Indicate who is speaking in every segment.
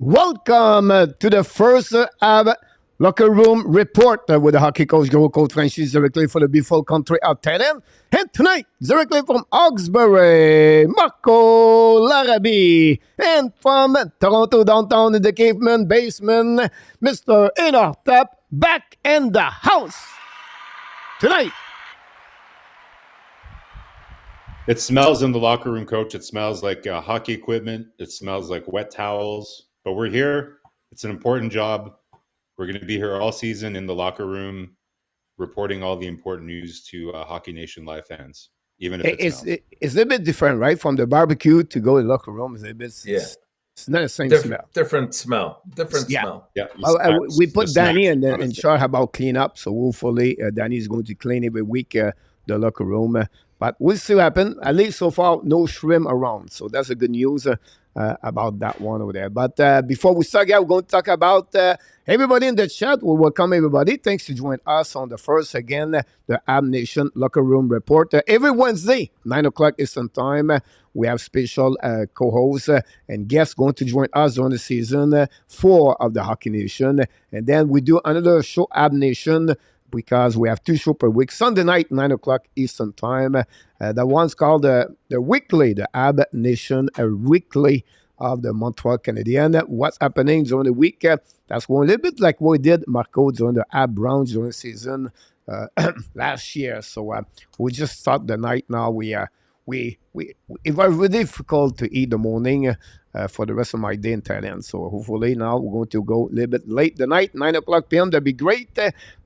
Speaker 1: Welcome to the first locker room report with the hockey coach, Coach FRENCHY, directly for the beautiful country of Thailand. And tonight, directly from Hawkesbury, Marco Larrabee. And from Toronto downtown in the caveman basement, Mr. Inartap back in the house tonight.
Speaker 2: It smells in the locker room, Coach. It smells like hockey equipment. It smells like wet towels. But we're here. It's an important job. We're going to be here all season in the locker room, reporting all the important news to Hockey Nation Live fans, even if
Speaker 1: it's a bit different, right? From the barbecue to go to the locker room. It's a bit, it's not the same smell.
Speaker 3: Different smell. Smell.
Speaker 2: Yeah.
Speaker 1: Well, we put Danny in charge about cleanup. So hopefully Danny is going to clean every week the locker room. But we'll see what happens. At least so far, no shrimp around. So that's a good news about that one over there. But before we start, we're going to talk about everybody in the chat. We welcome everybody. Thanks to join us on the first, again, the HABS Nation Locker Room Report. Every Wednesday, 9 o'clock Eastern Time, we have special co-hosts and guests going to join us during the season 4 of the Hockey Nation. And then we do another show, HABS Nation, because we have 2 shows per week. Sunday night, 9 o'clock Eastern Time. The one's called the Weekly, the HABS Nation Weekly of the Montreal Canadiens. What's happening during the week? That's going a little bit like what we did, Marco, during the HABS Browns during the season last year. So we just start the night now. It was really difficult to eat the morning for the rest of my day in Thailand. So hopefully now we're going to go a little bit late the night, 9 o'clock p.m. That'd be great.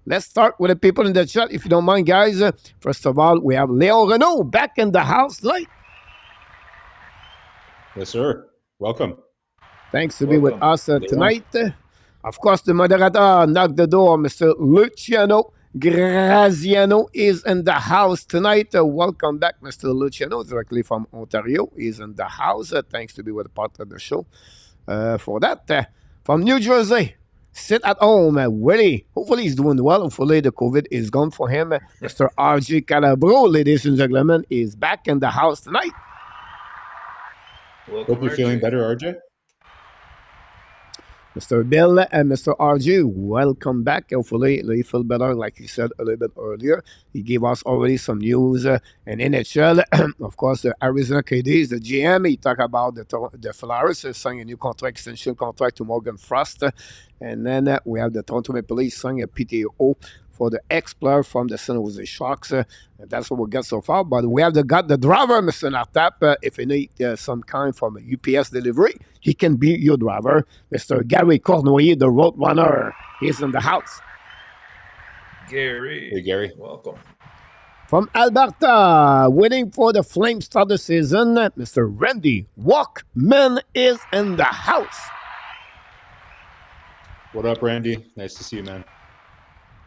Speaker 1: Let's start with the people in the chat, if you don't mind, guys. First of all, we have Léon Renaud back in the house tonight.
Speaker 2: Yes, sir. Welcome.
Speaker 1: Thanks to be with us tonight. Of course, the moderator knocked the door. Mr. Luciano Graziano is in the house tonight. Welcome back, Mr. Luciano, directly from Ontario. He's in the house. Thanks to be with part of the show. For that, from New Jersey, sit at home, Willie. Hopefully he's doing well. Hopefully the COVID is gone for him. Mr. RG Calabro, ladies and gentlemen, is back in the house tonight.
Speaker 2: Welcome, hope you're feeling better, RJ.
Speaker 1: Mr. Bill and Mr. RG, welcome back. Hopefully you feel better, like you said a little bit earlier. He gave us already some news in NHL. Of course, the Arizona Coyotes, the GM, he talked about the Flyers signing a new extension contract to Morgan Frost. And then we have the Toronto Maple Leafs signing a PTO for the ex-player from the San Jose Sharks. That's what we got so far. But we have got the driver, Mr. Nartap. If you need some kind from a UPS delivery, he can be your driver. Mr. Gary Cournoyer, the road runner, he's in the house.
Speaker 3: Gary.
Speaker 2: Hey, Gary.
Speaker 3: Welcome.
Speaker 1: From Alberta, waiting for the Flames start the season, Mr. Randy Walkman is in the house.
Speaker 2: What up, Randy? Nice to see you, man.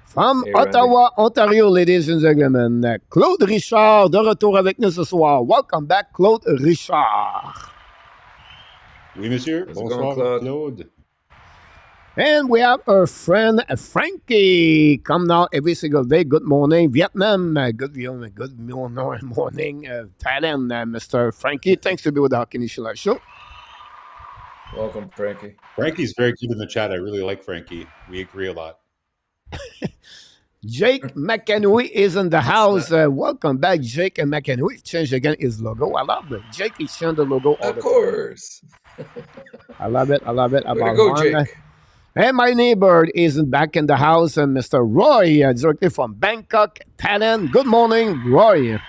Speaker 1: From Ottawa, Ontario, ladies and gentlemen, Claude Richard de retour avec nous ce soir. Welcome back, Claude Richard.
Speaker 2: Oui, monsieur. Bonsoir, Claude.
Speaker 1: And we have our friend Frankie. Come now every single day. Good morning, Vietnam. Good morning, Thailand, Mr. Frankie. Thanks to be with the Hockey Nation Live Show.
Speaker 3: Welcome, Frankie.
Speaker 2: Frankie's very good in the chat. I really like Frankie. We agree a lot.
Speaker 1: Jake McEnwee is in the house. Welcome back, Jake and McEnwee. Changed again his logo. I love it. Jake is changed the logo all the time.
Speaker 3: Of course.
Speaker 1: I love it.
Speaker 3: Way to go, Jake.
Speaker 1: And my neighbor is back in the house, Mr. Roy, directly from Bangkok, Thailand. Good morning, Roy.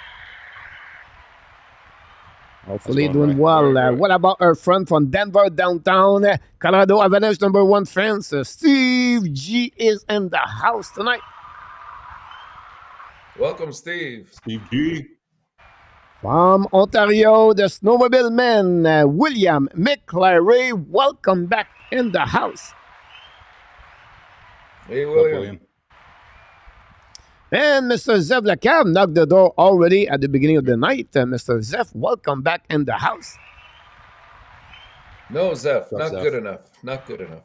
Speaker 1: Hopefully doing well. What about our friend from Denver, downtown, Colorado Avalanche #1 fans? Steve G is in the house tonight.
Speaker 3: Welcome, Steve.
Speaker 2: Steve G.
Speaker 1: From Ontario, the snowmobile man, William McClary. Welcome back in the house.
Speaker 3: Hey, William.
Speaker 1: And Mr. Zev Lacab knocked the door already at the beginning of the night. Mr. Zev, welcome back in the house.
Speaker 3: No, Zev, not good enough. Not good enough.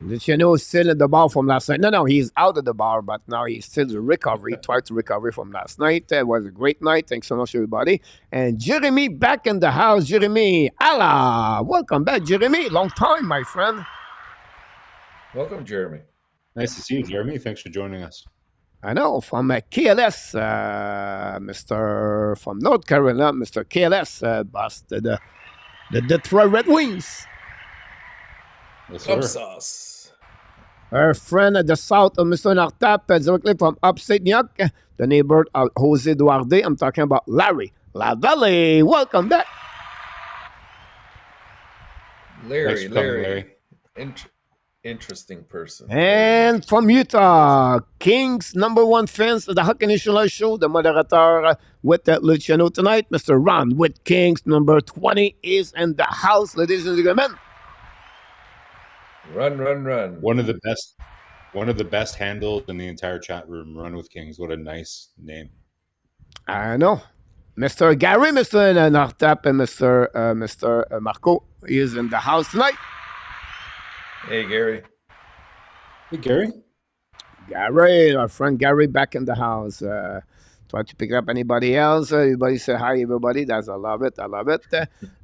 Speaker 1: Luciano is still at the bar from last night. No, he's out of the bar, but now he's still in recovery. Tried to recover from last night. It was a great night. Thanks so much, everybody. And Jeremy back in the house. Jeremy, Allah, welcome back, Jeremy. Long time, my friend.
Speaker 3: Welcome, Jeremy.
Speaker 2: Nice to see you, Jeremy. Thanks for joining us.
Speaker 1: I know, from KLS, Mr. from North Carolina, Mr. KLS, boss, the Detroit Red Wings.
Speaker 2: Yes,
Speaker 3: Club
Speaker 2: sir.
Speaker 3: sauce.
Speaker 1: Our friend at the south of Mr. Nartap, directly from upstate New York, the neighbor of Jose Duarte. I'm talking about Larry Lavallee. Welcome back.
Speaker 3: Larry,
Speaker 2: Thanks for coming,
Speaker 3: Larry. Interesting person.
Speaker 1: And from Utah, Kings #1 fans of the Hockey National Show, the moderator with Luciano tonight, Mr. Ron with Kings number 20 is in the house, ladies and gentlemen.
Speaker 3: Run.
Speaker 2: One of the best handles in the entire chat room. Run with Kings. What a nice name.
Speaker 1: I know. Mr. Gary, Mr. Nartap, and Mr. Marco is in the house tonight.
Speaker 3: Hey, Gary.
Speaker 2: Hey, Gary.
Speaker 1: Gary, our friend Gary back in the house. Try to pick up anybody else. Everybody say hi, everybody. I love it.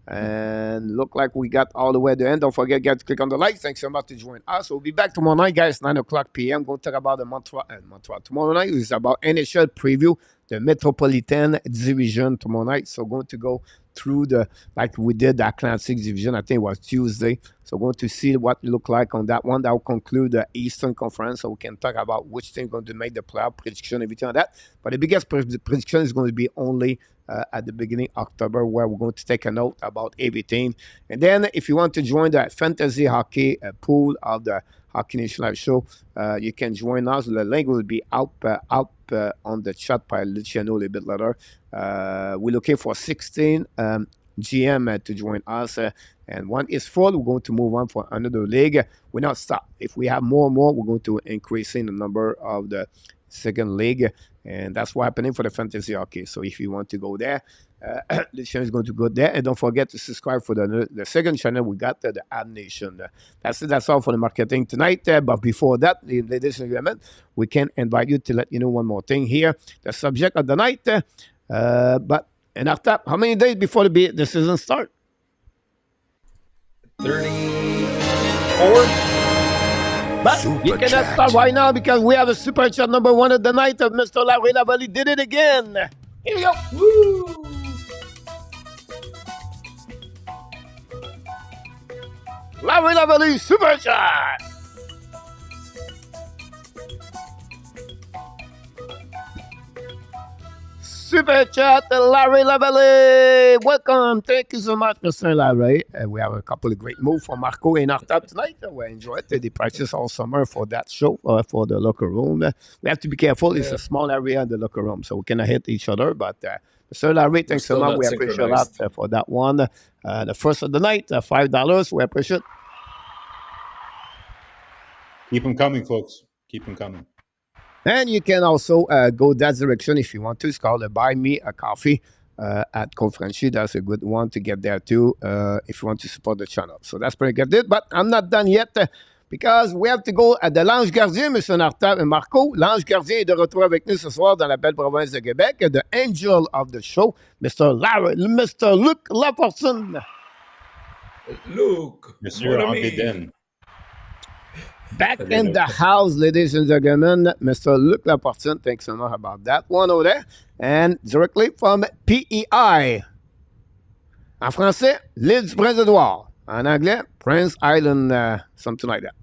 Speaker 1: And look like we got all the way to the end. Don't forget, guys, to click on the like. Thanks so much to join us. We'll be back tomorrow night, guys, 9 o'clock p.m. Going to talk about the Montreal. Tomorrow night is about NHL preview, the Metropolitan Division tomorrow night. So going to go through like we did the Atlantic Division. I think it was Tuesday. So going to see what it look like on that one. That will conclude the Eastern Conference. So we can talk about which team is going to make the playoff prediction, everything like that. But the biggest prediction is going to be only at the beginning of October, where we're going to take a note about everything. And then if you want to join the fantasy hockey pool of the Hockey National Show, you can join us. The link will be out on the chat by Luciano a little bit later. We're looking for 16 GM to join us. And one is full. We're going to move on for another league. We're not stop. If we have more, we're going to increase in the number of the second league. And that's what's happening for the fantasy hockey. So if you want to go there, the channel is going to go there. And don't forget to subscribe for the second channel. We got the Ab Nation. That's it. That's all for the marketing tonight. But before that, ladies and gentlemen, we can invite you to let you know one more thing here. The subject of the night. But in our top, how many days before the season start?
Speaker 3: 34.
Speaker 1: But you cannot start right now because we have a super chat #1 of the night of Mr. Larry Lavallee. Did it again. Here we go.
Speaker 3: Woo!
Speaker 1: Larry Lavallee, super chat. Super chat, Larry Lavallee. Welcome. Thank you so much, Mr. Larry. We have a couple of great moves for Marco and our top tonight. We enjoy it. They practice all summer for that show, for the locker room. We have to be careful. It's a small area in the locker room, so we cannot hit each other. But Mr. Larry, thanks so much. We appreciate a lot for that one. The first of the night, $5. We appreciate it.
Speaker 2: Keep them coming, folks. Keep them coming.
Speaker 1: And you can also go that direction if you want to. It's called Buy Me a Coffee at FRENCHY. That's a good one to get there too if you want to support the channel. So that's pretty good. But I'm not done yet because we have to go at the l'Ange Gardien, M. Nartap et Marco. L'Ange Gardien est de retour avec nous ce soir dans la belle province de Québec. The angel of the show, Mr. Luc Lafortune.
Speaker 3: Luc.
Speaker 2: Monsieur Abidin.
Speaker 1: Back in the house, ladies and gentlemen, Mr. Luc Lafortune. Thanks so much about that one over there. And directly from PEI. En français, l'île du Prince-Édouard. En anglais, Prince Island, something like that.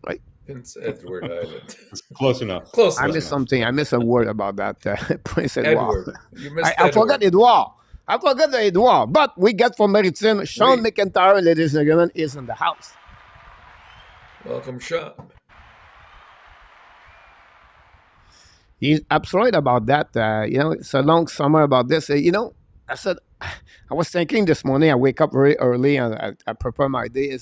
Speaker 1: Right?
Speaker 3: Prince Edward Island.
Speaker 2: Close enough.
Speaker 1: I missed something. I missed a word about that. Prince Edward.
Speaker 3: You missed
Speaker 1: I forgot Edouard. I forgot the Edouard. But we got from Maritime, Sean McIntyre, ladies and gentlemen, is in the house.
Speaker 3: Welcome, Sean.
Speaker 1: He's absolutely about that. It's a long summer about this. I said, I was thinking this morning, I wake up very early and I prepare my day. A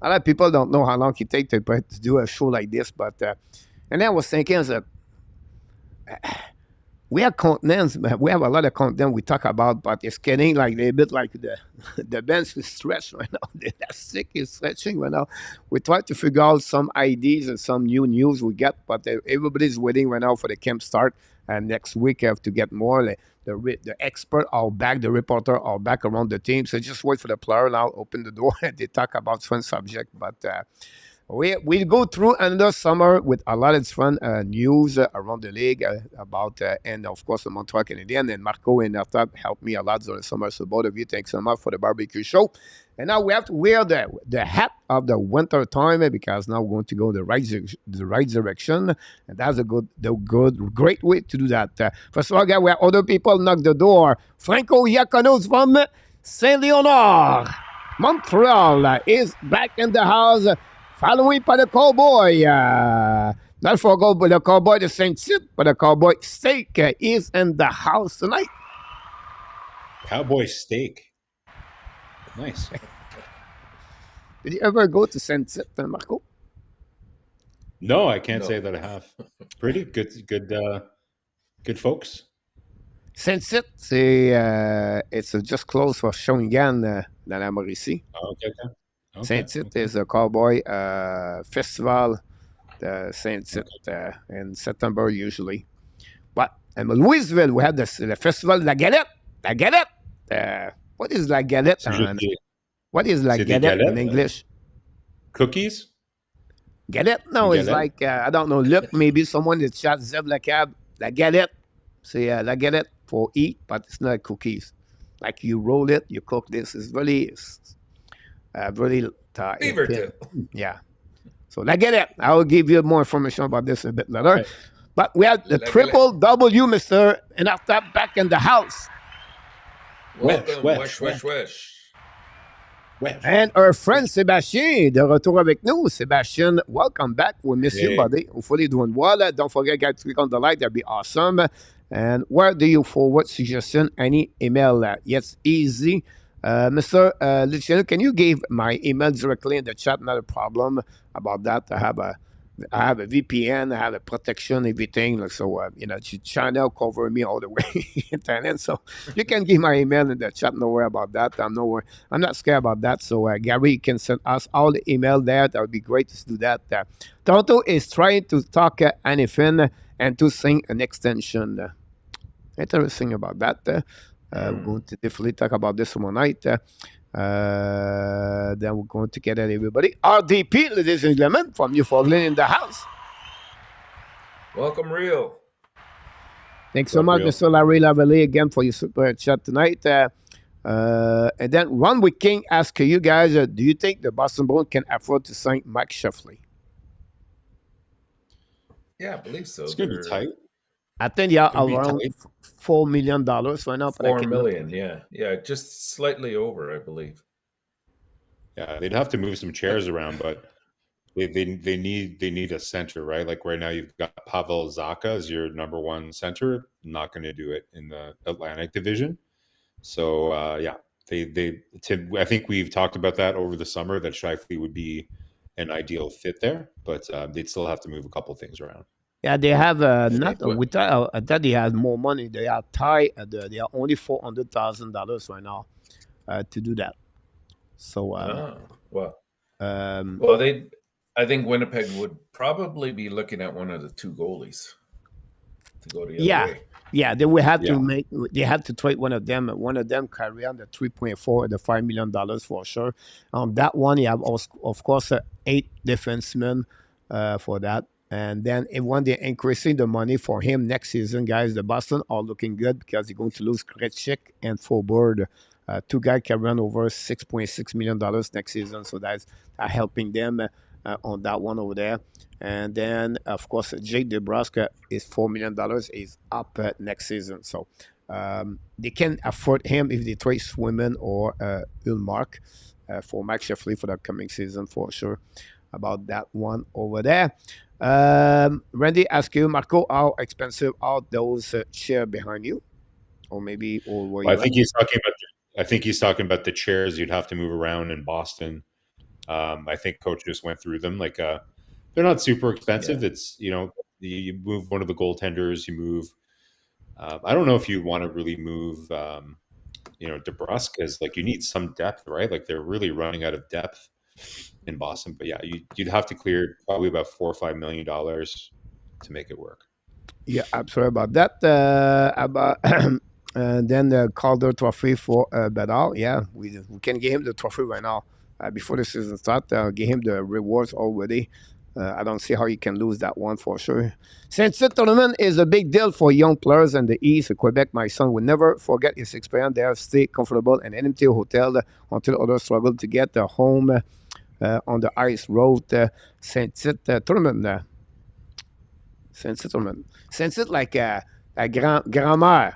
Speaker 1: lot of people don't know how long it takes to do a show like this. But and then I was thinking, I said, we have continents. We have a lot of content we talk about, but it's getting like a bit like the bench is stretched right now. The sick is stretching right now. We try to figure out some ideas and some new news we get, but everybody's waiting right now for the camp start. And next week, I have to get more. The expert are back, the reporter are back around the team. So just wait for the player now, open the door, and they talk about fun subject. But we go through another summer with a lot of fun news around the league about, and of course, the Montreal Canadiens. And Marco and Artab helped me a lot during the summer. So both of you, thanks so much for the barbecue show. And now we have to wear the hat of the winter time because now we're going to go the right direction. And that's great way to do that. First of all, guys, we have other people knock the door. Franco Iaconos from Saint-Léonard. Montreal is back in the house. Following by the Cowboy. Not for the Cowboy, the Saint Sit, but the Cowboy Steak is in the house tonight.
Speaker 2: Cowboy Steak. Nice.
Speaker 1: Did you ever go to Saint Sit, Marco?
Speaker 2: No, I can't say that I have. Pretty good folks.
Speaker 1: Saint Sit, it's just close for Shawinigan, dans la Mauricie.
Speaker 2: Okay.
Speaker 1: Saint Sit is a cowboy festival, the Saint Sit in September usually. But in Louisville, we have the festival La Galette. La Galette. What is La Galette? What is La Galette in English?
Speaker 2: Cookies?
Speaker 1: Galette? No, it's like, I don't know, look, maybe someone that shot Zeb Lacab. La Galette. C'est La Galette for eat, but it's not cookies. Like you roll it, you cook this. It's really...
Speaker 3: Beaver tip.
Speaker 1: Yeah. So La Galette. I will give you more information about this a bit later. Right. But we have the triple W, Mr. Inartab, back in the house.
Speaker 3: Welcome, wesh.
Speaker 1: And our friend Sébastien, de retour avec nous. Sébastien, welcome back. We miss you, buddy. Hopefully doing well. Don't forget, guys, to click on the like. That'd be awesome. And where do you forward suggestion? Any email? Yes, easy. Mr. Luciano, can you give my email directly in the chat? Not a problem about that. I have a VPN, I have a protection, everything. Like, so, channel cover me all the way internet. So you can give my email in the chat. No worry about that. I'm not scared about that. So Gary, you can send us all the email there. That would be great to do that. Toronto is trying to talk anything and to sing an extension. Interesting about that. We're going to definitely talk about this one night. Then we're going to get at everybody. RDP, ladies and gentlemen, from Newfoundland in the house.
Speaker 3: Welcome, Real.
Speaker 1: Thanks so much, Mr. Larry Lavalley, again for your super chat tonight. And then Ron with King asks you guys, do you think the Boston Bruins can afford to sign Mike Sheffley?
Speaker 3: Yeah, I believe so.
Speaker 2: It's going to be tight.
Speaker 1: I think around $4 million right now.
Speaker 3: $4 million, yeah, just slightly over, I believe.
Speaker 2: Yeah, they'd have to move some chairs around, but they need a center, right? Like right now, you've got Pavel Zacha as your number one center. Not going to do it in the Atlantic Division. So I think we've talked about that over the summer that Scheifele would be an ideal fit there, but they'd still have to move a couple things around.
Speaker 1: Yeah, they have that they have more money. They are tied. They are only $400,000 right now to do that. So,
Speaker 3: I think Winnipeg would probably be looking at one of the two goalies to go the other way.
Speaker 1: Yeah, they will have to they have to trade one of them. One of them carry on the 3.4, the $5 million for sure. On that one, you have of course 8 defensemen for that. And then when they're increasing the money for him next season, guys, the Boston are looking good because they're going to lose Krejcik and Forward. 2 guys can run over $6.6 million next season. So that's helping them on that one over there. And then, of course, Jake DeBrusk is $4 million. Is up next season. So they can afford him if they trade Swimmen or Ullmark for Max Sheffley for the coming season for sure. About that one over there. Randy ask you, Marco, how expensive are those chairs behind you, or maybe
Speaker 2: I think he's talking about the chairs you'd have to move around in Boston. I think Coach just went through them. Like they're not super expensive. It's you move one of the goaltenders, you move I don't know if you want to really move, DeBrusque, because like you need some depth, right? Like they're really running out of depth in Boston. But yeah, you'd have to clear probably about $4 or $5 million to make it work.
Speaker 1: Yeah, I'm sorry about that. About and then the Calder Trophy for Bedard. Yeah, we can give him the trophy right now before the season starts. Give him the rewards already. I don't see how you can lose that one for sure. Since the tournament is a big deal for young players in the East, Quebec, my son will never forget his experience there. Stay comfortable in an empty hotel until others struggle to get home on the ice road. Saint-Tite tournament. Saint-Tite tournament. Saint-Tite like grand-mère.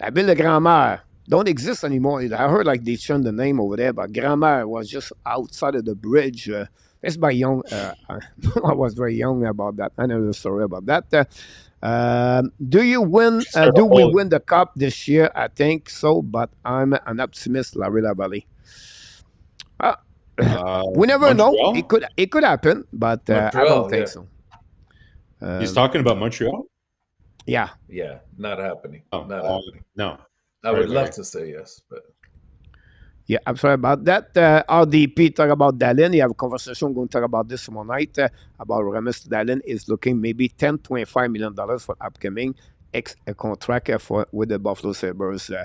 Speaker 1: La ville de grand-mère don't exist anymore. I heard like they changed the name over there, but grand-mère was just outside of the bridge. That's by young. I was very young about that. I know the story about that. Do you win? Do we win the cup this year? I think so, but I'm an optimist, Larry Lavalley. We never
Speaker 2: Montreal?
Speaker 1: know. It could happen, but I don't think so.
Speaker 2: He's talking about Montreal?
Speaker 1: Yeah.
Speaker 3: Yeah, not happening. Not happening.
Speaker 2: No.
Speaker 3: I would love to say yes, but
Speaker 1: yeah, I'm sorry about that. RDP talk about Dallin. You have a conversation. We're going to talk about this tomorrow night about Ramis Dallin is looking maybe $10-25 million for upcoming contract with the Buffalo Sabres. So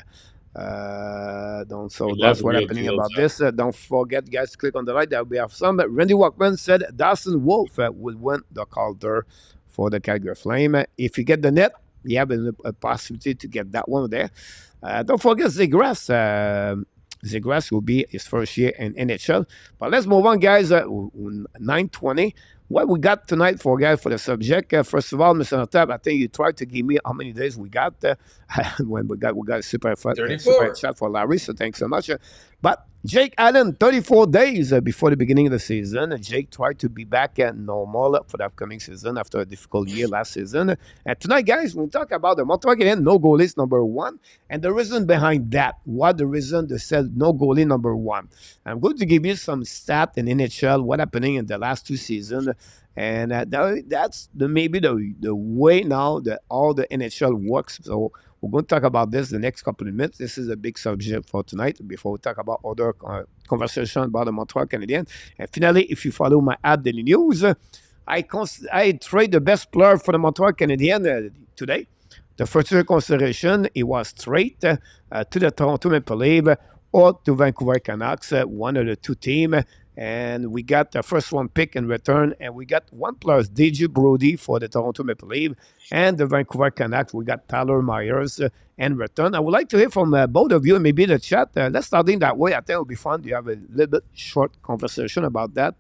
Speaker 1: that's what's happening about this. Don't forget, guys, to click on the like. There we have some. Randy Walkman said Dawson Wolf will win the Calder for the Calgary Flame. If you get the net, you have a possibility to get that one there. Don't forget Zegras. Zegras will be his first year in NHL. But let's move on, guys. 9:20. What we got tonight for the subject? First of all, Mr. Notap, I think you tried to give me how many days we got. When we got a super chat for Larry, so thanks so much. But Jake Allen, 34 days before the beginning of the season. Jake tried to be back at normal for the upcoming season after a difficult year last season. And tonight, guys, we'll talk about the Montreal Canadiens no goalies number one and the reason behind that. What the reason they said no goalie number one. I'm going to give you some stat in NHL, what happening in the last two seasons. And that's maybe the way now that all the NHL works. So we're going to talk about this the next couple of minutes. This is a big subject for tonight before we talk about other conversation about the Montreal Canadiens. And finally, if you follow my app, Daily News, I trade the best player for the Montreal Canadiens today. The first consideration, it was straight to the Toronto Maple Leafs or to Vancouver Canucks, one of the two teams. And we got the first one pick in return, and we got one plus DJ Brody for the Toronto Maple Leafs and the Vancouver Canucks. We got Tyler Myers in return. I would like to hear from both of you and maybe the chat. Let's start in that way. I think it will be fun. Do you have a little bit short conversation about that?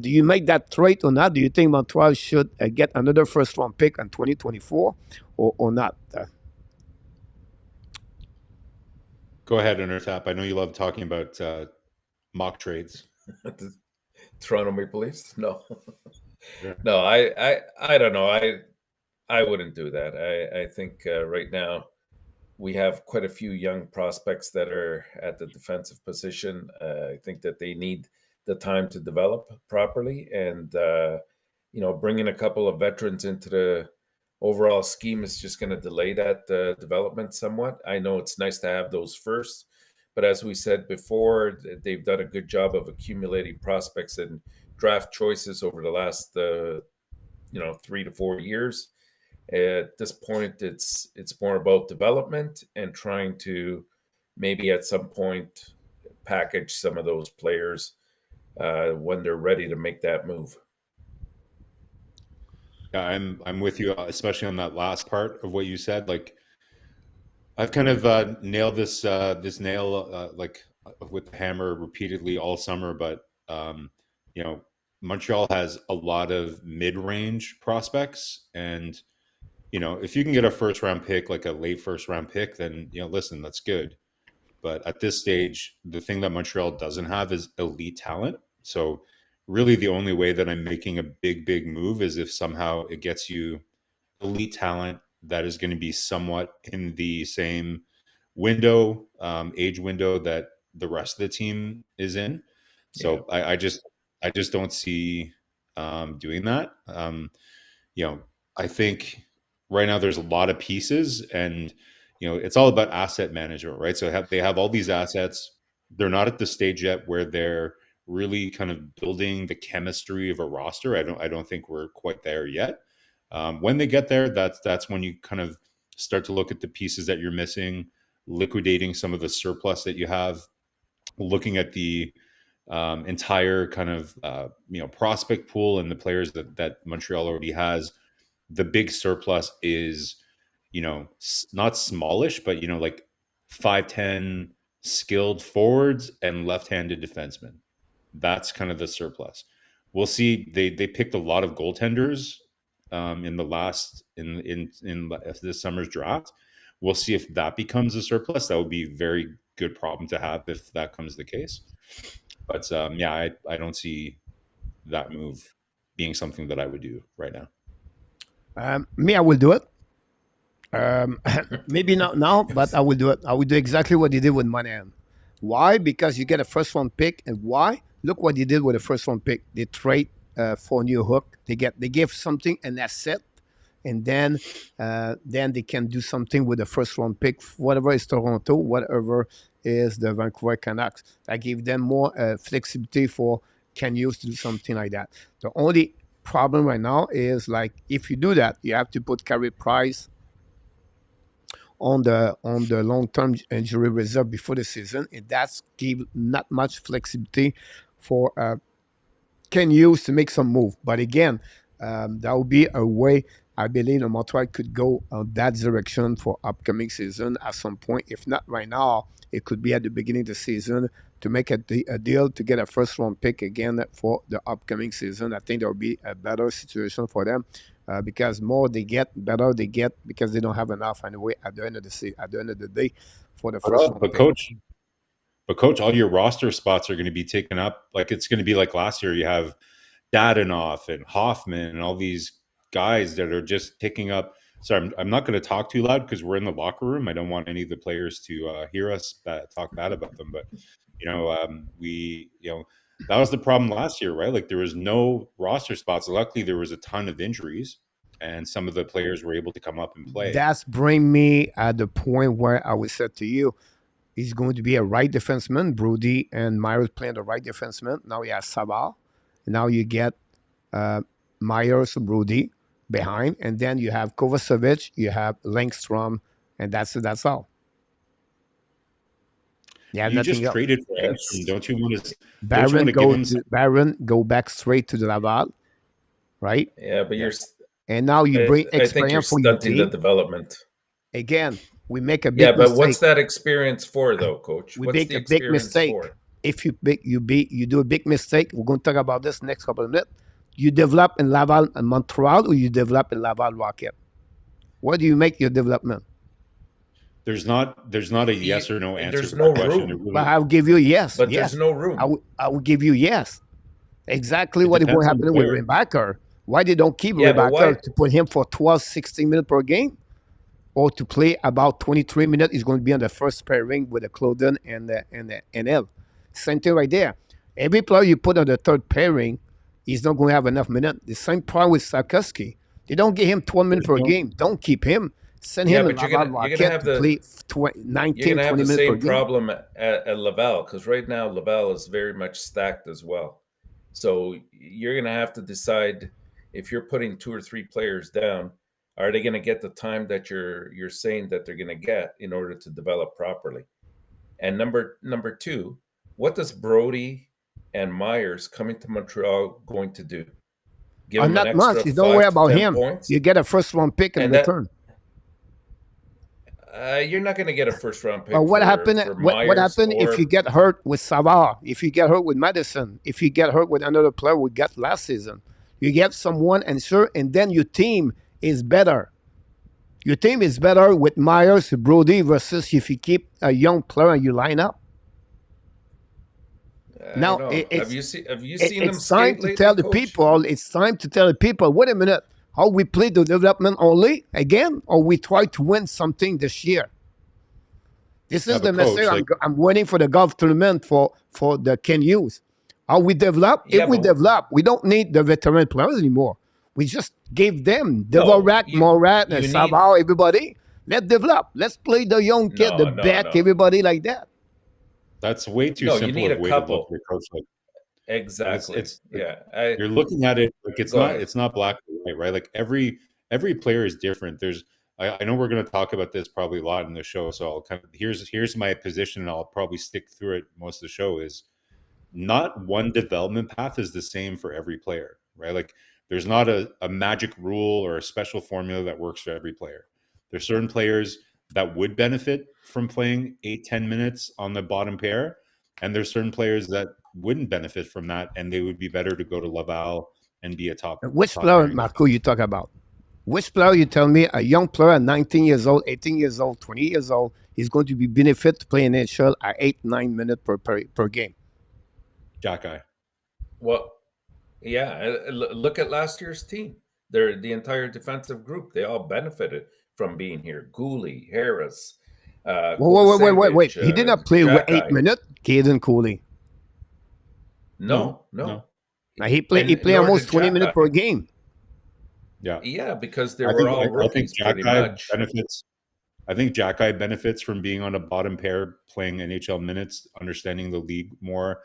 Speaker 1: Do you make that trade or not? Do you think Montreal should get another first round pick in 2024 or not?
Speaker 2: Go ahead, Intertap. I know you love talking about mock trades.
Speaker 3: Toronto Maple Leafs? No.
Speaker 2: Yeah.
Speaker 3: No, I don't know. I wouldn't do that. I think right now we have quite a few young prospects that are at the defensive position. I think that they need the time to develop properly, and bringing a couple of veterans into the overall scheme is just going to delay that development somewhat. I know it's nice to have those first, but as we said before, they've done a good job of accumulating prospects and draft choices over the last 3 to 4 years. At this point, it's more about development and trying to maybe at some point package some of those players when they're ready to make that move.
Speaker 2: Yeah, I'm with you, especially on that last part of what you said. Like, I've kind of nailed this nail like with the hammer repeatedly all summer, but Montreal has a lot of mid-range prospects, and if you can get a first-round pick, like a late first-round pick, then listen, that's good. But at this stage, the thing that Montreal doesn't have is elite talent. So really the only way that I'm making a big move is if somehow it gets you elite talent that is going to be somewhat in the same window, age window that the rest of the team is in. So yeah. I just don't see doing that. I think right now there's a lot of pieces, and it's all about asset management, right? So they have all these assets. They're not at the stage yet where they're really kind of building the chemistry of a roster. I don't think we're quite there yet. When they get there, that's when you kind of start to look at the pieces that you're missing, liquidating some of the surplus that you have, looking at the entire kind of prospect pool and the players that Montreal already has. The big surplus is not smallish, but like 5'10" skilled forwards and left-handed defensemen. That's kind of the surplus. We'll see. They picked a lot of goaltenders in the last in this summer's draft. We'll see if that becomes a surplus. That would be a very good problem to have if that comes the case. But I don't see that move being something that I would do right now.
Speaker 1: Me, I will do it. Maybe not now, but I will do it. I will do exactly what he did with Montreal. Why? Because you get a first round pick, and why? Look what he did with the first round pick. They trade for a new hook. They give something, an asset, and then they can do something with the first round pick, whatever is Toronto, whatever is the Vancouver Canucks. I give them more flexibility for Canadiens to do something like that. The only problem right now is, like, if you do that, you have to put Carey Price on the long-term injury reserve before the season, and that's give not much flexibility for Canadiens to make some move. But again, that would be a way I believe the Montreal could go on that direction for upcoming season at some point. If not right now, it could be at the beginning of the season to make a deal to get a first-round pick again for the upcoming season. I think there will be a better situation for them because more they get, better they get, because they don't have enough anyway at the end of the day for the first-round pick.
Speaker 2: But coach, all your roster spots are going to be taken up. Like, it's going to be like last year. You have Dadonov and Hoffman and all these guys that are just picking up. So I'm not going to talk too loud because we're in the locker room. I don't want any of the players to hear us talk bad about them. But that was the problem last year, right? Like, there was no roster spots. Luckily, there was a ton of injuries, and some of the players were able to come up and play.
Speaker 1: That's bring me at the point where I would say to you, he's going to be a right defenseman. Brody and Myers playing the right defenseman. Now he has Savard. Now you get Myers, Brody behind, and then you have Kovacevic, you have Langstrom, and that's all. Yeah,
Speaker 2: you just traded for Langstrom. Don't you want to?
Speaker 1: Barron go back straight to the Laval, right?
Speaker 3: Yeah, but
Speaker 1: and now you bring experience for your team.
Speaker 3: The development.
Speaker 1: Again, we make a big
Speaker 3: mistake. What's that experience for, though, Coach?
Speaker 1: We make a big mistake. If you do a big mistake, we're going to talk about this next couple of minutes. You develop in Laval and Montreal, or you develop in Laval Rocket? Where do you make your development?
Speaker 2: There's not a yes or no answer.
Speaker 3: There's no room.
Speaker 1: Really... But I'll give you yes.
Speaker 3: But
Speaker 1: yes.
Speaker 3: There's no room.
Speaker 1: I will give you yes. Exactly what is going to happen with Rebecca. Why they don't keep Rebecca to put him for 12, 16 minutes per game? Or to play about 23 minutes, he's going to be on the first pairing with the Claudin and the NL. Same thing right there. Every player you put on the third pairing, he's not going to have enough minutes. The same problem with Sarkowski. They don't give him 12 minutes per game. Don't keep him. Send him to Laval to play 19, 20 minutes per game.
Speaker 3: You're going to have the same problem at Laval, because right now Laval is very much stacked as well. So you're going to have to decide, if you're putting 2 or 3 players down, are they going to get the time that you're saying that they're going to get in order to develop properly? And number 2, what does Brody and Myers coming to Montreal going to do?
Speaker 1: Give them not much. You don't worry about him. Points? You get a first-round pick in return.
Speaker 3: You're not going to get a first-round pick.
Speaker 1: What happened? What happened if you get hurt with Savard? If you get hurt with Madison? If you get hurt with another player we got last season? You get someone, and then your team is better. Your team is better with Myers, Brody, versus if you keep a young player and you line up. Now,
Speaker 3: have you seen them?
Speaker 1: It's time to tell the people. It's time to tell the people. Wait a minute. How we play the development only again, or we try to win something this year? This is the message. I'm waiting for the golf tournament for the Canadiens. How we develop? If we develop, we don't need the veteran players anymore. We just gave them
Speaker 3: No,
Speaker 1: Dvorak, Morat,
Speaker 3: you
Speaker 1: and
Speaker 3: need-
Speaker 1: Savard, everybody. Let's develop. Let's play the young kid, the Beck, everybody like that.
Speaker 2: That's way too
Speaker 3: No, you
Speaker 2: simple
Speaker 3: need
Speaker 2: of
Speaker 3: a
Speaker 2: way to look
Speaker 3: couple.
Speaker 2: at your coach. Like,
Speaker 3: Exactly.
Speaker 2: it's
Speaker 3: Yeah.
Speaker 2: you're looking at it like
Speaker 3: Go ahead.
Speaker 2: it's not black and white, right? Like every player is different. There's I know we're going to talk about this probably a lot in the show, so I'll kind of here's my position, and I'll probably stick through it most of the show. Is not one development path is the same for every player, right? Like there's not a magic rule or a special formula that works for every player. There's certain players that would benefit from playing 8-10 minutes on the bottom pair, and there's certain players that wouldn't benefit from that, and they would be better to go to Laval and be a top.
Speaker 1: Which player, Marco, you talk about? Which player you tell me a young player at 19 years old, 18 years old, 20 years old is going to be benefit to play in NHL at 8-9 minutes per game?
Speaker 2: Jack-Eye.
Speaker 3: Well, yeah. Look at last year's team. The entire defensive group. They all benefited from being here. Goalie, Harris.
Speaker 1: Wait. He did not play with 8 minutes, Caden Cooley.
Speaker 3: No.
Speaker 1: Now he played almost 20 minutes per game.
Speaker 3: Yeah, because they were all rookies pretty much.
Speaker 2: I think Jack-Eye benefits from being on a bottom pair, playing NHL minutes, understanding the league more.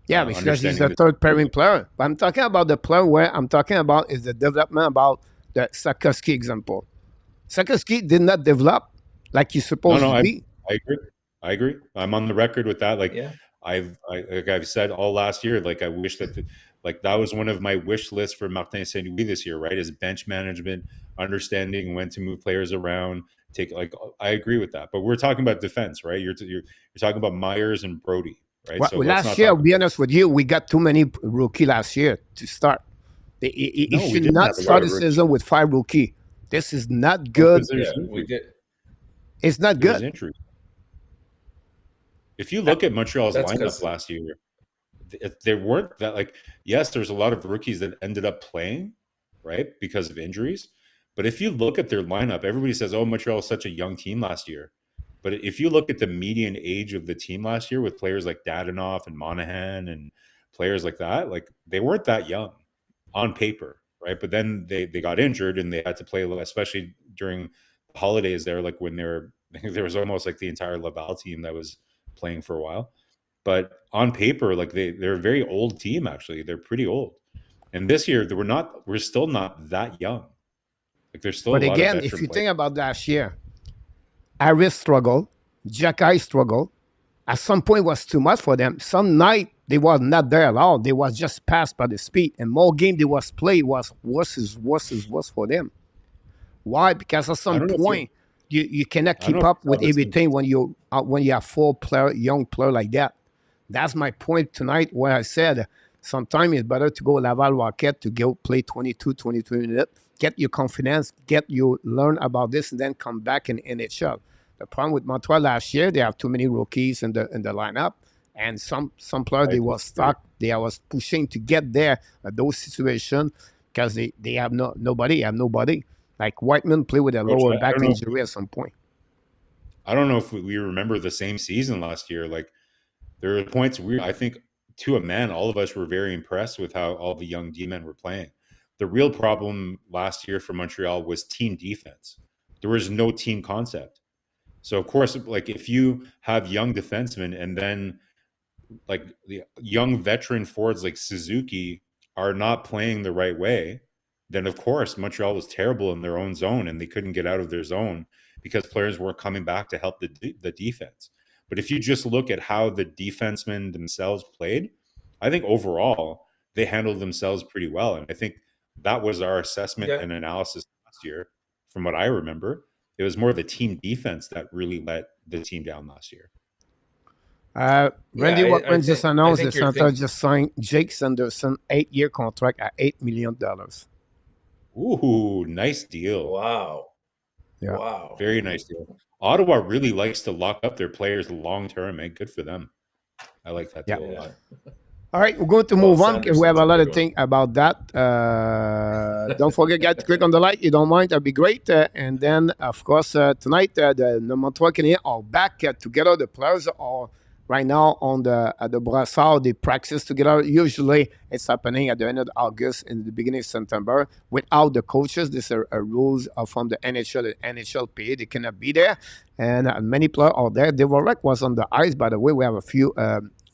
Speaker 1: Yeah, because he's a third pairing player. But I'm talking about the player where I'm talking about is the development about the Sakoski example. Sakoski did not develop like he's supposed to be.
Speaker 2: I agree. I'm on the record with that. Like,
Speaker 3: yeah.
Speaker 2: I've said all last year, like I wish that that was one of my wish lists for Martin Saint-Louis this year, right? Is bench management, understanding when to move players around. I agree with that. But we're talking about defense, right? You're talking about Myers and Brody, right?
Speaker 1: Well, so last year, I'll be honest with you, we got too many rookie last year to start. He should not start the season with 5 rookie. This is not good.
Speaker 3: We did.
Speaker 1: It's not good.
Speaker 2: If you look at Montreal's lineup last year, there weren't that yes, there's a lot of rookies that ended up playing, right, because of injuries. But if you look at their lineup, everybody says, "Oh, Montreal is such a young team last year." But if you look at the median age of the team last year with players like Dadonov and Monahan and players like that, they weren't that young on paper, right? But then they got injured and they had to play, especially during the holidays there, when there was almost the entire Laval team that was playing for a while. But on paper, they're a very old team, actually. They're pretty old. And this year, we're still not that young. There's still a lot of veteran
Speaker 1: if you
Speaker 2: players.
Speaker 1: think about last year, Harris struggled, Jack-Eye struggled. At some point, it was too much for them. Some night, they was not there at all. They was just passed by the speed. And more game they was played was worse for them. Why? Because at some point, you cannot keep up with everything when you have 4 young player like that. That's my point tonight where I said sometimes it's better to go Laval Rocket to go play 22 minutes, get your confidence, learn about this, and then come back in NHL. The problem with Montreal last year, they have too many rookies in the lineup, and some players they was stuck. They was pushing to get there at those situations because they have nobody. Like Whiteman played with a lower back injury at some point.
Speaker 2: I don't know if we remember the same season last year. There were points I think to a man, all of us were very impressed with how all the young D-men were playing. The real problem last year for Montreal was team defense. There was no team concept. So of course, if you have young defensemen and then the young veteran forwards like Suzuki are not playing the right way, then of course Montreal was terrible in their own zone and they couldn't get out of their zone because players weren't coming back to help the defense. But if you just look at how the defensemen themselves played, I think overall they handled themselves pretty well. And I think that was our assessment and analysis last year. From what I remember, it was more the team defense that really let the team down last year.
Speaker 1: Randy Watman just announced the Center just signed Jake Sanderson 8-year contract at $8 million.
Speaker 2: Ooh, nice deal.
Speaker 3: Wow.
Speaker 1: Yeah.
Speaker 3: Wow.
Speaker 2: Very nice deal. Ottawa really likes to lock up their players long term, man. Good for them. I like that deal a lot.
Speaker 1: All right, we're going to move on because we have a lot of things about that. Don't forget, guys, to click on the like. You don't mind, that'd be great. And then, of course, tonight, the Montreal Canadiens are back together. The players are right now on the at the Brassard, they practice together. Usually, it's happening at the end of August and the beginning of September without the coaches. These are rules from the NHL and NHLPA. They cannot be there, and many players are there. Dvorak was on the ice. By the way, we have a few.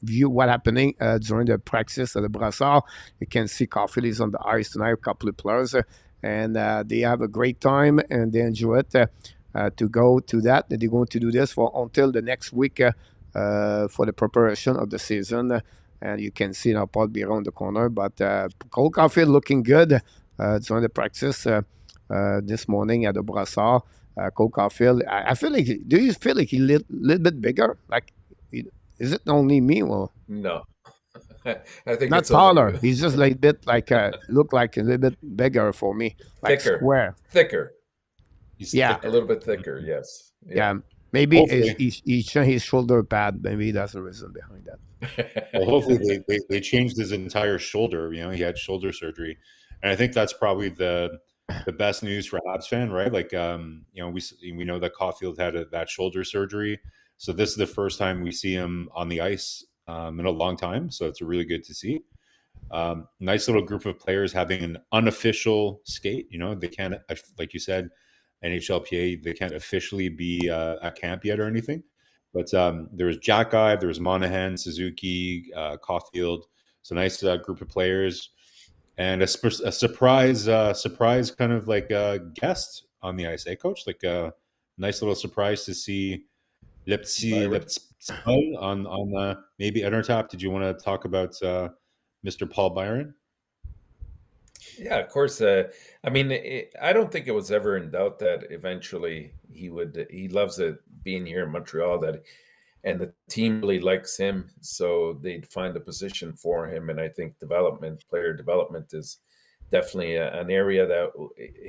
Speaker 1: View what happening during the practice at the Brassard. You can see Caulfield is on the ice tonight, a couple of players, and they have a great time and they enjoy it to go to that. They're going to do this for until the next week for the preparation of the season. And you can see now Paul Biron on the corner, but Cole Caulfield looking good during the practice this morning at the Brassard. Cole Caulfield, I feel like, do you feel like he's a little bit bigger? Like, is it only me? Well,
Speaker 3: no, I think
Speaker 1: not
Speaker 3: it's
Speaker 1: taller. He's just like a bit like look like a little bit bigger for me, like
Speaker 3: thicker,
Speaker 1: square,
Speaker 3: thicker.
Speaker 1: Yeah,
Speaker 3: a little bit thicker. Yes.
Speaker 1: Yeah. Maybe he's showing his shoulder pad. Maybe that's the reason behind that.
Speaker 2: Well, hopefully they changed his entire shoulder. You know, he had shoulder surgery, and I think that's probably the best news for Habs fan, right? Like, you know, we know that Caulfield had that shoulder surgery. So this is the first time we see him on the ice in a long time. So it's really good to see. Nice little group of players having an unofficial skate. You know, they can't, like you said, NHLPA, they can't officially be at camp yet or anything. But there was Jack Guy, there was Monahan, Suzuki, Caulfield. So nice group of players. And a surprise kind of like guest on the ice, Coach? Like a nice little surprise to see on maybe Intertap. Did you want to talk about Mr. Paul Byron?
Speaker 3: Yeah, of course. I mean, I don't think it was ever in doubt that eventually he would. He loves it being here in Montreal. And the team really likes him, so they'd find a position for him. And I think player development, is definitely an area that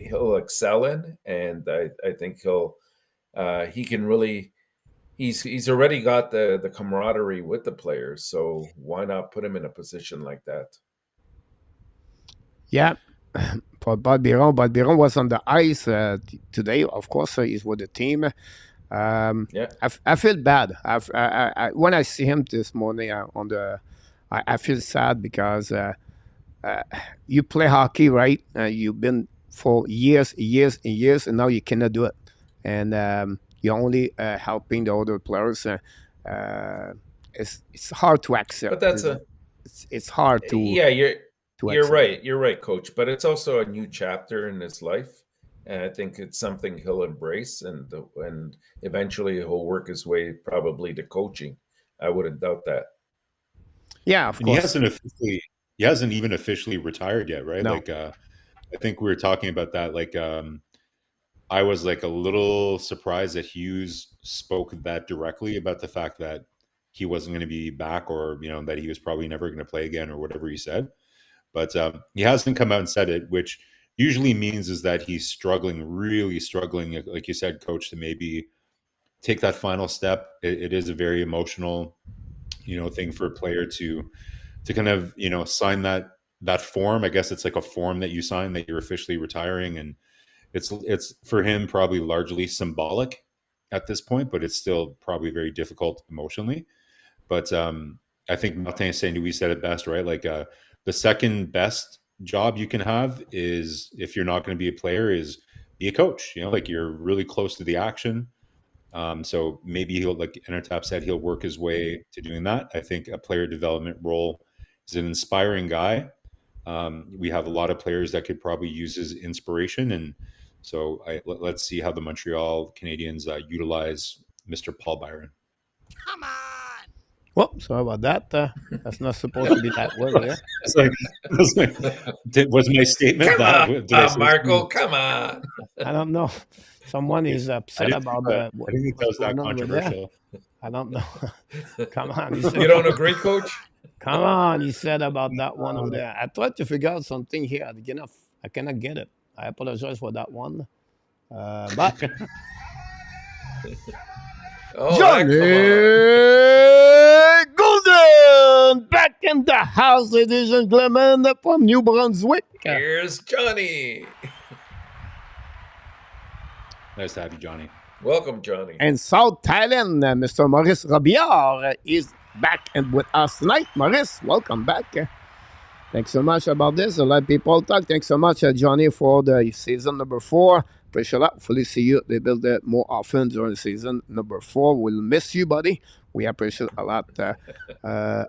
Speaker 3: he'll excel in. And I think he can really. He's already got the camaraderie with the players, so why not put him in a position like that?
Speaker 1: Yeah, for Bob Biron. Bob Biron was on the ice today. Of course, he's with the team. I feel bad. When I see him this morning I feel sad because you play hockey, right? You've been for years, and now you cannot do it. And you're only helping the other players. It's hard to accept.
Speaker 3: But
Speaker 1: it's hard to.
Speaker 3: Yeah, you're right. You're right, Coach. But it's also a new chapter in his life, and I think it's something he'll embrace, and eventually he'll work his way probably to coaching. I wouldn't doubt that.
Speaker 1: Yeah, of course.
Speaker 2: He hasn't even officially retired yet, right?
Speaker 1: No.
Speaker 2: Like, I think we were talking about that. Like, I was like a little surprised that Hughes spoke that directly about the fact that he wasn't going to be back, or that he was probably never going to play again, or whatever he said. But he hasn't come out and said it, which usually means is that he's really struggling, like you said, Coach, to maybe take that final step. It is a very emotional, thing for a player to kind of, sign that form. I guess it's like a form that you sign that you're officially retiring, and it's for him probably largely symbolic at this point, but it's still probably very difficult emotionally. But I think Martin Saint-Louis said it best, right? Like, the second best job you can have is, if you're not going to be a player, is be a coach. Like, you're really close to the action. So maybe he'll, like Intertap said, he'll work his way to doing that. I think a player development role is an inspiring guy. We have a lot of players that could probably use his inspiration. And so let's see how the Montreal Canadiens utilize Mr. Paul Byron.
Speaker 1: Come on. Well, sorry about that. That's not supposed to be that way. Yeah?
Speaker 2: Was my statement
Speaker 3: come
Speaker 2: that?
Speaker 3: on, Marco, come on.
Speaker 1: I don't know. Someone is upset about that.
Speaker 2: I think that was that controversial.
Speaker 1: I don't know. Come on.
Speaker 3: You don't agree, Coach?
Speaker 1: Come on, he said about that one over there. I tried to figure out something here. I cannot get it. I apologize for that one. But Johnny Golden back in the house, ladies and gentlemen, from New Brunswick.
Speaker 3: Here's Johnny.
Speaker 2: Nice to have you, Johnny.
Speaker 3: Welcome, Johnny.
Speaker 1: And South Thailand, Mr. Maurice Robillard is back and with us tonight. Maurice, welcome back. Thanks so much about this. A lot of people talk. Thanks so much, Johnny, for the season number 4. Appreciate that. Hopefully see you. They build it more often during season number 4. We'll miss you, buddy. We appreciate a lot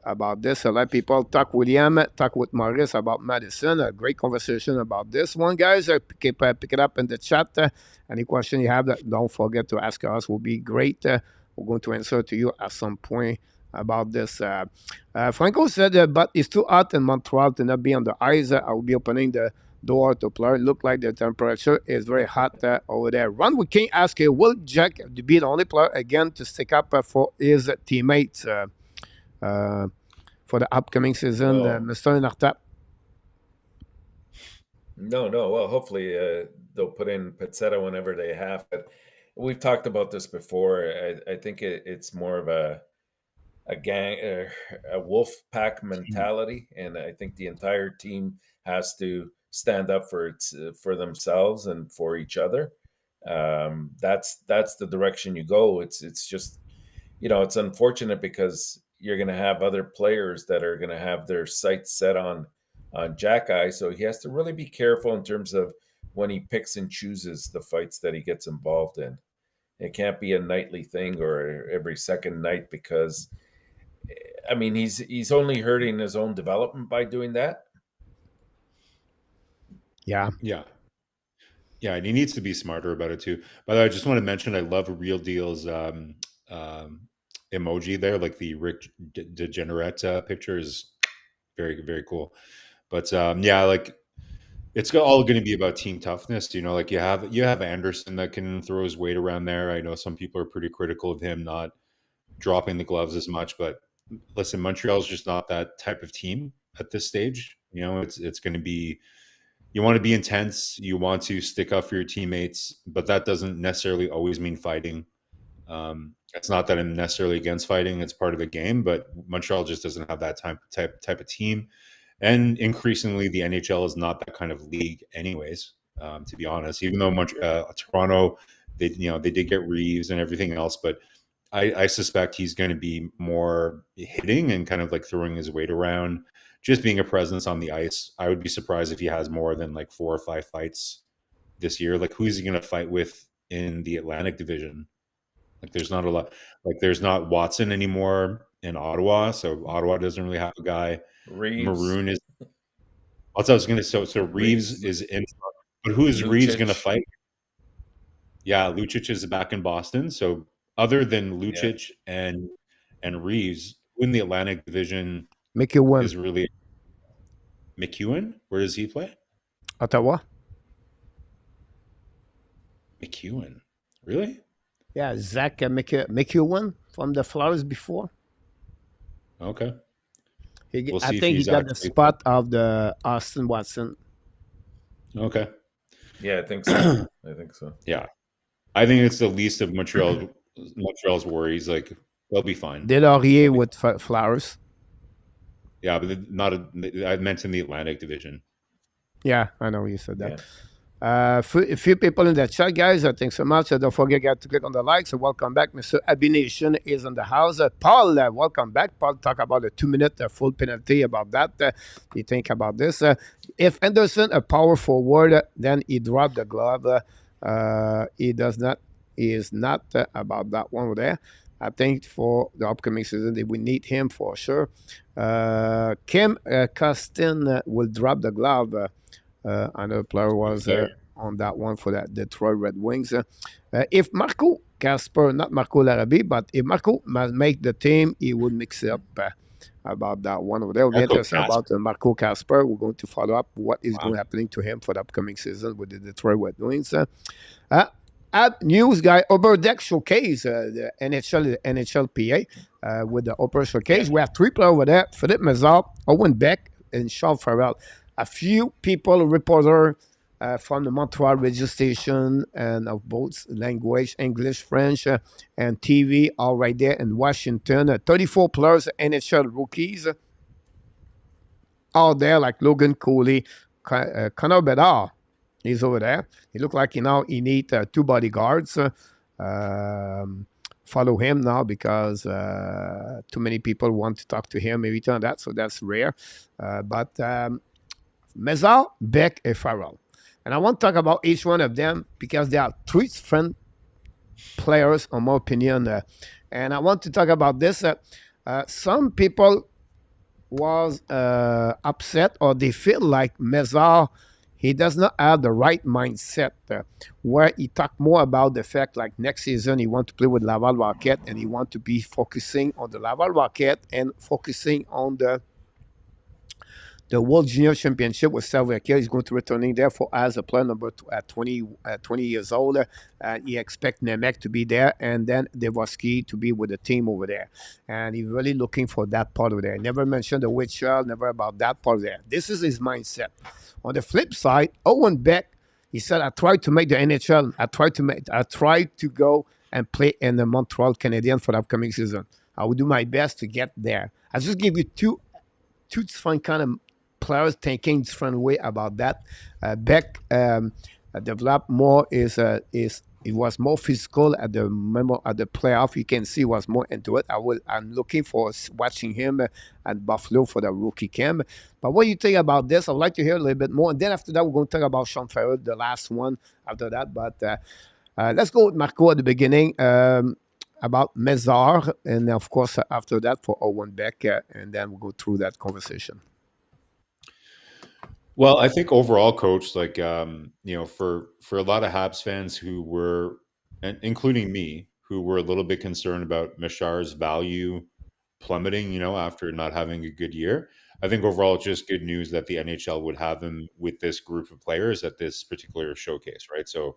Speaker 1: about this. A lot of people talk William, talk with Maurice about Madison. A great conversation about this one, guys. Pick it up in the chat. Any question you have, don't forget to ask us. Will be great. We're going to answer to you at some point about this. Franco said, but it's too hot in Montreal to not be on the ice. I will be opening the door to player. Look like the temperature is very hot over there. Ron, we can ask you, will Jack be the only player again to stick up for his teammates for the upcoming season, Mr. Nartap?
Speaker 3: No. Well, hopefully they'll put in Pizzetta whenever they have. But we've talked about this before. I think it's more of a gang, a wolf pack mentality, and I think the entire team has to stand up for themselves and for each other. That's the direction you go. It's just, it's unfortunate because you're going to have other players that are going to have their sights set on Jack Eye, so he has to really be careful in terms of when he picks and chooses the fights that he gets involved in. It can't be a nightly thing or every second night, because I mean, he's only hurting his own development by doing that.
Speaker 1: Yeah.
Speaker 3: And
Speaker 2: he needs to be smarter about it too. By the way, I just want to mention I love Real Deal's emoji there, like the Rick Degenerate picture is very, very cool. But like it's all going to be about team toughness. Like you have Anderson that can throw his weight around there. I know some people are pretty critical of him not dropping the gloves as much, but listen, Montreal's just not that type of team at this stage. It's going to be, you want to be intense, you want to stick up for your teammates, but that doesn't necessarily always mean fighting. It's not that I'm necessarily against fighting; it's part of the game. But Montreal just doesn't have that type of team, and increasingly, the NHL is not that kind of league, anyways. To be honest, even though Toronto, they did get Reeves and everything else, but I suspect he's going to be more hitting and kind of like throwing his weight around, just being a presence on the ice. I would be surprised if he has more than like 4 or 5 fights this year. Like, who's he going to fight with in the Atlantic Division? Like, there's not a lot. Like, there's not Watson anymore in Ottawa, so Ottawa doesn't really have a guy.
Speaker 3: Reeves.
Speaker 2: Maroon is. Also, I was going to. So Reeves is in, but who is Reeves going to fight? Yeah, Lucic is back in Boston, so. Other than Lucic and Reeves, who in the Atlantic Division
Speaker 1: McEwen
Speaker 2: is really McEwen? Where does he play?
Speaker 1: Ottawa.
Speaker 2: McEwen, really?
Speaker 1: Yeah, Zach McEwen from the Flyers before.
Speaker 2: Okay.
Speaker 1: I think he got the spot of the Austin Watson.
Speaker 2: Okay.
Speaker 3: Yeah, I think so.
Speaker 2: Yeah, I think it's the least of Montreal's worries. Like, they'll be fine.
Speaker 1: Delorier with Flowers.
Speaker 2: Yeah, but I mentioned the Atlantic Division.
Speaker 1: Yeah, I know you said that. A few people in the chat, guys. Thanks so much. Don't forget to click on the like. So welcome back. Mr. Abination is in the house. Paul, welcome back. Paul, talk about the 2-minute full penalty about that. You think about this? If Anderson a power forward, then he dropped the glove. He does not. He is not about that one there. I think for the upcoming season, they will need him for sure. Kim Costin will drop the glove. Another player was on that one for that Detroit Red Wings. If Marco Casper, not Marco Larrabee, but if Marco must make the team, he will mix it up about that one over there. We'll get us about Marco Casper. We're going to follow up what is going happening to him for the upcoming season with the Detroit Red Wings. News guy, Upper Deck Showcase, the NHLPA with the Upper Showcase. We have 3 players over there: Philippe Mazar, Owen Beck, and Sean Farrell. A few people, reporter from the Montreal radio station and of both language, English, French, and TV, all right there in Washington. 34 players, NHL rookies, all there, like Logan Cooley, Connor Bedard. He's over there. He looked like he needs 2 bodyguards follow him now because too many people want to talk to him every time that, so that's rare. But Mézard, Beck, and Farrell. And I want to talk about each one of them because they are three different players, in my opinion. And I want to talk about this. Some people was upset or they feel like Mézard, he does not have the right mindset where he talked more about the fact like next season he want to play with Laval Rocket and he want to be focusing on the Laval Rocket and focusing on the World Junior Championship with Slovakia. He's going to returning there for as a player number 20 years old. He expects Nemec to be there and then Devoski to be with the team over there. And he's really looking for that part of there. Never mentioned the Witcher, never about that part of there. This is his mindset. On the flip side, Owen Beck, he said, I tried to make the NHL. I tried to go and play in the Montreal Canadiens for the upcoming season. I will do my best to get there. I'll just give you two different kind of players thinking different way about that. Beck developed more it was more physical at the playoff. You can see he was more into it. I'm looking for watching him at Buffalo for the rookie camp. But what do you think about this? I'd like to hear a little bit more. And then after that, we're going to talk about Sean Farrell, the last one after that. But let's go with Marco at the beginning. About Mézard, and of course after that for Owen Beck, and then we'll go through that conversation.
Speaker 2: Well, I think overall, Coach, like for a lot of Habs fans who were, and including me, who were a little bit concerned about Michar's value plummeting, after not having a good year. I think overall, it's just good news that the NHL would have him with this group of players at this particular showcase, right? So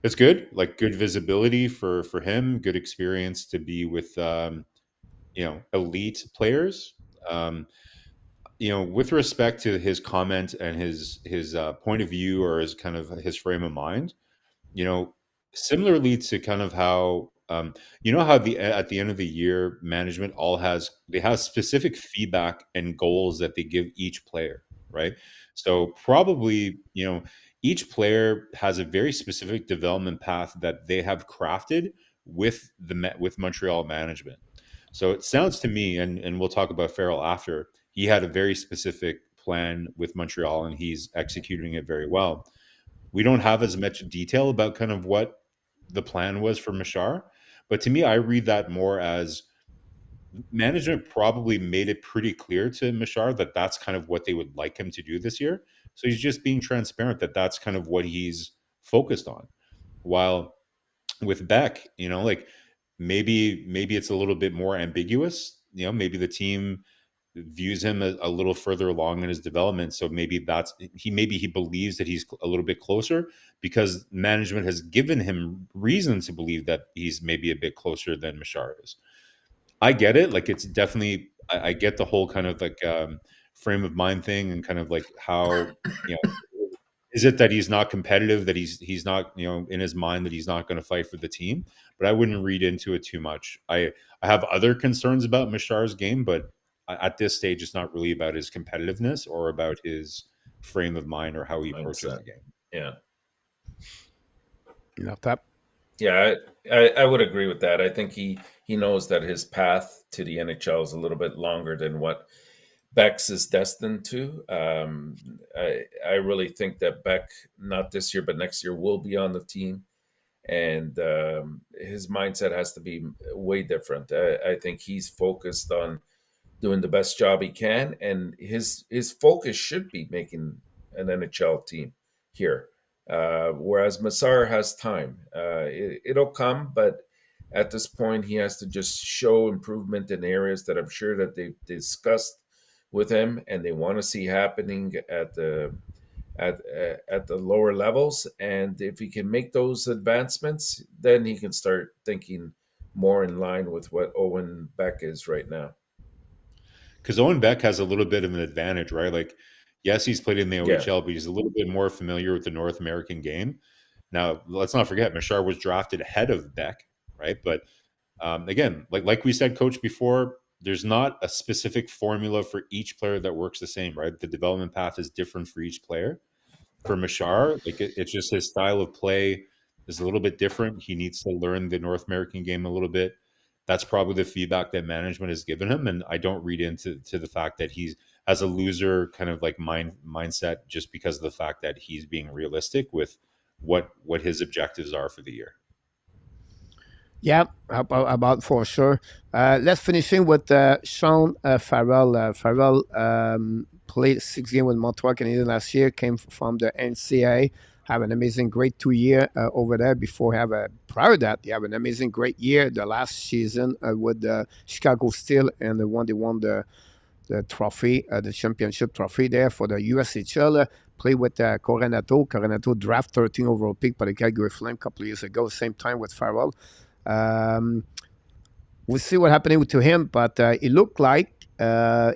Speaker 2: it's good, like good visibility for him, good experience to be with elite players. With respect to his comment and his point of view or his kind of his frame of mind, similarly to kind of how how at the end of the year management they have specific feedback and goals that they give each player, right? So probably each player has a very specific development path that they have crafted with Montreal management. So it sounds to me, and we'll talk about Farrell after, he had a very specific plan with Montreal and he's executing it very well. We don't have as much detail about kind of what the plan was for Michar, but to me, I read that more as management probably made it pretty clear to Michar that that's kind of what they would like him to do this year. So he's just being transparent that that's kind of what he's focused on. While with Beck, like maybe it's a little bit more ambiguous. Maybe the team views him a little further along in his development. So maybe he believes that he's a little bit closer because management has given him reason to believe that he's maybe a bit closer than Michar is. I get it. Like it's definitely, I get the whole kind of like frame of mind thing and kind of like how, is it that he's not competitive, that he's not, in his mind that he's not going to fight for the team, but I wouldn't read into it too much. I have other concerns about Michar's game, but at this stage, it's not really about his competitiveness or about his frame of mind or how he approaches the game.
Speaker 3: Yeah.
Speaker 1: That.
Speaker 3: Yeah, I would agree with that. I think he knows that his path to the NHL is a little bit longer than what Beck's is destined to. I really think that Beck, not this year, but next year, will be on the team. And his mindset has to be way different. I think he's focused on doing the best job he can. And his focus should be making an NHL team here. Whereas Mézard has time. It'll come, but at this point, he has to just show improvement in areas that I'm sure that they've discussed with him and they want to see happening at the lower levels. And if he can make those advancements, then he can start thinking more in line with what Owen Beck is right now.
Speaker 2: Because Owen Beck has a little bit of an advantage, right? Like, yes, he's played in the OHL, but he's a little bit more familiar with the North American game. Now, let's not forget, Michar was drafted ahead of Beck, right? But again, like we said, Coach, before, there's not a specific formula for each player that works the same, right? The development path is different for each player. For Michar, like it's just his style of play is a little bit different. He needs to learn the North American game a little bit. That's probably the feedback that management has given him, and I don't read into the fact that he's has a loser kind of like mindset just because of the fact that he's being realistic with what his objectives are for the year.
Speaker 1: Yeah, about for sure. Let's finishing with Sean Farrell. Farrell played 6 games with Montreal Canadiens last year. Came from the NCAA. Have an amazing, great 2 year over there. Before prior to that, he have an amazing, great year. The last season with Chicago Steel, and they won the trophy, the championship trophy there for the USHL. Played with Coronato. Coronato draft 13 overall pick by the Calgary Flame a couple of years ago. Same time with Farrell. We'll see what happening to him, but it looked like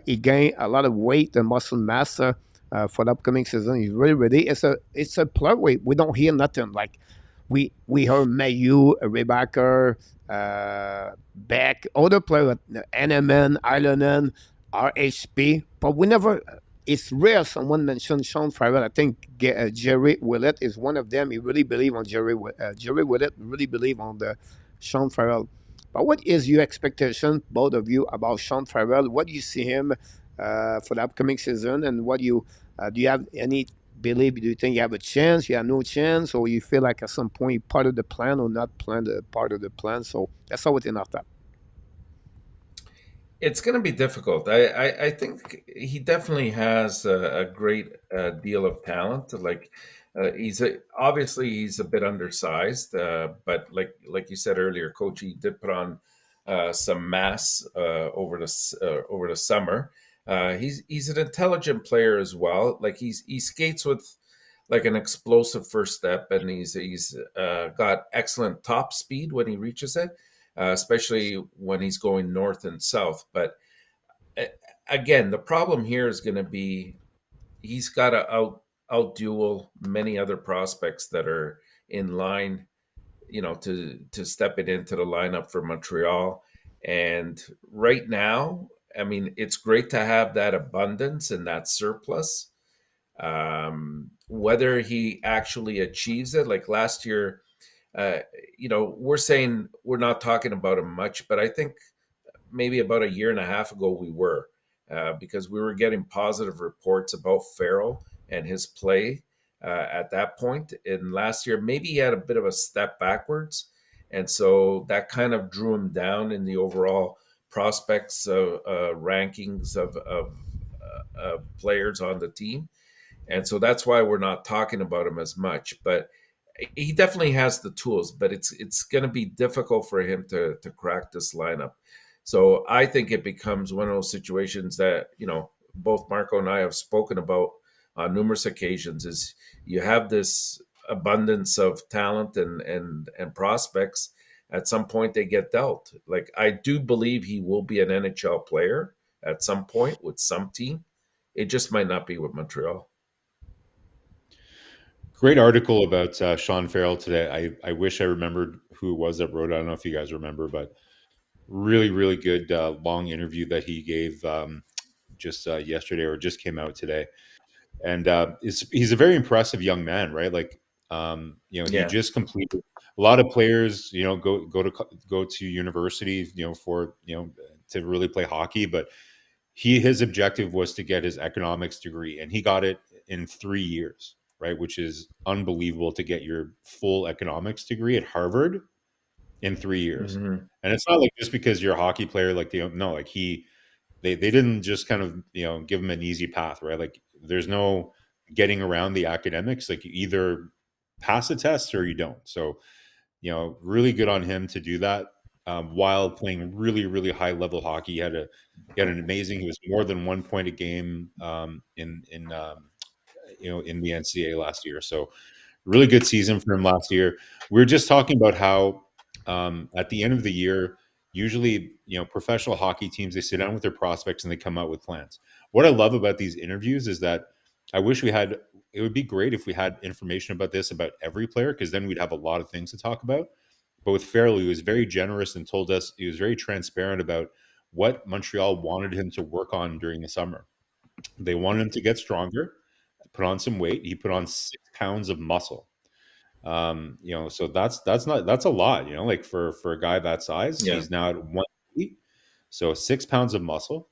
Speaker 1: he gained a lot of weight and muscle mass for the upcoming season. He's really ready. It's a player we don't hear nothing. Like we heard Meilleour, Rebacker, Beck, other players, NMN, Ireland, RHP, but we never. It's rare someone mentioned Sean Farrell. I think Jerry Willett is one of them. He really believe on Jerry Willett. Really believe on the Sean Farrell. But what is your expectation, both of you, about Sean Farrell? What do you see him for the upcoming season? And what do you have any belief? Do you think you have a chance? You have no chance? Or you feel like at some point part of the plan or not part of the plan? So that's all within that.
Speaker 3: It's going to be difficult. I think he definitely has a great deal of talent. Like obviously he's a bit undersized, but like you said earlier, Coach, he did put on some mass over the summer. He's an intelligent player as well. Like he skates with like an explosive first step, and he's got excellent top speed when he reaches it. Especially when he's going north and south. But again, the problem here is going to be he's got to outduel many other prospects that are in line, to step it into the lineup for Montreal. And right now, I mean, it's great to have that abundance and that surplus. Whether he actually achieves it, like last year, we're saying we're not talking about him much, but I think maybe about a year and a half ago we were, because we were getting positive reports about Farrell and his play at that point. And last year, maybe he had a bit of a step backwards. And so that kind of drew him down in the overall prospects rankings of players on the team. And so that's why we're not talking about him as much. But he definitely has the tools, but it's going to be difficult for him to crack this lineup. So I think it becomes one of those situations that both Marco and I have spoken about on numerous occasions. Is you have this abundance of talent and prospects. At some point, they get dealt. Like I do believe he will be an NHL player at some point with some team. It just might not be with Montreal.
Speaker 2: Great article about Sean Farrell today. I wish I remembered who it was that wrote it. I don't know if you guys remember, but really, really good long interview that he gave just yesterday, or just came out today. And he's a very impressive young man, right? Like, he just completed. A lot of players, go to university, for to really play hockey, but his objective was to get his economics degree, and he got it in 3 years. Right, which is unbelievable to get your full economics degree at Harvard in 3 years.
Speaker 3: Mm-hmm.
Speaker 2: And it's not like just because you're a hockey player, like they didn't just kind of give him an easy path, right? Like there's no getting around the academics. Like you either pass a test or you don't. So really good on him to do that while playing really, really high level hockey. He had an amazing. He was more than 1 point a game in the NCAA last year. So really good season for him last year. We were just talking about how at the end of the year, usually, professional hockey teams, they sit down with their prospects and they come out with plans. What I love about these interviews is that I wish it would be great if we had information about this about every player, because then we'd have a lot of things to talk about. But with Farrell, he was very generous and told us, he was very transparent about what Montreal wanted him to work on during the summer. They wanted him to get stronger, put on some weight. He put on 6 pounds of muscle. So that's a lot, like for a guy that size.
Speaker 3: Yeah.
Speaker 2: He's now at 180, so 6 pounds of muscle.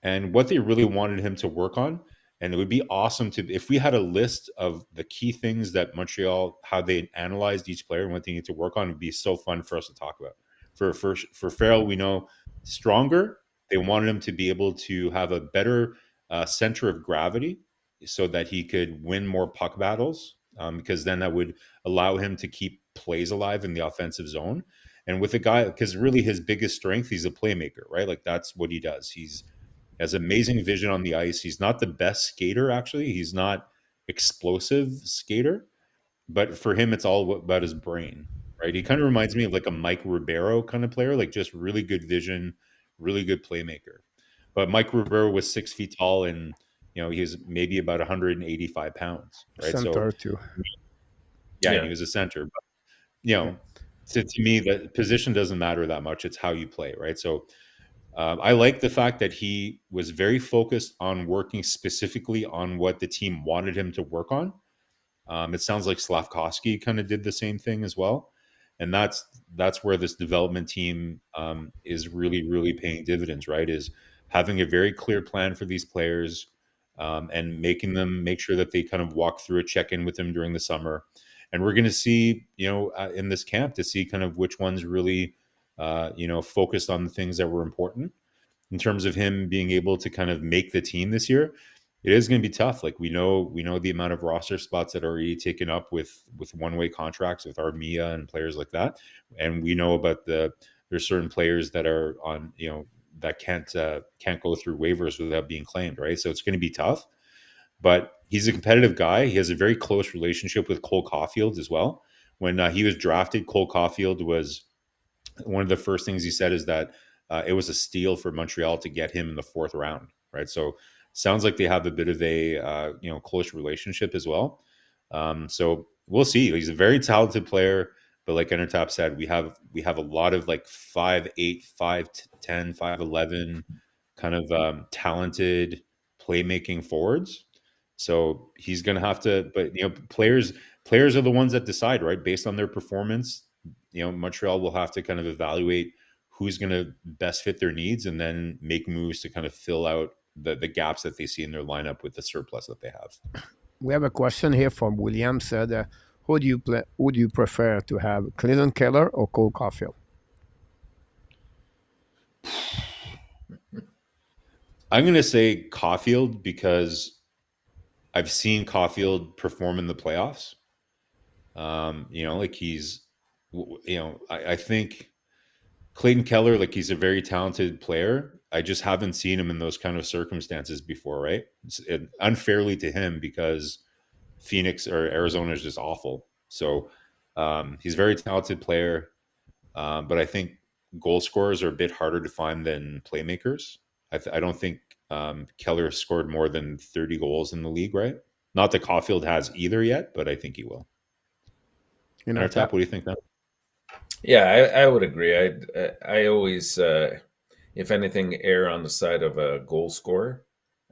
Speaker 2: And what they really wanted him to work on, and it would be awesome to if we had a list of the key things that Montreal, how they analyzed each player and what they need to work on, it'd be so fun for us to talk about. For Farrell, we know stronger. They wanted him to be able to have a better center of gravity so that he could win more puck battles, because then that would allow him to keep plays alive in the offensive zone. And with a guy, because really his biggest strength, he's a playmaker, right? Like that's what he does. He's has amazing vision on the ice. He's not the best skater, actually. He's not explosive skater, but for him, it's all about his brain, right? He kind of reminds me of like a Mike Ribeiro kind of player, like just really good vision, really good playmaker. But Mike Ribeiro was 6 feet tall, and he's maybe about 185 pounds, right? So
Speaker 1: Center too.
Speaker 2: yeah, and he was a center. But to me, the position doesn't matter that much. It's how you play, right? So I like the fact that he was very focused on working specifically on what the team wanted him to work on. It sounds like Slavkovsky kind of did the same thing as well, and that's where this development team is really really paying dividends. Right, is having a very clear plan for these players, and making them make sure that they kind of walk through a check in with them during the summer, and we're going to see in this camp to see kind of which ones really focused on the things that were important in terms of him being able to kind of make the team this year. It is going to be tough. Like we know the amount of roster spots that are already taken up with one-way contracts with Armia and players like that, and we know about there's certain players that are on that can't go through waivers without being claimed, right? So it's going to be tough. But he's a competitive guy. He has a very close relationship with Cole Caulfield as well. When he was drafted, Cole Caulfield was one of the first things he said is that it was a steal for Montreal to get him in the 4th round, right? So sounds like they have a bit of a close relationship as well. So we'll see. He's a very talented player, but like Entertap said, we have a lot of like 5'8", 5'10", 5'11", kind of talented playmaking forwards. So he's going to have to, but players are the ones that decide, right? Based on their performance, Montreal will have to kind of evaluate who's going to best fit their needs and then make moves to kind of fill out the gaps that they see in their lineup with the surplus that they have.
Speaker 1: We have a question here from William. Said, who do you prefer to have, Clayton Keller or Cole Caulfield?
Speaker 2: I'm going to say Caulfield because I've seen Caulfield perform in the playoffs. Like he's, I think Clayton Keller, like he's a very talented player. I just haven't seen him in those kind of circumstances before, right? It's unfairly to him because Phoenix or Arizona is just awful. So he's a very talented player, but I think goal scorers are a bit harder to find than playmakers. I don't think Keller scored more than 30 goals in the league, right? Not that Caulfield has either yet, but I think he will. Tap, what do you think now?
Speaker 3: Yeah, I would agree. I always, if anything, err on the side of a goal scorer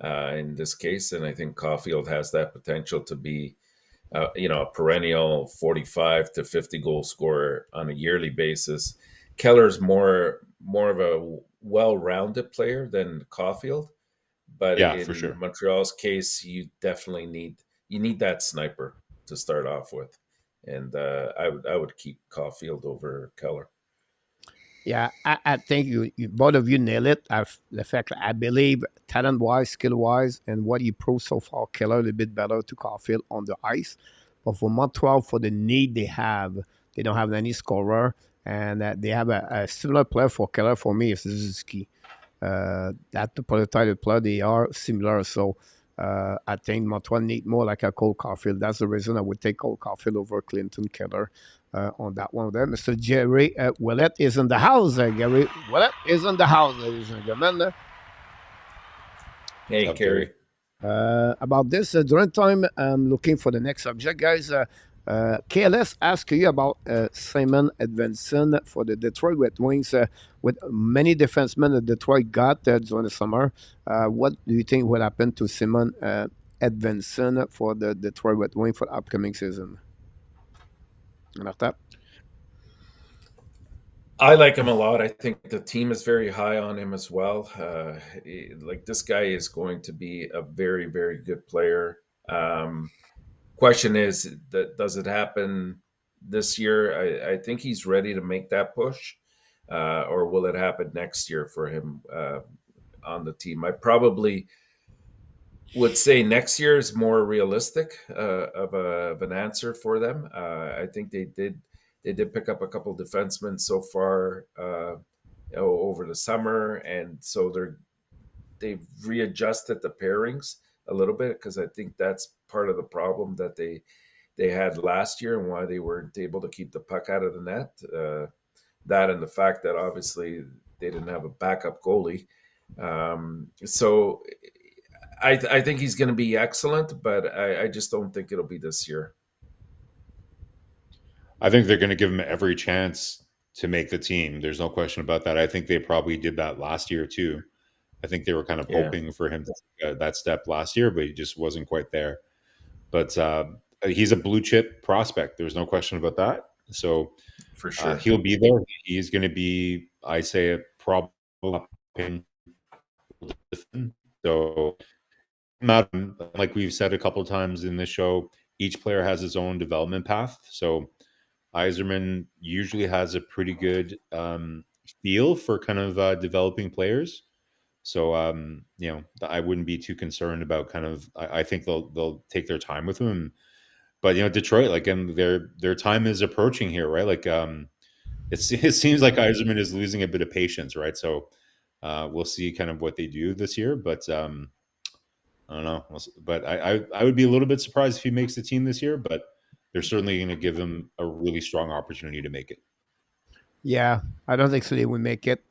Speaker 3: in this case, and I think Caulfield has that potential to be, a perennial 45 to 50 goal scorer on a yearly basis. Keller's more of a well-rounded player than Caulfield, but in
Speaker 2: for sure.
Speaker 3: Montreal's case, you definitely need that sniper to start off with. And I would keep Caulfield over Keller.
Speaker 1: Yeah, I think you both of you nail it. The fact I believe talent-wise, skill-wise, and what he proved so far, Keller a little bit better to Caulfield on the ice. But for Montreal, for the need they don't have any scorer, and they have a similar player for Keller. For me, is Suzuki. That the prototype player, they are similar. So I think Montreal need more like a Cole Caulfield. That's the reason I would take Cole Caulfield over Clayton Keller on that one there. Mr. Jerry Willett is in the house. Gary Willett is in the house, ladies and gentlemen.
Speaker 3: Hey, Gary.
Speaker 1: About this, during time, I'm looking for the next subject, guys. KLS asked you about Simon Edvinsson for the Detroit Red Wings. With many defensemen that Detroit got during the summer, what do you think will happen to Simon Edvinsson for the Detroit Red Wings for the upcoming season? Martin?
Speaker 3: I like him a lot. I think the team is very high on him as well. Like this guy is going to be a very, very good player. Question is that does it happen this year? I think he's ready to make that push, or will it happen next year for him on the team? I probably would say next year is more realistic of an answer for them. I think they did pick up a couple defensemen so far over the summer, and so they've readjusted the pairings a little bit because I think that's part of the problem that they had last year and why they weren't able to keep the puck out of the net. That and the fact that obviously they didn't have a backup goalie. So I think he's going to be excellent, but I just don't think it'll be this year.
Speaker 2: I think they're going to give him every chance to make the team. There's no question about that. I think they probably did that last year too. I think they were kind of hoping for him to take that step last year, but he just wasn't quite there. But he's a blue chip prospect. There's no question about that. So
Speaker 3: for sure,
Speaker 2: he'll be there. He's going to be, I say, a problem. So, like we've said a couple of times in this show, each player has his own development path. So Yzerman usually has a pretty good feel for kind of developing players. So I wouldn't be too concerned about kind of. I think they'll take their time with him. But Detroit, like, and their time is approaching here, right? Like, it seems like Yzerman is losing a bit of patience, right? So we'll see kind of what they do this year, but I don't know. But I would be a little bit surprised if he makes the team this year, but they're certainly going to give him a really strong opportunity to make it.
Speaker 1: Yeah, I don't think so they will make it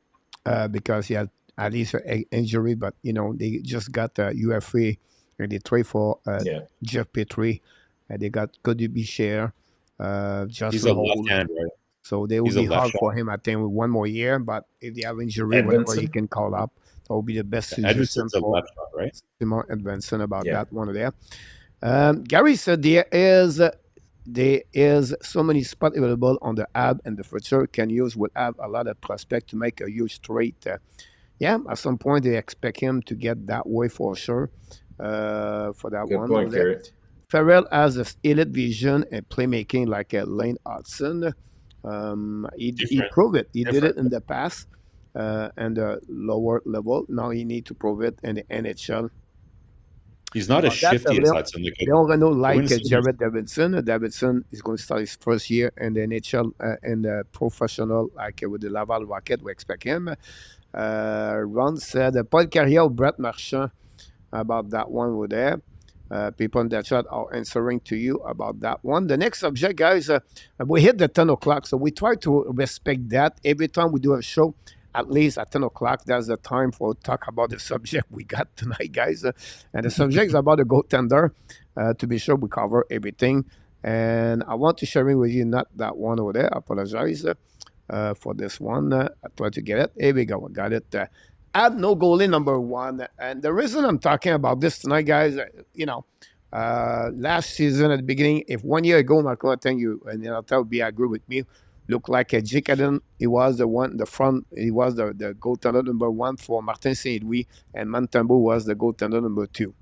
Speaker 1: because he had at least an injury, but they just got UFA and they trade for Jeff Petrie, and they got Cody Bichère.
Speaker 2: He's a left hand, right?
Speaker 1: So they will be hard for him, I think, with one more year. But if they have injury, whatever he can call up, that will be the best suggestion for
Speaker 2: right?
Speaker 1: Simon Edmondson about that one there. Gary said there is so many spots available on the HAB, and the future Canadiens will have a lot of prospects to make a huge trade. At some point they expect him to get that way for sure. For that
Speaker 3: good
Speaker 1: one,
Speaker 3: point, Garrett.
Speaker 1: Farrell has an elite vision and playmaking like Lane Hudson. He proved it. He did it in the past and the lower level. Now he need to prove it in the NHL.
Speaker 2: He's not as shifty as Hudson.
Speaker 1: They don't know like Jared Davidson. Davidson is going to start his first year in the NHL and the professional, like with the Laval Rocket. We expect him. Ron said Paul Carrier, Brett Marchand about that one over there. People in the chat are answering to you about that one. The next subject, guys, we hit the 10 o'clock, so we try to respect that. Every time we do a show, at least at 10 o'clock, that's the time for talk about the subject we got tonight, guys. And the subject is about the goaltender. To be sure, we cover everything. And I want to share with you, not that one over there. I apologize for this one. I tried to get it. Here we go. I got it. Add no goalie number one. And the reason I'm talking about this tonight, guys, last season at the beginning, if 1 year ago, Marco, I think you, and I'll tell you, agree with me, looked like a Jake Allen. He was the one, the front, he was the goaltender number one for Martin Saint-Louis, and Montembeault was the goaltender number two.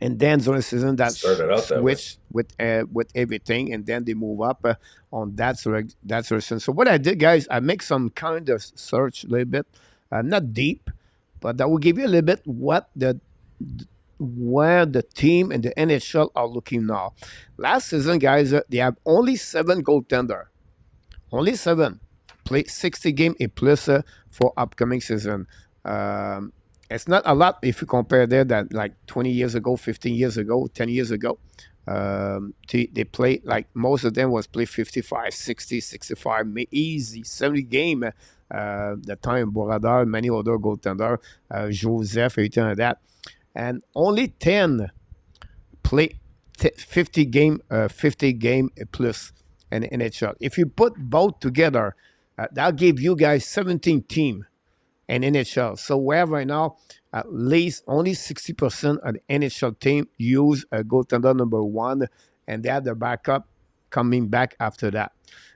Speaker 1: And then during the season, that switched with everything, and then they move up on that direction. So what I did, guys, I make some kind of search a little bit. Not deep, but that will give you a little bit where the team and the NHL are looking now. Last season, guys, they have only 7 goaltender. Only 7. Play 60 game a plus for upcoming season. It's not a lot if you compare that like 20 years ago, 15 years ago, 10 years ago. They played, like most of them was play 55, 60, 65, easy, 70 game. The time Boradar, many other goaltender, Joseph, everything like that. And only 10 play 50 game plus in the NHL. If you put both together, that'll give you guys 17 team in NHL. So we have right now at least only 60% of the NHL team use a goaltender number one, and they have the backup coming back after that.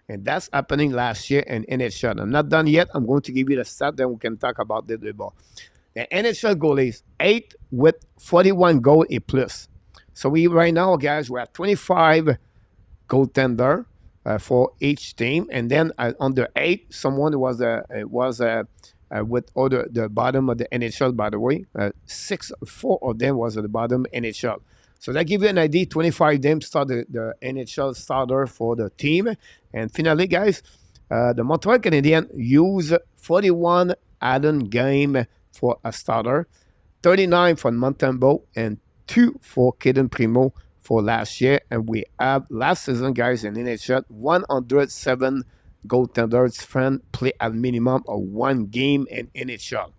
Speaker 1: And that's happening last year in NHL. I'm not done yet. I'm going to give you the stat, then we can talk about the ball. The NHL goalies, 8 with 41 goal a plus. So we right now, guys, we're at 25 goaltender for each team, and then under 8, someone was with other the bottom of the NHL. By the way, 4 of them was at the bottom NHL. So that gives you an idea. 25 them start the NHL starter for the team, and finally, guys, the Montreal Canadiens use 41 add-on game for a starter, 39 for Montembeault, and 2 for Kaden Primo for last year. And we have last season, guys, in NHL, 107 goaltenders friend play at minimum of 1 game in NHL.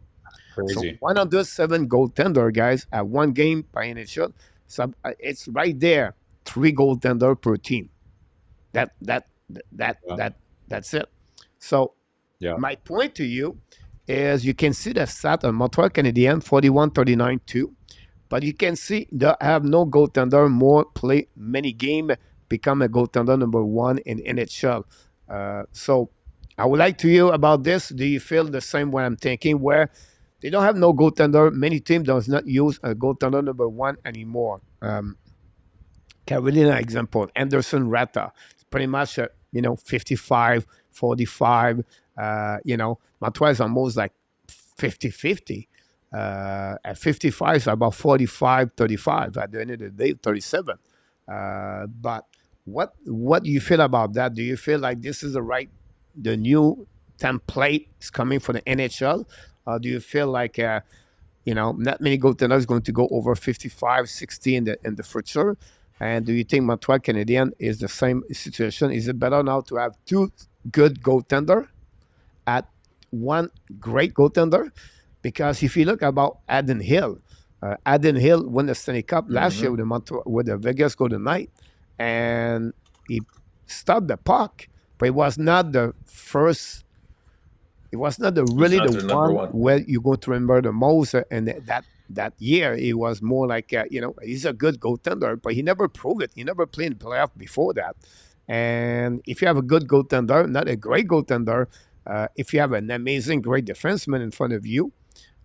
Speaker 2: Crazy.
Speaker 1: So 107 goaltender, guys, at 1 game by NHL. So it's right there, 3 goaltender per team. That's it. So my point to you is you can see the stat on Montreal Canadiens, 41-39-2. But you can see they have no goaltender more play many games, become a goaltender number 1 in NHL. So I would like to hear about this. Do you feel the same way I'm thinking, where they don't have no goaltender? Many teams does not use a goaltender number 1 anymore. Carolina example, Anderson Rata, pretty much 55, 45. Montreal is almost like 50-50. At 55, it's about 45, 35. At the end of the day, 37. But what do you feel about that? Do you feel like this is the new template is coming for the NHL? Do you feel like not many goaltenders going to go over 55, 60 in the future? And do you think Montreal Canadiens is the same situation? Is it better now to have 2 good goaltender at 1 great goaltender? Because if you look about Adin Hill won the Stanley Cup last year with the Vegas Golden Knights, and he stopped the puck, but it was not the first. It was not the one where you're going to remember the most. And that year, it was more like he's a good goaltender, but he never proved it. He never played in the playoff before that. And if you have a good goaltender, not a great goaltender, if you have an amazing, great defenseman in front of you,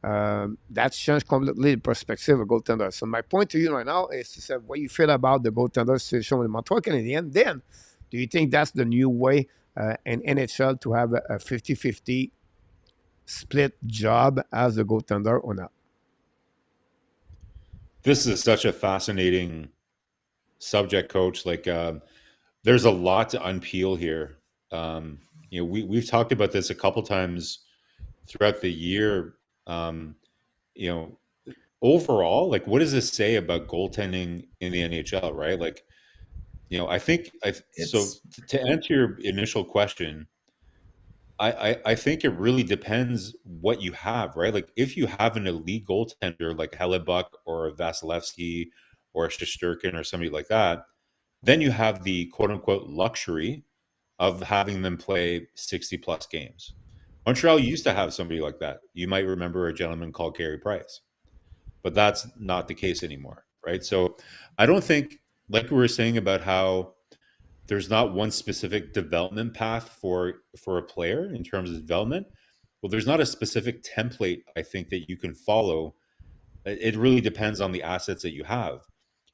Speaker 1: that changed completely the perspective of goaltender. So my point to you right now is to say what you feel about the goaltender situation with Montreal Canadiens. Then, do you think that's the new way in NHL to have a 50-50 split job as a goaltender or not?
Speaker 2: This is such a fascinating subject, Coach. Like, there's a lot to unpeel here. We've talked about this a couple times throughout the year. Overall, like, what does this say about goaltending in the NHL, right? Like, I think so to answer your initial question, I think it really depends what you have, right? Like, if you have an elite goaltender like Hellebuck or Vasilevsky or Shesterkin or somebody like that, then you have the quote unquote luxury of having them play 60 plus games. Montreal used to have somebody like that. You might remember a gentleman called Carey Price, but that's not the case anymore, right? So I don't think, like we were saying about how there's not one specific development path for a player in terms of development. Well, there's not a specific template, I think, that you can follow. It really depends on the assets that you have.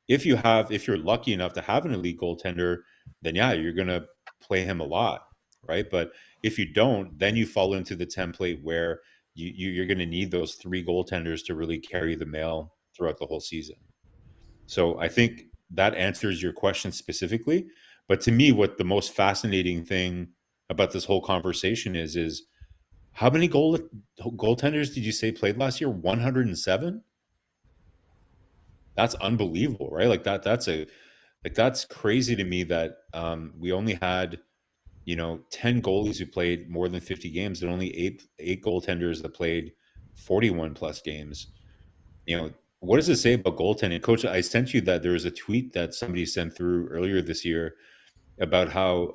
Speaker 2: If you're lucky enough to have an elite goaltender, then yeah, you're going to play him a lot, right? But if you don't, then you fall into the template where you're going to need those 3 goaltenders to really carry the mail throughout the whole season. So I think that answers your question specifically. But to me, what the most fascinating thing about this whole conversation is how many goaltenders did you say played last year? 107? That's unbelievable, right? Like that's crazy to me that we only had 10 goalies who played more than 50 games and only eight goaltenders that played 41 plus games. What does it say about goaltending? Coach, I sent you that there was a tweet that somebody sent through earlier this year about how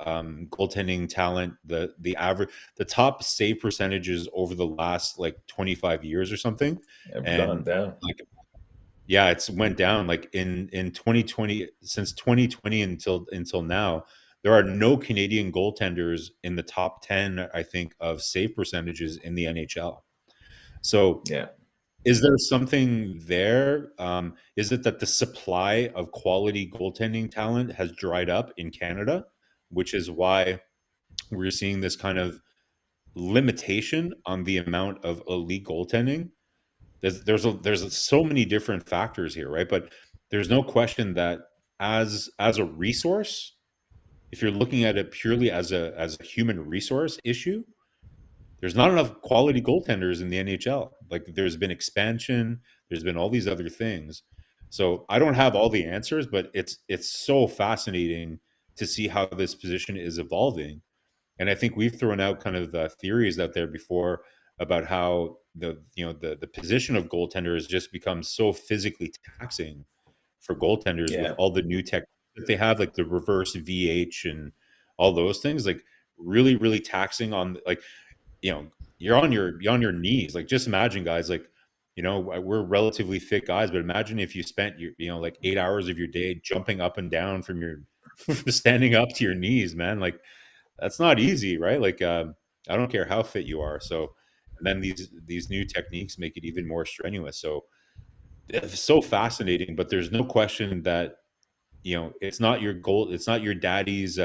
Speaker 2: goaltending talent, the top save percentages over the last like 25 years or something,
Speaker 3: have gone down.
Speaker 2: It's went down like in 2020, since 2020 until now. there are no Canadian goaltenders in the top 10, I think, of save percentages in the NHL. So
Speaker 3: Yeah.
Speaker 2: is there something there? Is it that the supply of quality goaltending talent has dried up in Canada, which is why we're seeing this kind of limitation on the amount of elite goaltending? There's so many different factors here, right? But there's no question that as a resource, if you're looking at it purely as a human resource issue, there's not enough quality goaltenders in the NHL. Like there's been expansion, there's been all these other things. So I don't have all the answers, but it's so fascinating to see how this position is evolving. And I think we've thrown out kind of the theories out there before about how the position of goaltender has just become so physically taxing for goaltenders with
Speaker 3: Yeah.
Speaker 2: all the new tech that they have, like the reverse VH and all those things, like really, really taxing on, like, you're on your knees. Like, just imagine, guys, like, we're relatively fit guys, but imagine if you spent like 8 hours of your day jumping up and down from your standing up to your knees, man. Like, that's not easy, right? Like, I don't care how fit you are. So, and then these new techniques make it even more strenuous. So it's so fascinating, but there's no question that it's not your daddy's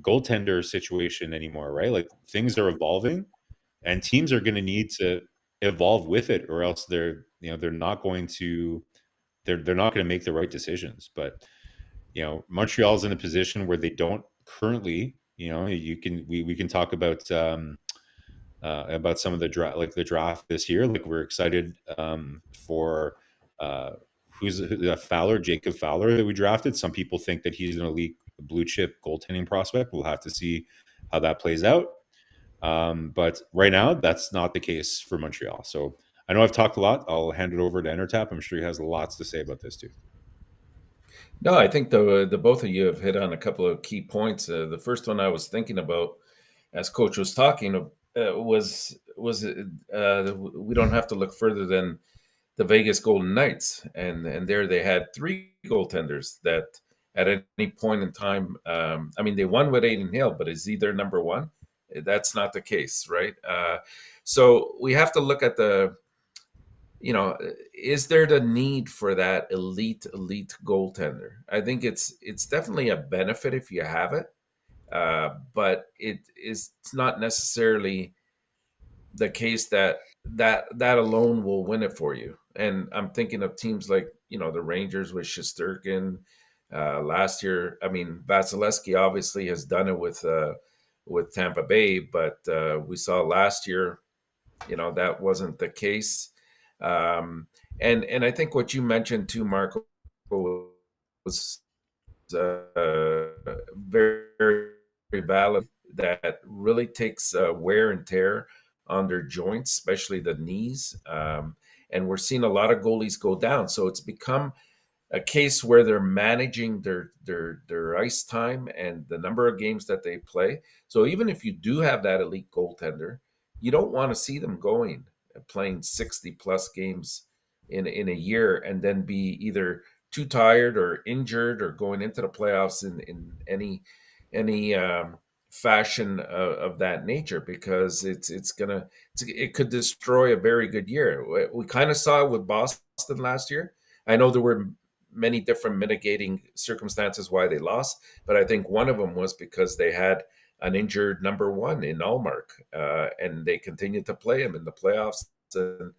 Speaker 2: goaltender situation anymore, right? Like, things are evolving, and teams are going to need to evolve with it, or else they're not going to make the right decisions. But Montreal's in a position where they don't currently. We can talk about some of the draft this year. Like, we're excited for who's Jacob Fowler, that we drafted. Some people think that he's an elite blue chip goaltending prospect. We'll have to see how that plays out. But right now, that's not the case for Montreal. So I know I've talked a lot. I'll hand it over to Entertap. I'm sure he has lots to say about this too.
Speaker 3: No, I think the both of you have hit on a couple of key points. The first one I was thinking about, as Coach was talking, was we don't have to look further than the Vegas Golden Knights, and there they had three goaltenders that at any point in time, I mean, they won with Aiden Hill, but is he their number one? That's not the case, right? So we have to look at is there the need for that elite goaltender? I think it's definitely a benefit if you have it, but it's not necessarily the case that alone will win it for you. And I'm thinking of teams like the Rangers with Shesterkin. Last year, I mean, Vasilevsky obviously has done it with Tampa Bay, but we saw last year, that wasn't the case. And I think what you mentioned too, Marco, was very, very valid. That really takes wear and tear on their joints, especially the knees. And we're seeing a lot of goalies go down. So it's become a case where they're managing their ice time and the number of games that they play. So even if you do have that elite goaltender, you don't want to see them playing 60 plus games in a year and then be either too tired or injured or going into the playoffs in any fashion of that nature, because it could destroy a very good year. We kind of saw it with Boston last year. I know there were many different mitigating circumstances why they lost, but I think one of them was because they had an injured number one in Allmark, and they continued to play him in the playoffs, and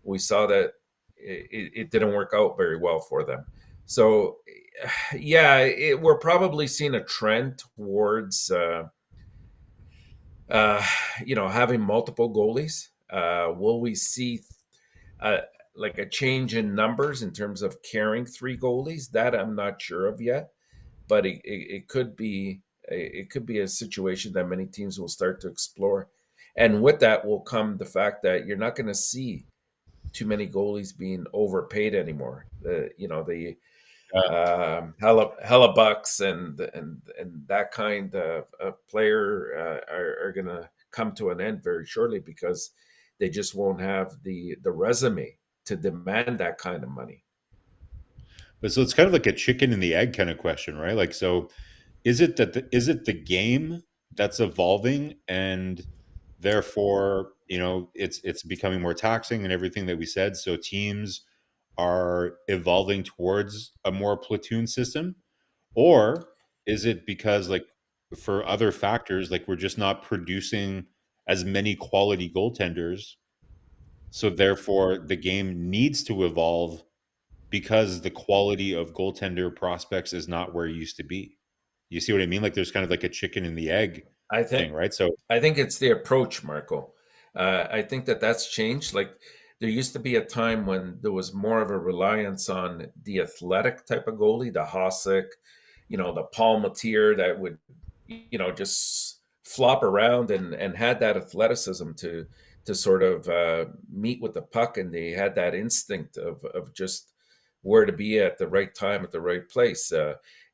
Speaker 3: we saw that it didn't work out very well for them. So, yeah, we're probably seeing a trend towards having multiple goalies. Will we see like a change in numbers in terms of carrying three goalies? That I'm not sure of yet, but it could be a situation that many teams will start to explore. And with that will come the fact that you're not going to see too many goalies being overpaid anymore. Hellebucks and that kind of player are going to come to an end very shortly, because they just won't have the resume to demand that kind of money.
Speaker 2: But so it's kind of like a chicken and the egg kind of question, right? Like, so is it the game that's evolving, and therefore, it's becoming more taxing and everything that we said, so teams are evolving towards a more platoon system? Or is it because, like, for other factors, like we're just not producing as many quality goaltenders, so therefore the game needs to evolve because the quality of goaltender prospects is not where it used to be? You see what I mean? Like there's kind of like a chicken and the egg
Speaker 3: I
Speaker 2: thing,
Speaker 3: think
Speaker 2: right? So
Speaker 3: I think it's the approach, Marco. I think that that's changed. Like there used to be a time when there was more of a reliance on the athletic type of goalie, the Hasek, the Palmatier that would, just flop around and had that athleticism to sort of meet with the puck, and they had that instinct of just where to be at the right time at the right place.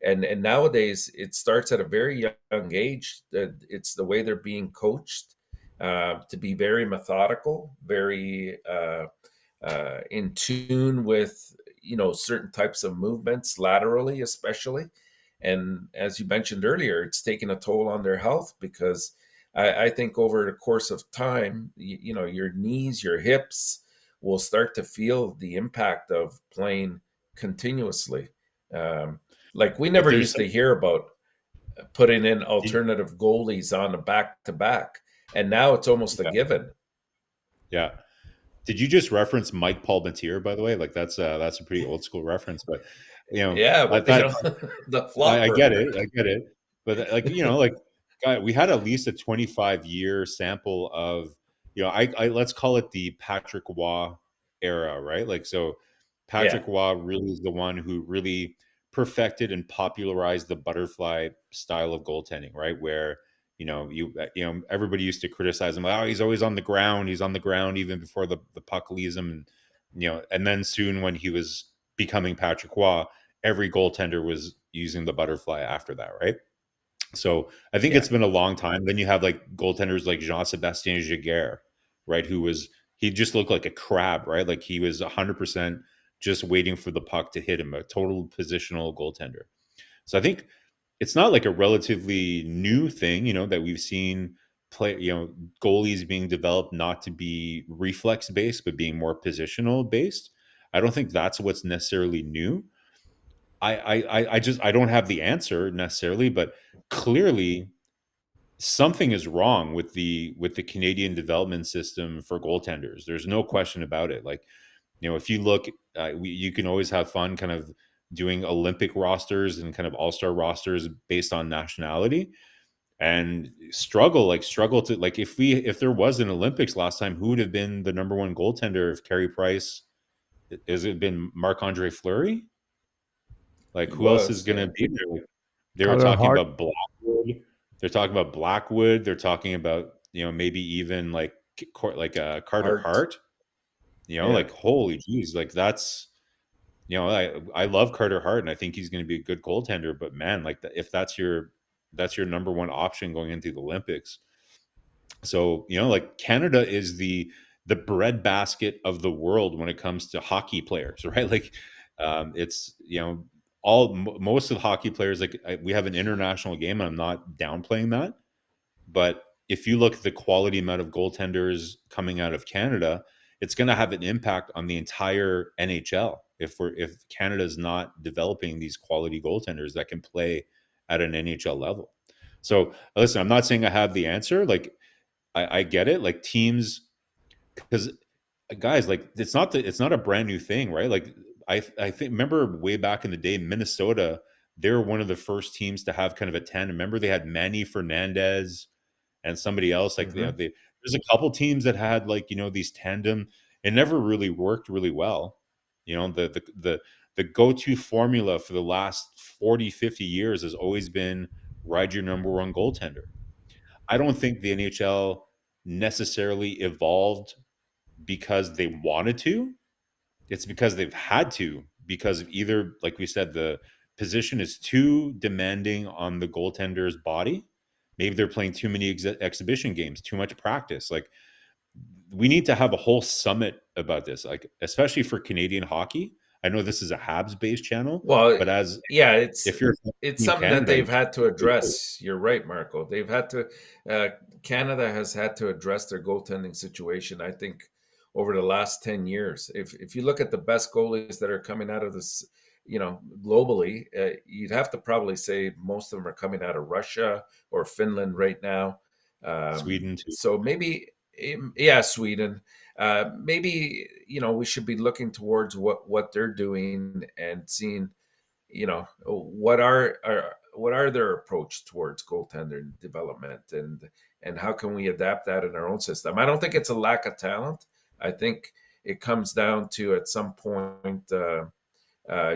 Speaker 3: And nowadays it starts at a very young age. It's the way they're being coached to be very methodical, very in tune with certain types of movements laterally, especially. And as you mentioned earlier, it's taken a toll on their health because I think over the course of time, your knees, your hips will start to feel the impact of playing continuously. Um, like we
Speaker 2: but
Speaker 3: never
Speaker 2: there's
Speaker 3: used to hear about putting in
Speaker 2: did-
Speaker 3: alternative goalies on a back to back, and now it's almost a
Speaker 2: yeah,
Speaker 3: given.
Speaker 2: yeah. Did you just reference Mike Palmatier, by the way? Like that's a pretty old school reference, but
Speaker 3: Yeah,
Speaker 2: I
Speaker 3: but
Speaker 2: thought
Speaker 3: the
Speaker 2: I get
Speaker 3: flopper.
Speaker 2: it. I get it. But like, like God, we had at least a 25-year sample of, I let's call it the Patrick Waugh era, right? Like, so
Speaker 3: Yeah,
Speaker 2: Patrick Waugh really is the one who really perfected and popularized the butterfly style of goaltending, right? Where, everybody used to criticize him. Like, oh, he's always on the ground. He's on the ground even before the puck leaves him. And, and then soon when he was becoming Patrick Waugh, every goaltender was using the butterfly after that, right? So I think
Speaker 3: yeah,
Speaker 2: it's been a long time. Then you have like goaltenders like Jean-Sébastien Giguère, right? He just looked like a crab, right? Like he was 100% just waiting for the puck to hit him, a total positional goaltender. So I think it's not like a relatively new thing, that we've seen play, goalies being developed not to be reflex based, but being more positional based. I don't think that's what's necessarily new. I don't have the answer necessarily, but clearly something is wrong with the Canadian development system for goaltenders. There's no question about it. Like, if you look, you can always have fun kind of doing Olympic rosters and kind of all-star rosters based on nationality, and struggle to, like, if there was an Olympics last time, who would have been the number one goaltender if Carey Price? Has it been Marc-Andre Fleury? Like,
Speaker 3: he
Speaker 2: who else is
Speaker 3: was.
Speaker 2: going to
Speaker 3: Yeah,
Speaker 2: be there? Like, they were
Speaker 1: Carter
Speaker 2: talking
Speaker 1: Hart.
Speaker 2: about Blackwood. They're talking about Blackwood. They're talking about, maybe even like Carter
Speaker 3: Art.
Speaker 2: Hart.
Speaker 3: Yeah,
Speaker 2: Like, holy geez, like that's, I love Carter Hart, and I think he's going to be a good goaltender. But man, like if that's your number one option going into the Olympics. So, like Canada is the breadbasket of the world when it comes to hockey players, right? Like, it's, most of the hockey players, like we have an international game, and I'm not downplaying that, but if you look at the quality amount of goaltenders coming out of Canada, it's going to have an impact on the entire NHL if Canada's not developing these quality goaltenders that can play at an NHL level. So listen, I'm not saying I have the answer. Like, I get it. Like teams, because guys, like it's not a brand new thing, right? Like I think, remember way back in the day, Minnesota, they were one of the first teams to have kind of a tandem. Remember they had Manny Fernandez and somebody else. Like,
Speaker 3: hmm,
Speaker 2: there's a couple teams that had, like, these tandem. It never really worked really well. The go-to formula for the last 40, 50 years has always been ride your number one goaltender. I don't think the NHL necessarily evolved because they wanted to. It's because they've had to, because of either, like we said, the position is too demanding on the goaltender's body. Maybe they're playing too many exhibition games, too much practice. Like, we need to have a whole summit about this, like especially for Canadian hockey. I know this is a Habs based channel,
Speaker 3: Well,
Speaker 2: but as
Speaker 3: yeah,
Speaker 2: if you're
Speaker 3: it's
Speaker 2: in
Speaker 3: something that
Speaker 2: Canada,
Speaker 3: they've had to address. You're right, Marco. They've had to. Canada has had to address their goaltending situation. I think over the last 10 years, if you look at the best goalies that are coming out of this, globally, you'd have to probably say most of them are coming out of Russia or Finland right now.
Speaker 2: Sweden too.
Speaker 3: So maybe, yeah, Sweden. Maybe we should be looking towards what they're doing and seeing what are their approach towards goaltender development, and how can we adapt that in our own system. I don't think it's a lack of talent. I think it comes down to, at some point,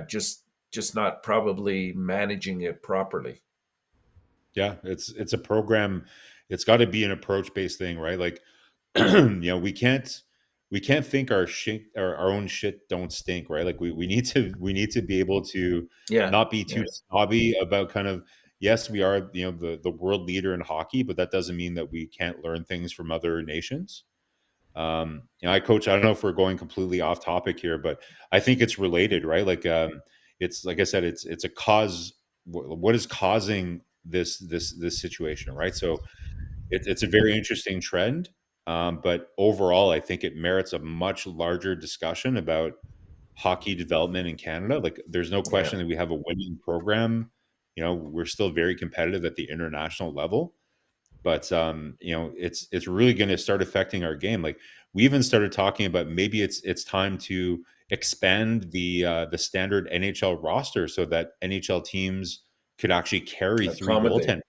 Speaker 3: just not probably managing it properly.
Speaker 2: Yeah, it's a program. It's got to be an approach based thing, right? Like, we can't think our own shit don't stink, right? Like we need to be able to
Speaker 3: Yeah,
Speaker 2: not be too
Speaker 3: yeah,
Speaker 2: snobby about kind of, yes, we are the world leader in hockey, but that doesn't mean that we can't learn things from other nations. I coach. I don't know if we're going completely off topic here, but I think it's related, right? Like, it's like I said, it's a cause. What is causing this situation, right? So it's a very interesting trend, but overall, I think it merits a much larger discussion about hockey development in Canada. Like, there's no
Speaker 3: yeah.
Speaker 2: question that we have a winning program. We're still very competitive at the international level, but it's really going to start affecting our game. Like, we even started talking about maybe it's time to expand the standard NHL roster so that NHL teams could actually carry three
Speaker 3: Accommodate.
Speaker 2: goaltenders.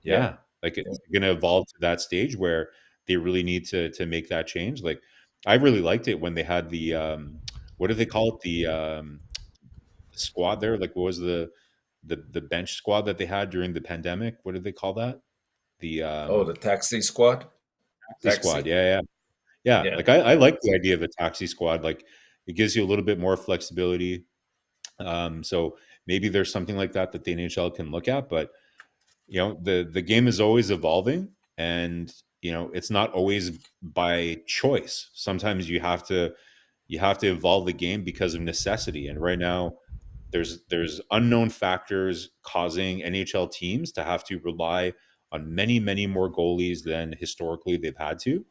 Speaker 3: Yeah,
Speaker 2: Yeah, like,
Speaker 3: yeah.
Speaker 2: it's going to evolve to that stage where they really need to make that change. Like, I really liked it when they had the what do they call it, the squad there? Like, what was the bench squad that they had during the pandemic? What did they call that? The
Speaker 3: Oh, the taxi squad.
Speaker 2: taxi squad.
Speaker 3: Taxi.
Speaker 2: Yeah, yeah, yeah.
Speaker 3: Yeah,
Speaker 2: Like, I like the idea of a taxi squad. Like, it gives you a little bit more flexibility. So maybe there's something like that the NHL can look at. But the game is always evolving, and it's not always by choice. Sometimes you have to evolve the game because of necessity. And right now, there's unknown factors causing NHL teams to have to rely on many, many more goalies than historically they've had to.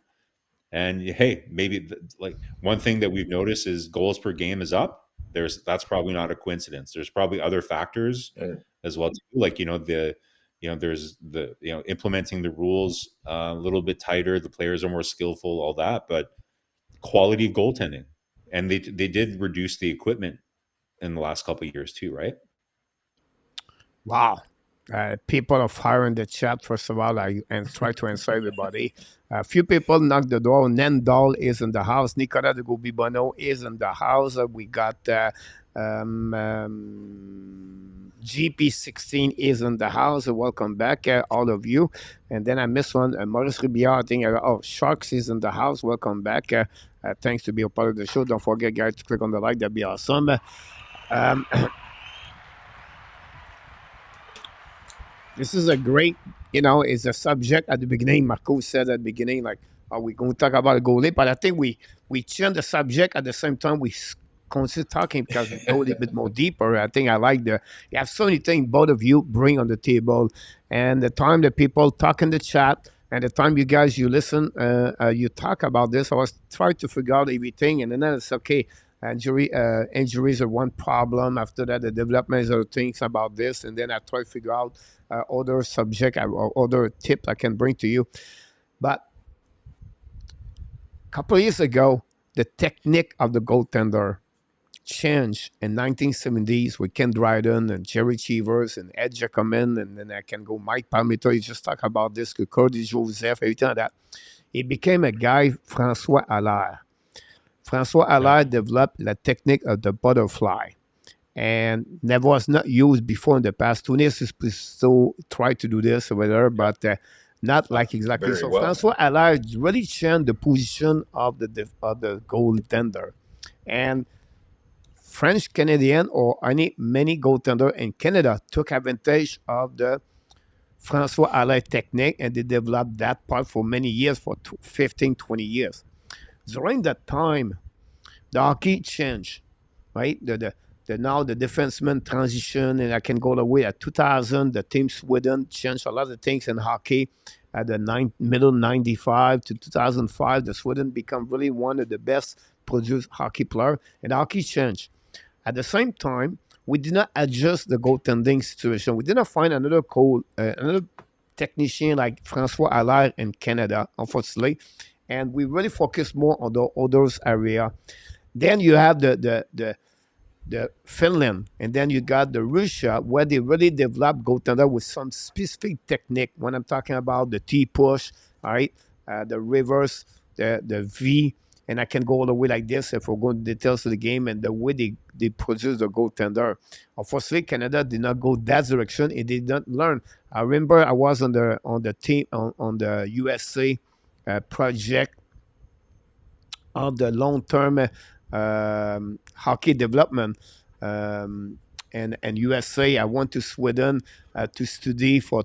Speaker 2: And hey, maybe like, one thing that we've noticed is goals per game is up. That's probably not a coincidence. There's probably other factors
Speaker 3: yeah.
Speaker 2: as well too. Like, there's the implementing the rules a little bit tighter. The players are more skillful, all that, but quality of goaltending, and they did reduce the equipment in the last couple of years too, right?
Speaker 1: Wow. People are firing the chat. First of all, and try to answer everybody. A few people knocked the door. Nendal is in the house. Nicolas de Gobibono is in the house. We got GP16 is in the house. Welcome back, all of you. And then I missed one. Maurice Ribiard, I think. Sharks is in the house. Welcome back. Thanks to be a part of the show. Don't forget, guys, to click on the like. That'd be awesome. This is a great, it's a subject at the beginning. Marco said at the beginning, like, are we going to talk about a goalie? But I think we change the subject at the same time we continue talking because we go a little bit more deeper. I think I like you have so many things both of you bring on the table, and the time that people talk in the chat, and the time you listen, you talk about this. I was trying to figure out everything, and then it's okay. Injuries are one problem. After that, the development is other things about this, and then I try to figure out other subject or other tips I can bring to you. But a couple of years ago, the technique of the goaltender changed in 1970s with Ken Dryden and Jerry Cheevers and Ed Giacomin, and then I can go Mike Palmito. You just talk about this, Cody Joseph, everything like that. He became a guy, François Allaire. François Allaire developed the technique of the butterfly, and never was not used before in the past. Tunis is still try to do this or whatever, but not like exactly.
Speaker 3: Very
Speaker 1: So
Speaker 3: well.
Speaker 1: François Allaire really changed the position of the goaltender, and French Canadian or many goaltender in Canada took advantage of the François Allaire technique, and they developed that part for many years, for 15, 20 years. During that time, the hockey changed. right? Now the defenseman transition, and I can go all the way at 2000. The team Sweden changed a lot of things in hockey. At the middle 95 to 2005, the Sweden become really one of the best produced hockey player, and hockey changed. At the same time, we did not adjust the goaltending situation. We did not find another technician like François Allaire in Canada, unfortunately, and we really focused more on the others area. Then you have the Finland, and then you got the Russia, where they really developed goaltender with some specific technique. When I'm talking about the T push, all right, the reverse, the V, and I can go all the way like this if we're going to details of the game and the way they produce the goaltender. Unfortunately, Canada did not go that direction. It did not learn. I remember I was on the team on the USA project of the long-term hockey development and USA. I went to Sweden to study for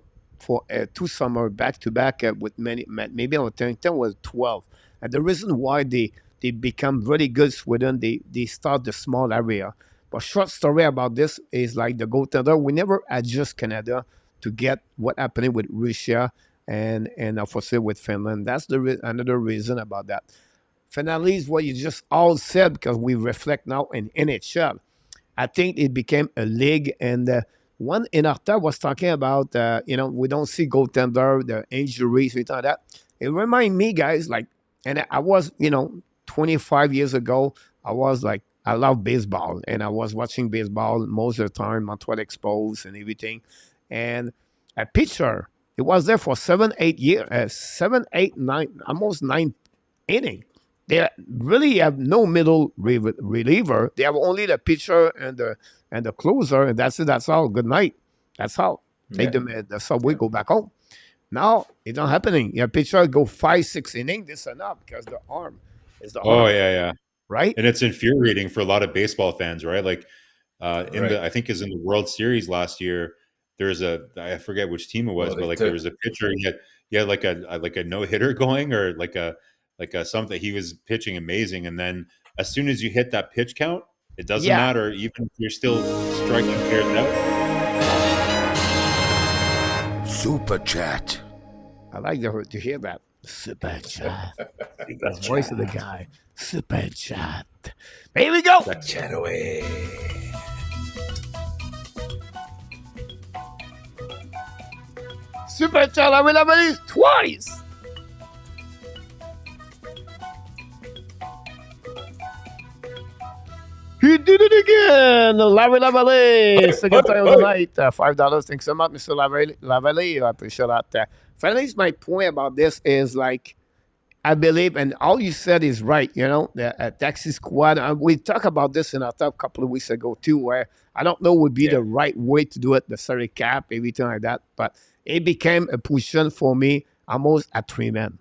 Speaker 1: 2 summer back to back with maybe I think that was 12. And the reason why they become really good Sweden, they start the small area. But short story about this is like the goaltender. We never adjust Canada to get what happening with Russia and unfortunately with Finland. That's another reason about that. Finale is what you just all said because we reflect now in NHL. I think it became a league, and one in Arta was talking about, we don't see goaltender, the injuries, and that. It reminded me, guys, like, and I was, 25 years ago, I was like, I love baseball, and I was watching baseball most of the time, Montreal Expos and everything. And a pitcher, it was there for 7, 8 years, 7, 8, 9, almost 9 innings. They really have no middle reliever. They have only the pitcher and the closer, and that's it. That's all. Good night. That's all. Take them at the subway, go back home. Now it's not happening. Your pitcher go 5, 6 innings. This and that because the arm is the arm.
Speaker 2: Oh yeah,
Speaker 1: right.
Speaker 2: And it's infuriating for a lot of baseball fans, right? Like I think is in the World Series last year. There's I forget which team it was, but like there was a pitcher. He had like a no hitter going or like a something. He was pitching amazing, and then as soon as you hit that pitch count, it doesn't matter. Even if you're still striking pairs out.
Speaker 4: Super chat.
Speaker 1: I like to hear that. Super chat. The voice of the guy. Super chat. Here we go.
Speaker 3: Chat away.
Speaker 1: Super chat. I will have it twice. He did it again! Lavalley! Second time of the night. $5. Thanks so much, Mr. Lavalley. I appreciate that. Finally, my point about this is like, I believe, and all you said is right, the taxi squad. We talked about this in our talk a couple of weeks ago, too, where I don't know would be the right way to do it, the salary cap, everything like that. But it became a position for me almost at 3 men.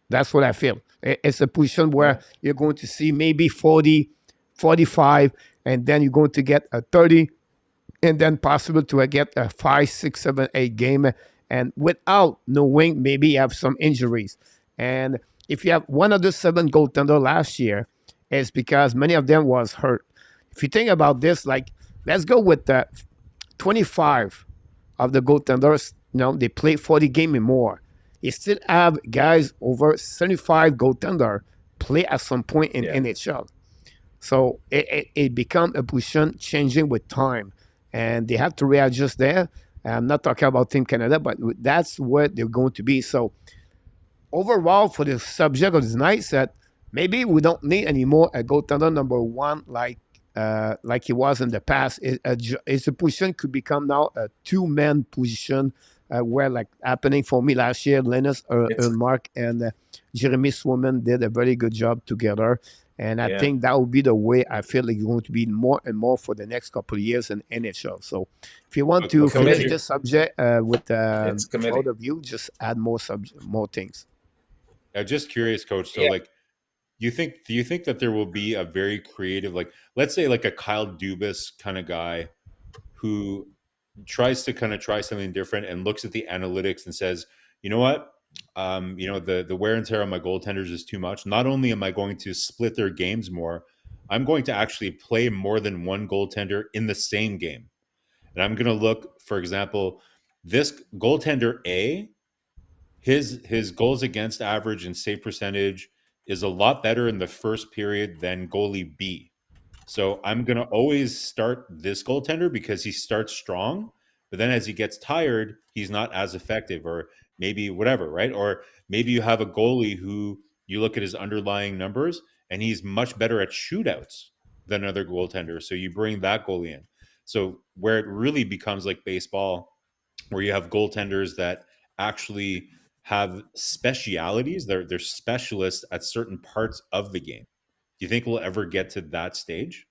Speaker 1: That's what I feel. It's a position where you're going to see maybe 40, 45, and then you're going to get a 30, and then possible to get a 5, 6, 7, 8 game, and without knowing maybe you have some injuries. And if you have one of the 7 goaltender last year, it's because many of them was hurt. If you think about this, like let's go with 25 of the goaltenders. They play 40 game and more. You still have guys over 75 goaltender play at some point in NHL. So it become a position changing with time, and they have to readjust there. I'm not talking about Team Canada, but that's where they're going to be. So overall, for the subject of this night, set maybe we don't need anymore a goaltender number 1 like he was in the past. It's a position could become now a 2-man position, where like happening for me last year, Linus Ullmark and Jeremy Swayman did a very good job together. And I think that will be the way I feel like it's going to be more and more for the next couple of years in NHL. So if you want to finish this subject with both of you, just add more things.
Speaker 2: I'm just curious, Coach. So like, do you think that there will be a very creative, like let's say like a Kyle Dubas kind of guy who tries to kind of try something different and looks at the analytics and says, you know what? The wear and tear on my goaltenders is too much. Not only am I going to split their games more, I'm going to actually play more than one goaltender in the same game. And I'm going to look, for example, this goaltender A, his goals against average and save percentage is a lot better in the first period than goalie B. So I'm going to always start this goaltender because he starts strong, but then as he gets tired, he's not as effective, or maybe whatever, right? Or maybe you have a goalie who you look at his underlying numbers and he's much better at shootouts than other goaltenders. So you bring that goalie in. So where it really becomes like baseball, where you have goaltenders that actually have specialities, they're specialists at certain parts of the game. Do you think we'll ever get to that stage?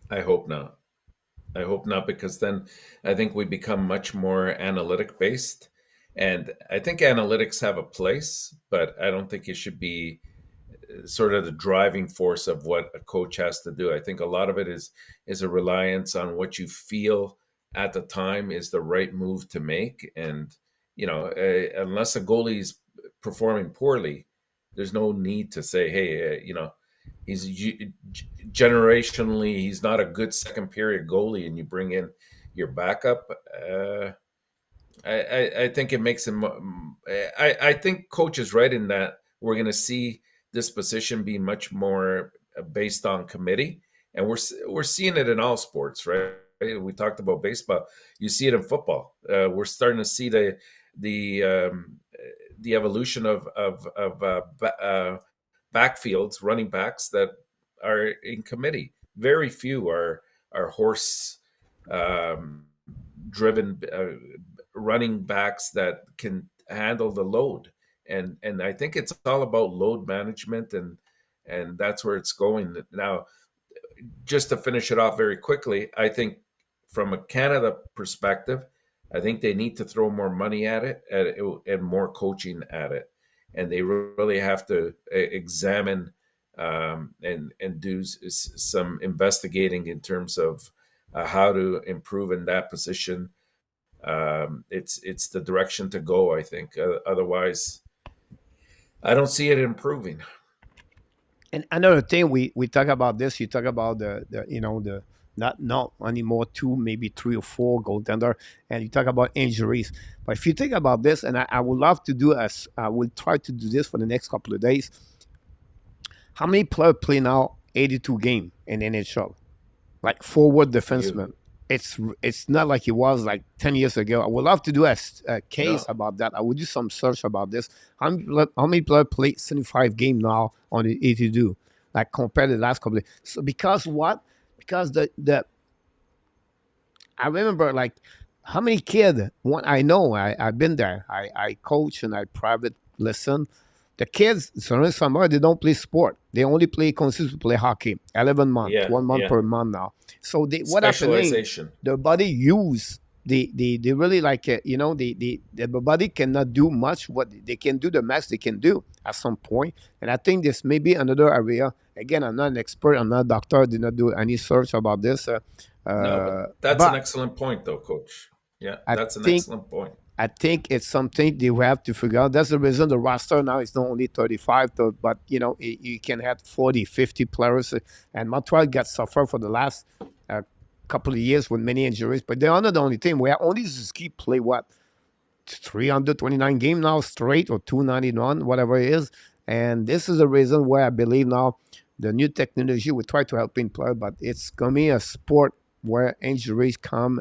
Speaker 3: I hope not. I hope not, because then I think we become much more analytic based. And I think analytics have a place, but I don't think it should be sort of the driving force of what a coach has to do. I think a lot of it is a reliance on what you feel at the time is the right move to make. And unless a goalie is performing poorly, there's no need to say, hey, he's generationally he's not a good second period goalie, and you bring in your backup. I think it makes him. I think coach is right in that we're going to see this position be much more based on committee, and we're seeing it in all sports, right? We talked about baseball. You see it in football. We're starting to see the evolution of backfields, running backs that are in committee. Very few are horse driven running backs that can handle the load. And I think it's all about load management, and that's where it's going now. Just to finish it off very quickly, I think from a Canada perspective, I think they need to throw more money at it, and more coaching at it, and they really have to examine and do some investigating in terms of how to improve in that position. It's the direction to go, I think. Otherwise, I don't see it improving.
Speaker 1: And another thing, we talk about this. You talk about the not anymore two, maybe three or four goaltender, and you talk about injuries. But if you think about this, and I would love to do as I will try to do this for the next couple of days. How many players play now 82 game in NHL? Like forward defenseman. It's not like it was like 10 years ago. I would love to do a case about that. I would do some search about this. How many players play 75 game now on the 82, like compared to the last couple of days? So because what? Because I remember like how many kids, I know, I've been there. I coach and I private listen. The kids, summer, they don't play sport. They only consistently play hockey. 11 months, 1 month per month now. So what happening? The body use they really like it. The body cannot do much. What they can do, the max they can do at some point. And I think this may be another area. Again, I'm not an expert. I'm not a doctor. I did not do any search about this.
Speaker 3: No, that's an excellent point, though, Coach. Yeah, that's an excellent point.
Speaker 1: I think it's something they have to figure out. That's the reason the roster now is not only 35, but you can have 40, 50 players. And Montreal got suffered for the last couple of years with many injuries. But they're not the only team. We only Suzuki play 329 game now straight, or 291, whatever it is. And this is the reason why I believe now the new technology will try to help in play, but it's going to be a sport where injuries come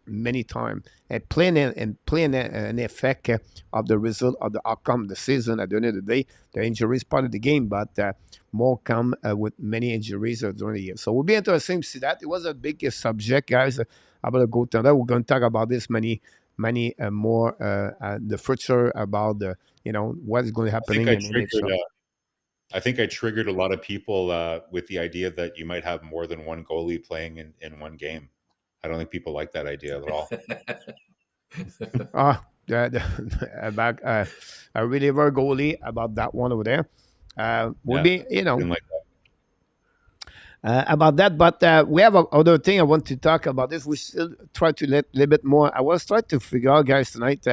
Speaker 1: many times and playing an effect of the result of the outcome of the season. At the end of the day, the injury is part of the game, but more come with many injuries during the year. So we'll be interesting to see that. It was a big subject, guys, about the goaltender. We're going to talk about this many more the future, about what is going to happen in NHL.
Speaker 2: I think I triggered a lot of people with the idea that you might have more than one goalie playing in one game. I don't think people like that idea at all.
Speaker 1: About a reliever goalie, about that one over there. Would be,
Speaker 2: like
Speaker 1: about that. But we have other thing I want to talk about. This we still try to let a little bit more. I was trying to figure out, guys, tonight.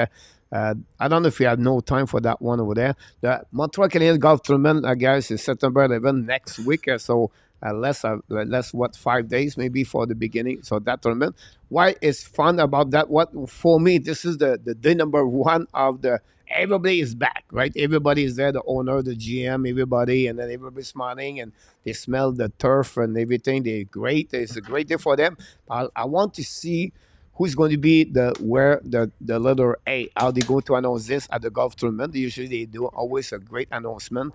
Speaker 1: I don't know if you have no time for that one over there. The Montreal Canadiens golf tournament, guys, is September 11 next week. So less what 5 days maybe for the beginning. So that tournament. Why is fun about that? What for me, this is the day number one of the. Everybody is back, right? Everybody is there, the owner, the GM, everybody, and then everybody's smiling and they smell the turf and everything. They're great. It's a great day for them. I want to see who's going to be the letter A. How they going to announce this at the golf tournament. Usually they do always a great announcement.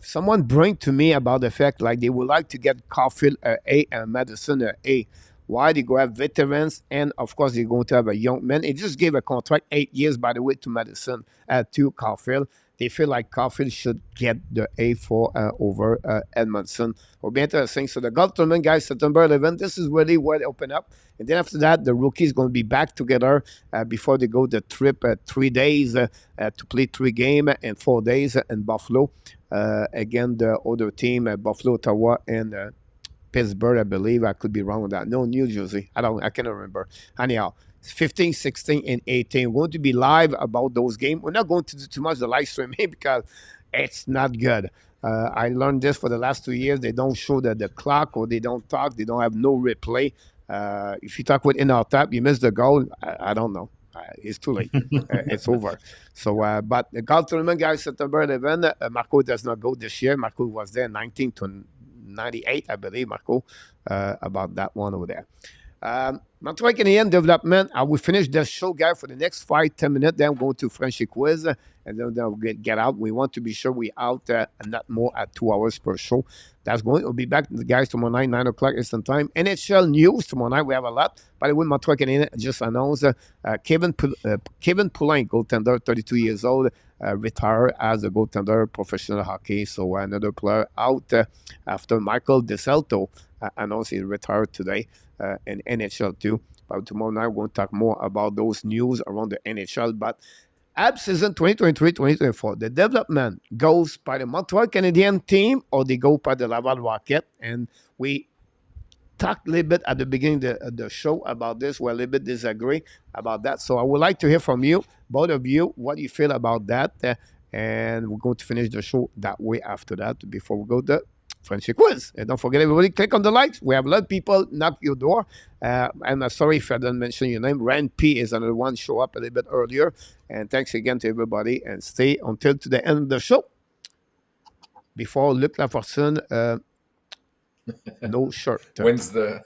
Speaker 1: Someone bring to me about the fact like they would like to get Caulfield A and Madison A. Why they go have veterans and of course they're going to have a young man. It just gave a contract 8 years, by the way, to Madison to Caulfield. They feel like Caulfield should get the A for over Edmondson. Will be interesting. So the golf tournament, guys, September 11th. This is really where they open up. And then after that, the rookies going to be back together before they go the trip 3 days to play 3 games and 4 days in Buffalo. Again, the other team, Buffalo, Ottawa, and Pittsburgh, I believe. I could be wrong with that. No, New Jersey. I cannot remember. Anyhow, 15, 16, and 18. We're going to be live about those games. We're not going to do too much the live streaming because it's not good. I learned this for the last 2 years. They don't show the clock or they don't talk. They don't have no replay. If you talk with InRTAP, you miss the goal. I don't know. It's too late. It's over. So, but the golf tournament, guys, September 11. Marco does not go this year. Marco was there 19 to 98, I believe, Marco, about that one over there. Montreal Canadiens development. I will finish the show, guys, for the next 5-10 minutes. Then I'm going to Frenchy quiz, and then we'll get out. We want to be sure we're out and not more at 2 hours per show. That's going. We'll be back, guys, tomorrow night, 9 o'clock Eastern Time. NHL news tomorrow night. We have a lot. By the way, Montreal Canadiens just announced Kevin Poulin, goaltender, 32 years old, retired as a goaltender, professional hockey. So another player out after Michael DeSalto announced he retired today in NHL too. But tomorrow night, we're going to talk more about those news around the NHL. But HABS season 2023-2024, the development goes by the Montreal Canadiens team or they go by the Laval Rocket. And we talked a little bit at the beginning of the show about this. We're a little bit disagree about that. So I would like to hear from you, both of you, what you feel about that. And we're going to finish the show that way after that before we go to Frenchy quiz. And don't forget, everybody, click on the likes. We have a lot of people knock your door. I'm sorry if I didn't mention your name. Rand P is another one. Show up a little bit earlier. And thanks again to everybody. And stay until to the end of the show. Before Luc Lafortune, no shirt.
Speaker 3: When's the...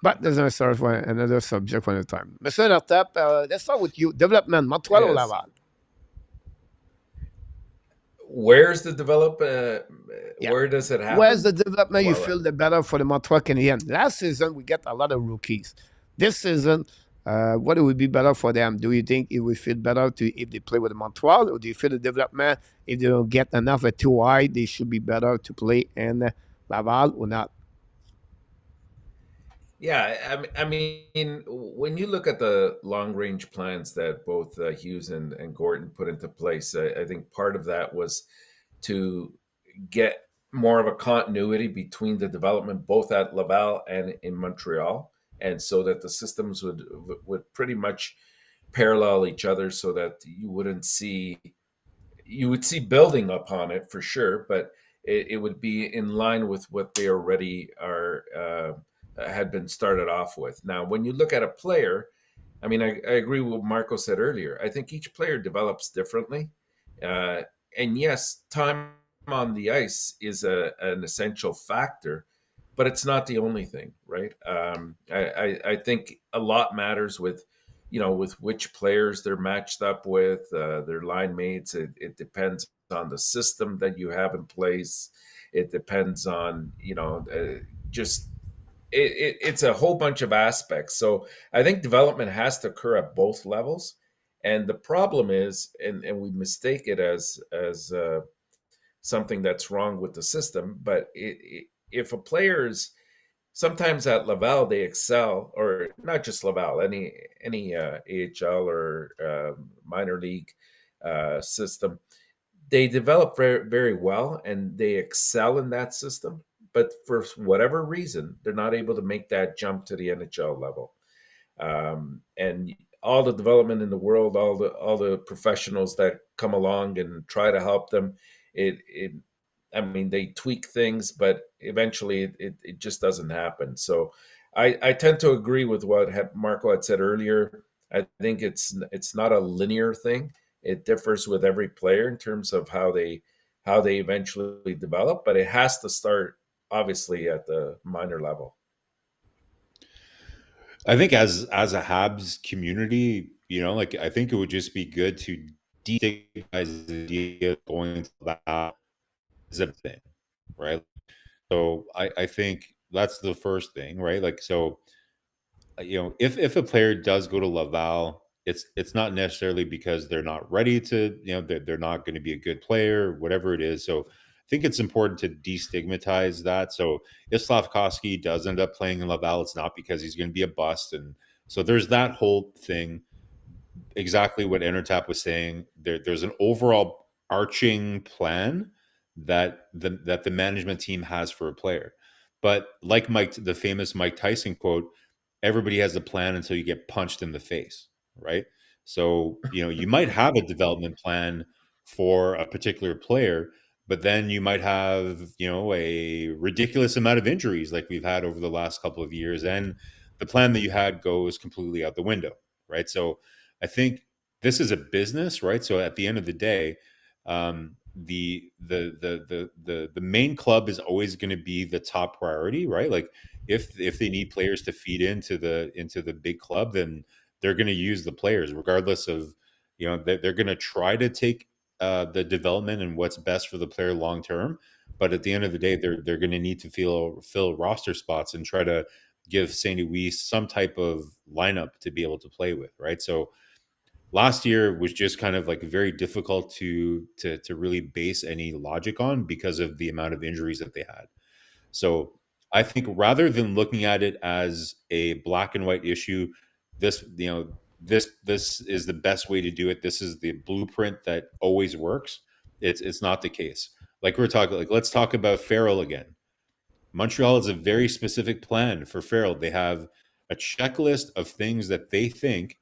Speaker 1: But there's another subject for another time. Monsieur Nortap, let's start with you. Development, Montreal or Laval?
Speaker 3: Where's the development? Where does it happen?
Speaker 1: Where's the development you feel the better for the Montreal Canadiens? Last season, we get a lot of rookies. This season, what would be better for them? Do you think it would feel better if they play with Montreal? Or do you feel the development, if they don't get enough at 2 high, they should be better to play in Laval or not?
Speaker 3: Yeah, I mean, when you look at the long-range plans that both Hughes and Gorton put into place, I think part of that was to get more of a continuity between the development both at Laval and in Montreal, and so that the systems would pretty much parallel each other, so that you would see building upon it for sure, but it would be in line with what they already had been started off with. Now, when you look at a player, I mean, I agree with what Marco said earlier. I think each player develops differently. And yes, time on the ice is an essential factor, but it's not the only thing, right? I think a lot matters with which players they're matched up with, their line mates. It depends on the system that you have in place. It depends on, it's a whole bunch of aspects. So I think development has to occur at both levels. And the problem is, and we mistake it as something that's wrong with the system, but if a player's sometimes at Laval they excel, or not just Laval, any AHL or minor league system, they develop very, very well and they excel in that system. But for whatever reason, they're not able to make that jump to the NHL level. And all the development in the world, all the professionals that come along and try to help them, it I mean, they tweak things, but eventually it just doesn't happen. So I tend to agree with what Marco had said earlier. I think it's not a linear thing. It differs with every player in terms of how they eventually develop, but it has to start obviously at the minor level.
Speaker 2: I think as a Habs community, like I think it would just be good to destigmatize the idea of going to that as a thing, right? So I think that's the first thing, right? Like, so if a player does go to Laval, it's not necessarily because they're not ready to, they're not going to be a good player, whatever it is. So I think it's important to destigmatize that. So if Slafkovsky does end up playing in Laval, it's not because he's going to be a bust, and so there's that whole thing. Exactly what Enertap was saying. There's an overall arching plan that the management team has for a player. But like the famous Mike Tyson quote, everybody has a plan until you get punched in the face, right? So, you might have a development plan for a particular player, but then you might have, a ridiculous amount of injuries like we've had over the last couple of years, and the plan that you had goes completely out the window, right? So I think this is a business, right? So at the end of the day, the main club is always going to be the top priority, right? Like if they need players to feed into the big club, then they're going to use the players regardless of, they're going to try to take the development and what's best for the player long term. But at the end of the day, they're going to need to fill roster spots and try to give St. Louis some type of lineup to be able to play with, right? So last year was just kind of like very difficult to really base any logic on because of the amount of injuries that they had. So I think rather than looking at it as a black and white issue, this this is the best way to do it. This is the blueprint that always works. It's not the case. Like we're talking, like let's talk about Farrell again. Montreal has a very specific plan for Farrell. They have a checklist of things that they think,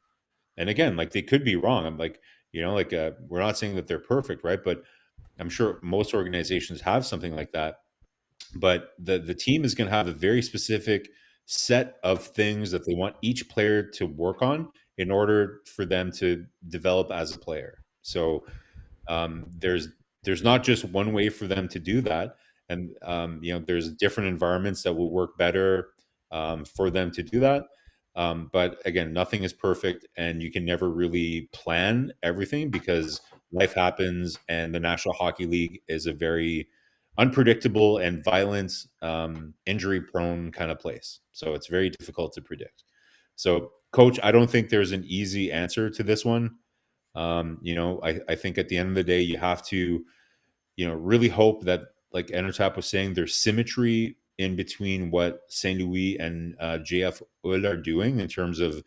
Speaker 2: and again, like they could be wrong. I'm like, we're not saying that they're perfect, right? But I'm sure most organizations have something like that. But the team is going to have a very specific set of things that they want each player to work on in order for them to develop as a player. So there's not just one way for them to do that, and there's different environments that will work better for them to do that. But again, nothing is perfect, and you can never really plan everything because life happens, and the National Hockey League is a very unpredictable and violent, injury-prone kind of place. So it's very difficult to predict. So, Coach, I don't think there's an easy answer to this one. I think at the end of the day, you have to, really hope that, like Enertap was saying, there's symmetry in between what St. Louis and JF Hull are doing in terms of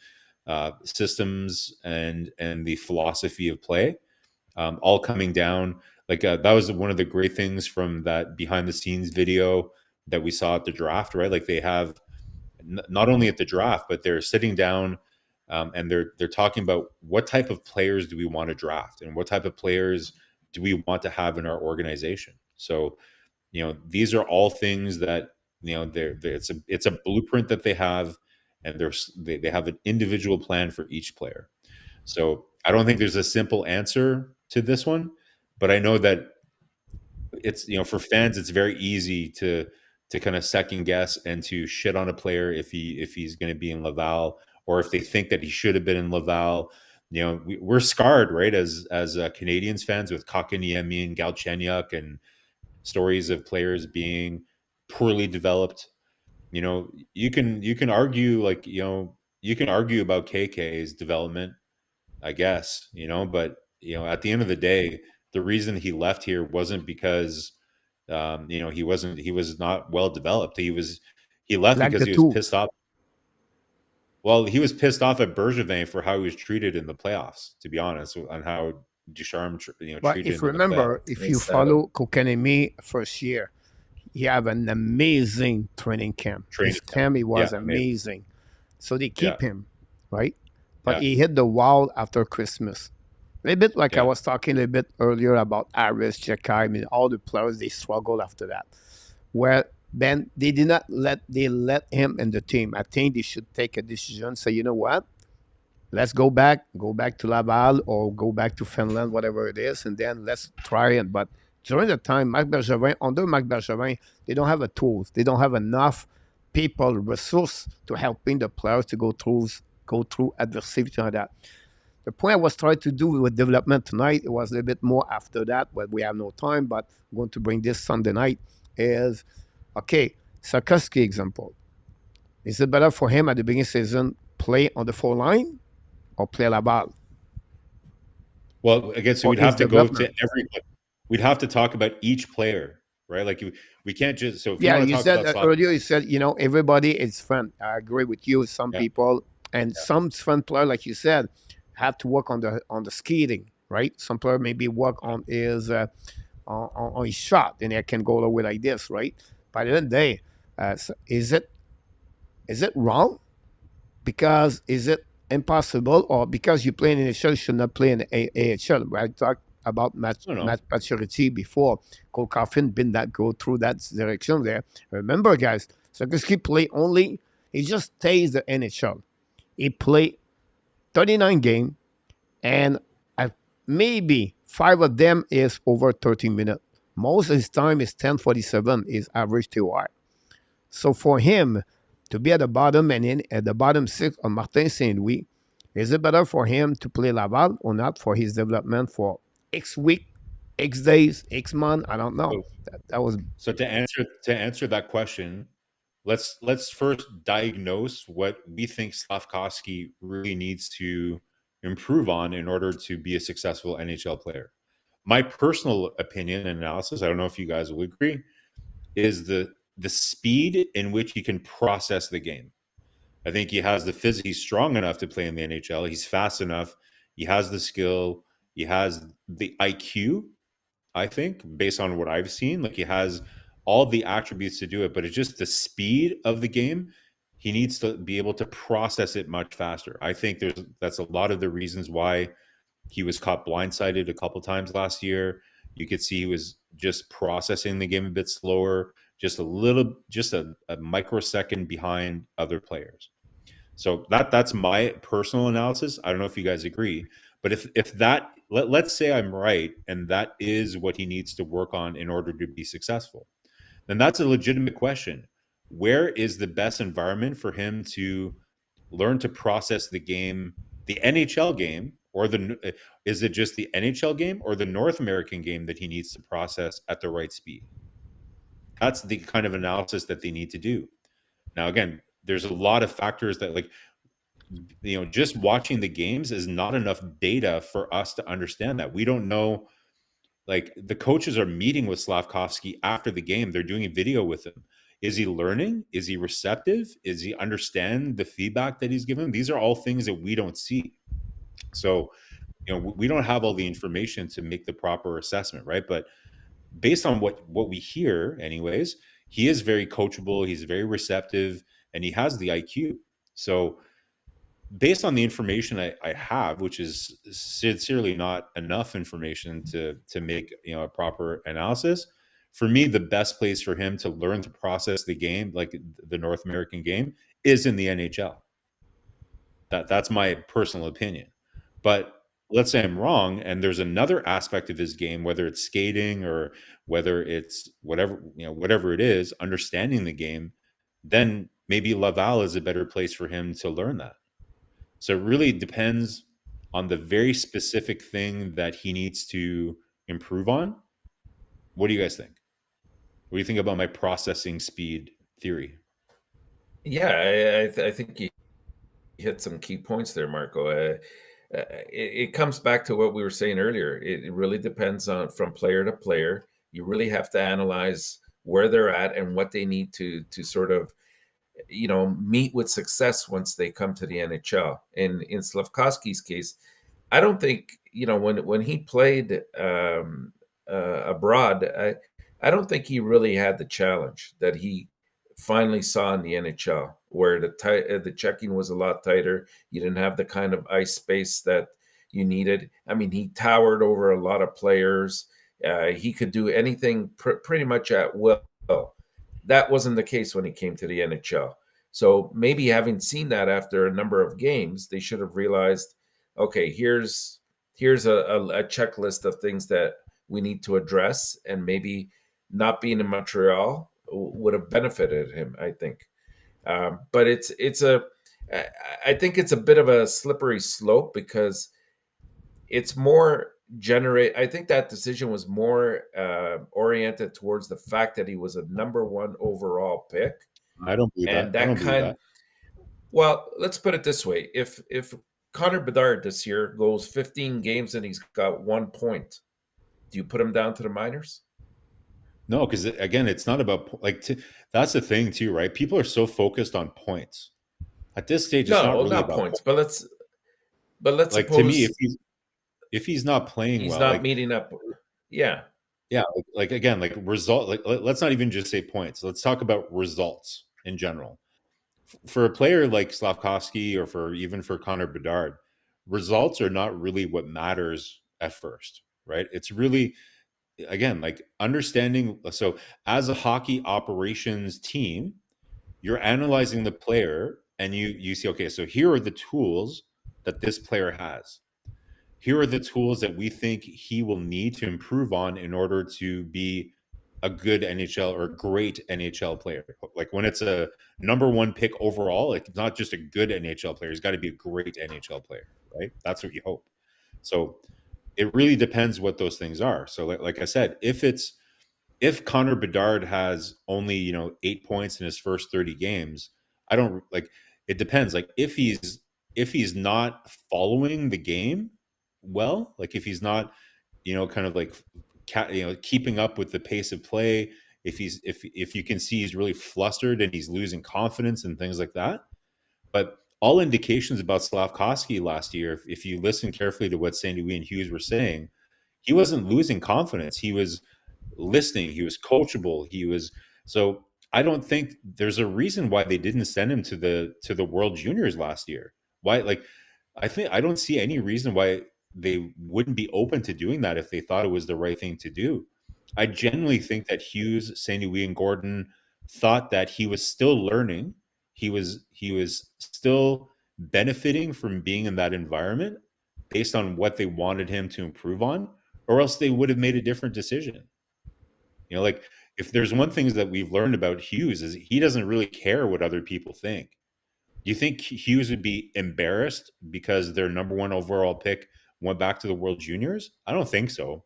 Speaker 2: systems and the philosophy of play, all coming down. Like that was one of the great things from that behind the scenes video that we saw at the draft, right? Like they have not only at the draft, but they're sitting down and they're talking about what type of players do we want to draft and what type of players do we want to have in our organization. So, these are all things that it's a blueprint that they have, and they have an individual plan for each player. So I don't think there's a simple answer to this one, but I know that it's for fans it's very easy to kind of second guess and to shit on a player if he's going to be in Laval, or if they think that he should have been in Laval. We're scarred, right, as Canadiens fans with Kakaniemi and Galchenyuk and stories of players being poorly developed. You can argue, like, you can argue about KK's development, I guess, but at the end of the day, the reason he left here wasn't because he was not well developed. He left
Speaker 1: Like
Speaker 2: because
Speaker 1: the
Speaker 2: he was
Speaker 1: two.
Speaker 2: pissed off. Well, he was pissed off at Bergevin for how he was treated in the playoffs, to be honest, on how Ducharme,
Speaker 1: But
Speaker 2: treated
Speaker 1: if
Speaker 2: him like that.
Speaker 1: remember, if you
Speaker 3: It's
Speaker 1: follow Kokanemi first year, he have an amazing training camp.
Speaker 2: Training
Speaker 1: His camp he
Speaker 2: Yeah,
Speaker 1: was amazing. So they
Speaker 2: yeah,
Speaker 1: keep him, right? But
Speaker 2: yeah,
Speaker 1: he hit the wall after Christmas. A little bit like I
Speaker 2: yeah.
Speaker 1: was talking a little bit earlier about Aris, Jekai, I mean, all the players, they struggled after that. Where then they did not let him in the team. I think they should take a decision, say, you know what? Let's go back to Laval or go back to Finland, whatever it is, and then let's try it. But during the time, under Marc Bergevin, they don't have the tools. They don't have enough people, resource to helping the players to go through adversity like that. The point I was trying to do with development tonight, it was a little bit more after that, but we have no time, but I'm going to bring this Sunday night, is, okay, Sarkowski example. Is it better for him at the beginning of the season play on the 4 line or play Laval?
Speaker 2: Well, again, so
Speaker 1: Or
Speaker 2: we'd
Speaker 1: his
Speaker 2: have to go to
Speaker 1: development?
Speaker 2: we'd have to talk about each player, right? Like we can't just, so if you
Speaker 1: Yeah,
Speaker 2: want to
Speaker 1: you
Speaker 2: talk
Speaker 1: said
Speaker 2: about
Speaker 1: earlier, you said, everybody is fun. I agree with you. Some
Speaker 2: yeah,
Speaker 1: people, and some fun player, like you said, have to work on the skating, right? Some player maybe work on on his shot, and they can go all the way like this, right? By the end of the day, is it wrong? Because is it impossible, or because you play in NHL, you should not play in AHL? I talked about match
Speaker 2: no, no,
Speaker 1: maturity before. Cole Caulfield been that go through that direction there. Remember, guys, Sarkowski play only. He just stays the NHL. He play 39 game, and maybe 5 of them is over 13 minutes. Most of his time is 10:47 is average TOR. So for him to be at the bottom and in at the bottom 6 on Martin St. Louis, is it better for him to play Laval or not for his development for X week, X days, X month? I don't know.
Speaker 2: so,
Speaker 1: That was
Speaker 2: so to answer that question, let's first diagnose what we think Slafkovsky really needs to improve on in order to be a successful NHL player. My personal opinion and analysis, I don't know if you guys will agree, is the speed in which he can process the game. I think he has the physique. He's strong enough to play in the NHL. He's fast enough. He has the skill. He has the IQ. I think, based on what I've seen, like he has all the attributes to do it, but it's just the speed of the game. He needs to be able to process it much faster. I think that's a lot of the reasons why he was caught blindsided a couple times last year. You could see he was just processing the game a bit slower, just a microsecond behind other players. So that's my personal analysis. I don't know if you guys agree, but if that let's say I'm right and that is what he needs to work on in order to be successful, then that's a legitimate question. Where is the best environment for him to learn to process the game, the NHL game, or is it just the NHL game or the North American game that he needs to process at the right speed? That's the kind of analysis that they need to do. Now, again, there's a lot of factors that, like, just watching the games is not enough data for us to understand that. We don't know, like, the coaches are meeting with Slafkovsky after the game. They're doing a video with him. Is he learning? Is he receptive? Is he understand the feedback that he's given? These are all things that we don't see. So, we don't have all the information to make the proper assessment, right? But based on what we hear anyways, he is very coachable, he's very receptive, and he has the IQ. So based on the information I have, which is sincerely not enough information to make a proper analysis, for me the best place for him to learn to process the game, like the North American game, is in the NHL. That's my personal opinion. But let's say I'm wrong, and there's another aspect of his game, whether it's skating or whether it's whatever it is, understanding the game, then maybe Laval is a better place for him to learn that. So it really depends on the very specific thing that he needs to improve on. What do you guys think? What do you think about my processing speed theory?
Speaker 3: Yeah, I think you hit some key points there, Marco. It comes back to what we were saying earlier. It really depends on from player to player. You really have to analyze where they're at and what they need to sort of meet with success once they come to the NHL. And in Slafkovsky's case, I don't think when he played abroad, I don't think he really had the challenge that he finally saw in the NHL, where the checking was a lot tighter. You didn't have the kind of ice space that you needed. I mean, he towered over a lot of players. He could do anything pretty much at will. That wasn't the case when he came to the NHL. So maybe having seen that after a number of games, they should have realized, okay, here's a checklist of things that we need to address, and maybe not being in Montreal would have benefited him, I think. But I think it's a bit of a slippery slope, because it's more I think that decision was more oriented towards the fact that he was a number one overall pick.
Speaker 2: I don't believe
Speaker 3: And
Speaker 2: that. I don't believe that.
Speaker 3: Well, let's put it this way: if Connor Bedard this year goes 15 games and he's got 1 point, do you put him down to the minors?
Speaker 2: No, because again, it's not about that's the thing too, right? People are so focused on points at this stage. It's not really about
Speaker 3: points. But let's
Speaker 2: like,
Speaker 3: suppose,
Speaker 2: to me, if he's not playing
Speaker 3: he's
Speaker 2: well,
Speaker 3: not
Speaker 2: like,
Speaker 3: meeting up. Yeah.
Speaker 2: like again, like result. Like, let's not even just say points. Let's talk about results in general. For a player like Slafkovsky, or even for Connor Bedard, results are not really what matters at first, right? It's really, again, like understanding. So as a hockey operations team, you're analyzing the player, and you see, okay, so here are the tools that this player has. Here are the tools that we think he will need to improve on in order to be a good NHL or great NHL player. Like when it's a number one pick overall, like it's not just a good NHL player, he's got to be a great NHL player, right? That's what you hope. So it really depends what those things are. So like I said, if Connor Bedard has only 8 points in his first 30 games, I don't like. It depends. Like if he's not following the game well, like if he's not kind of like keeping up with the pace of play, if you can see he's really flustered and he's losing confidence and things like that. But all indications about Slafkovsky last year, if you listen carefully to what St. Louis and Hughes were saying, he wasn't losing confidence. He was listening. He was coachable. So I don't think there's a reason why they didn't send him to the World Juniors last year. Why? Like, I don't see any reason why they wouldn't be open to doing that if they thought it was the right thing to do. I genuinely think that Hughes, St. Louis, and Gordon thought that he was still learning. He was still benefiting from being in that environment based on what they wanted him to improve on, or else they would have made a different decision. Like if there's one thing that we've learned about Hughes is he doesn't really care what other people think. Do you think Hughes would be embarrassed because their number one overall pick went back to the World Juniors? I don't think so.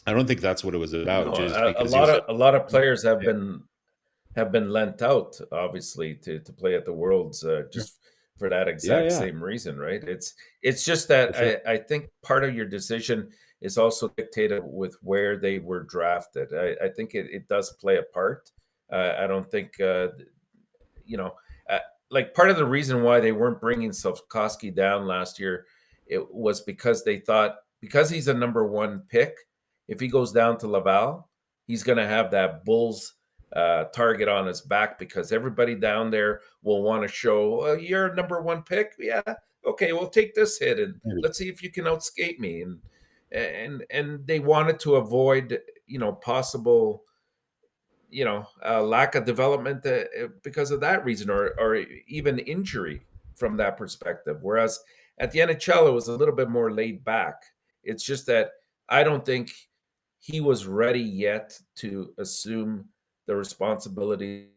Speaker 2: I don't think that's what it was about.
Speaker 3: No,
Speaker 2: Just
Speaker 3: a
Speaker 2: because
Speaker 3: lot of players have been lent out, obviously, to play at the Worlds, just for that exact same reason, right? It's just that
Speaker 2: sure.
Speaker 3: I think part of your decision is also dictated with where they were drafted. I think it does play a part. I don't think like part of the reason why they weren't bringing Slafkovsky down last year, it was because they thought, because he's a number one pick, if he goes down to Laval, he's going to have that Bulls target on his back, because everybody down there will want to show, oh, you're a number one pick. Yeah. Okay. We'll take this hit and let's see if you can outskate me. And they wanted to avoid, possible, lack of development because of that reason, or even injury from that perspective. Whereas at the NHL, it was a little bit more laid back. It's just that I don't think he was ready yet to assume the responsibilities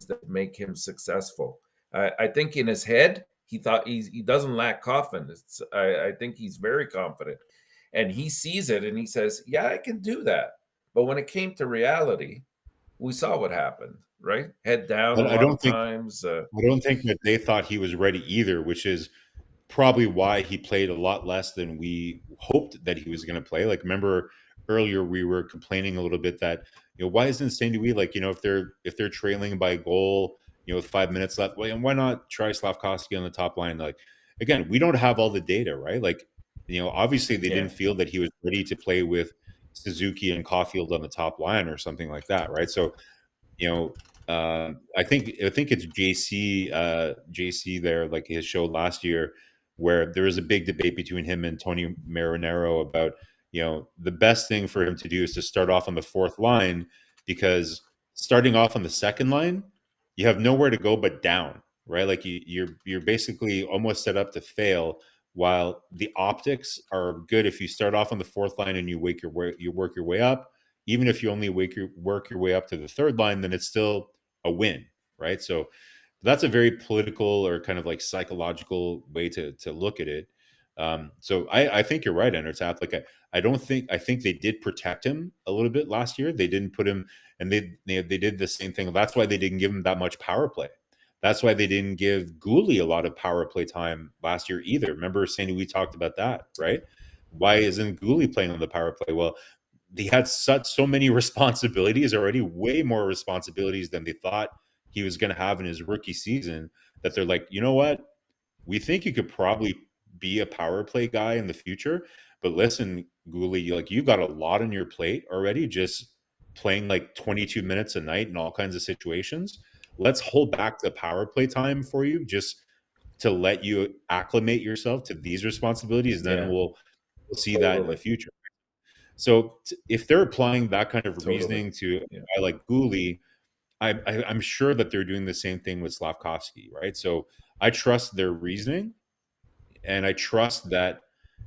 Speaker 3: that make him successful. I think in his head, he thought he doesn't lack confidence. I think he's very confident, and he sees it and he says, yeah, I can do that. But when it came to reality, we saw what happened, right? Head down
Speaker 2: But
Speaker 3: a lot of times.
Speaker 2: I don't think that they thought he was ready either, which is probably why he played a lot less than we hoped that he was going to play. Like, remember earlier we were complaining a little bit that why isn't St. Louis, like, if they're trailing by a goal, with 5 minutes left, well, and why not try Slafkovsky on the top line? Like, again, we don't have all the data, right? Like, obviously they
Speaker 3: Yeah.
Speaker 2: didn't feel that he was ready to play with Suzuki and Caulfield on the top line or something like that, right? So, I think it's JC there, like his show last year, where there was a big debate between him and Tony Marinero about the best thing for him to do is to start off on the fourth line, because starting off on the second line, you have nowhere to go but down, right? Like you're basically almost set up to fail. While the optics are good if you start off on the fourth line and you work your way up. Even if you only work your way up to the third line, then it's still a win, right? So that's a very political or kind of like psychological way to look at it. So I think you're right, Enertap. Like I think they did protect him a little bit last year. They didn't put him, and they did the same thing. That's why they didn't give him that much power play. That's why they didn't give Goalie a lot of power play time last year either. Remember, Sandy, we talked about that, right? Why isn't Goalie playing on the power play? Well, he had so many responsibilities already, way more responsibilities than they thought he was going to have in his rookie season, that they're like, you know what? We think you could probably be a power play guy in the future, but listen, Goalie, like you got a lot on your plate already, just playing like 22 minutes a night in all kinds of situations. Let's hold back the power play time for you just to let you acclimate yourself to these responsibilities. Then
Speaker 3: Yeah.
Speaker 2: we'll see that in the future. So if they're applying that kind of reasoning to a guy like Goalie, I'm sure that they're doing the same thing with Slafkovsky, right? So I trust their reasoning, and I trust that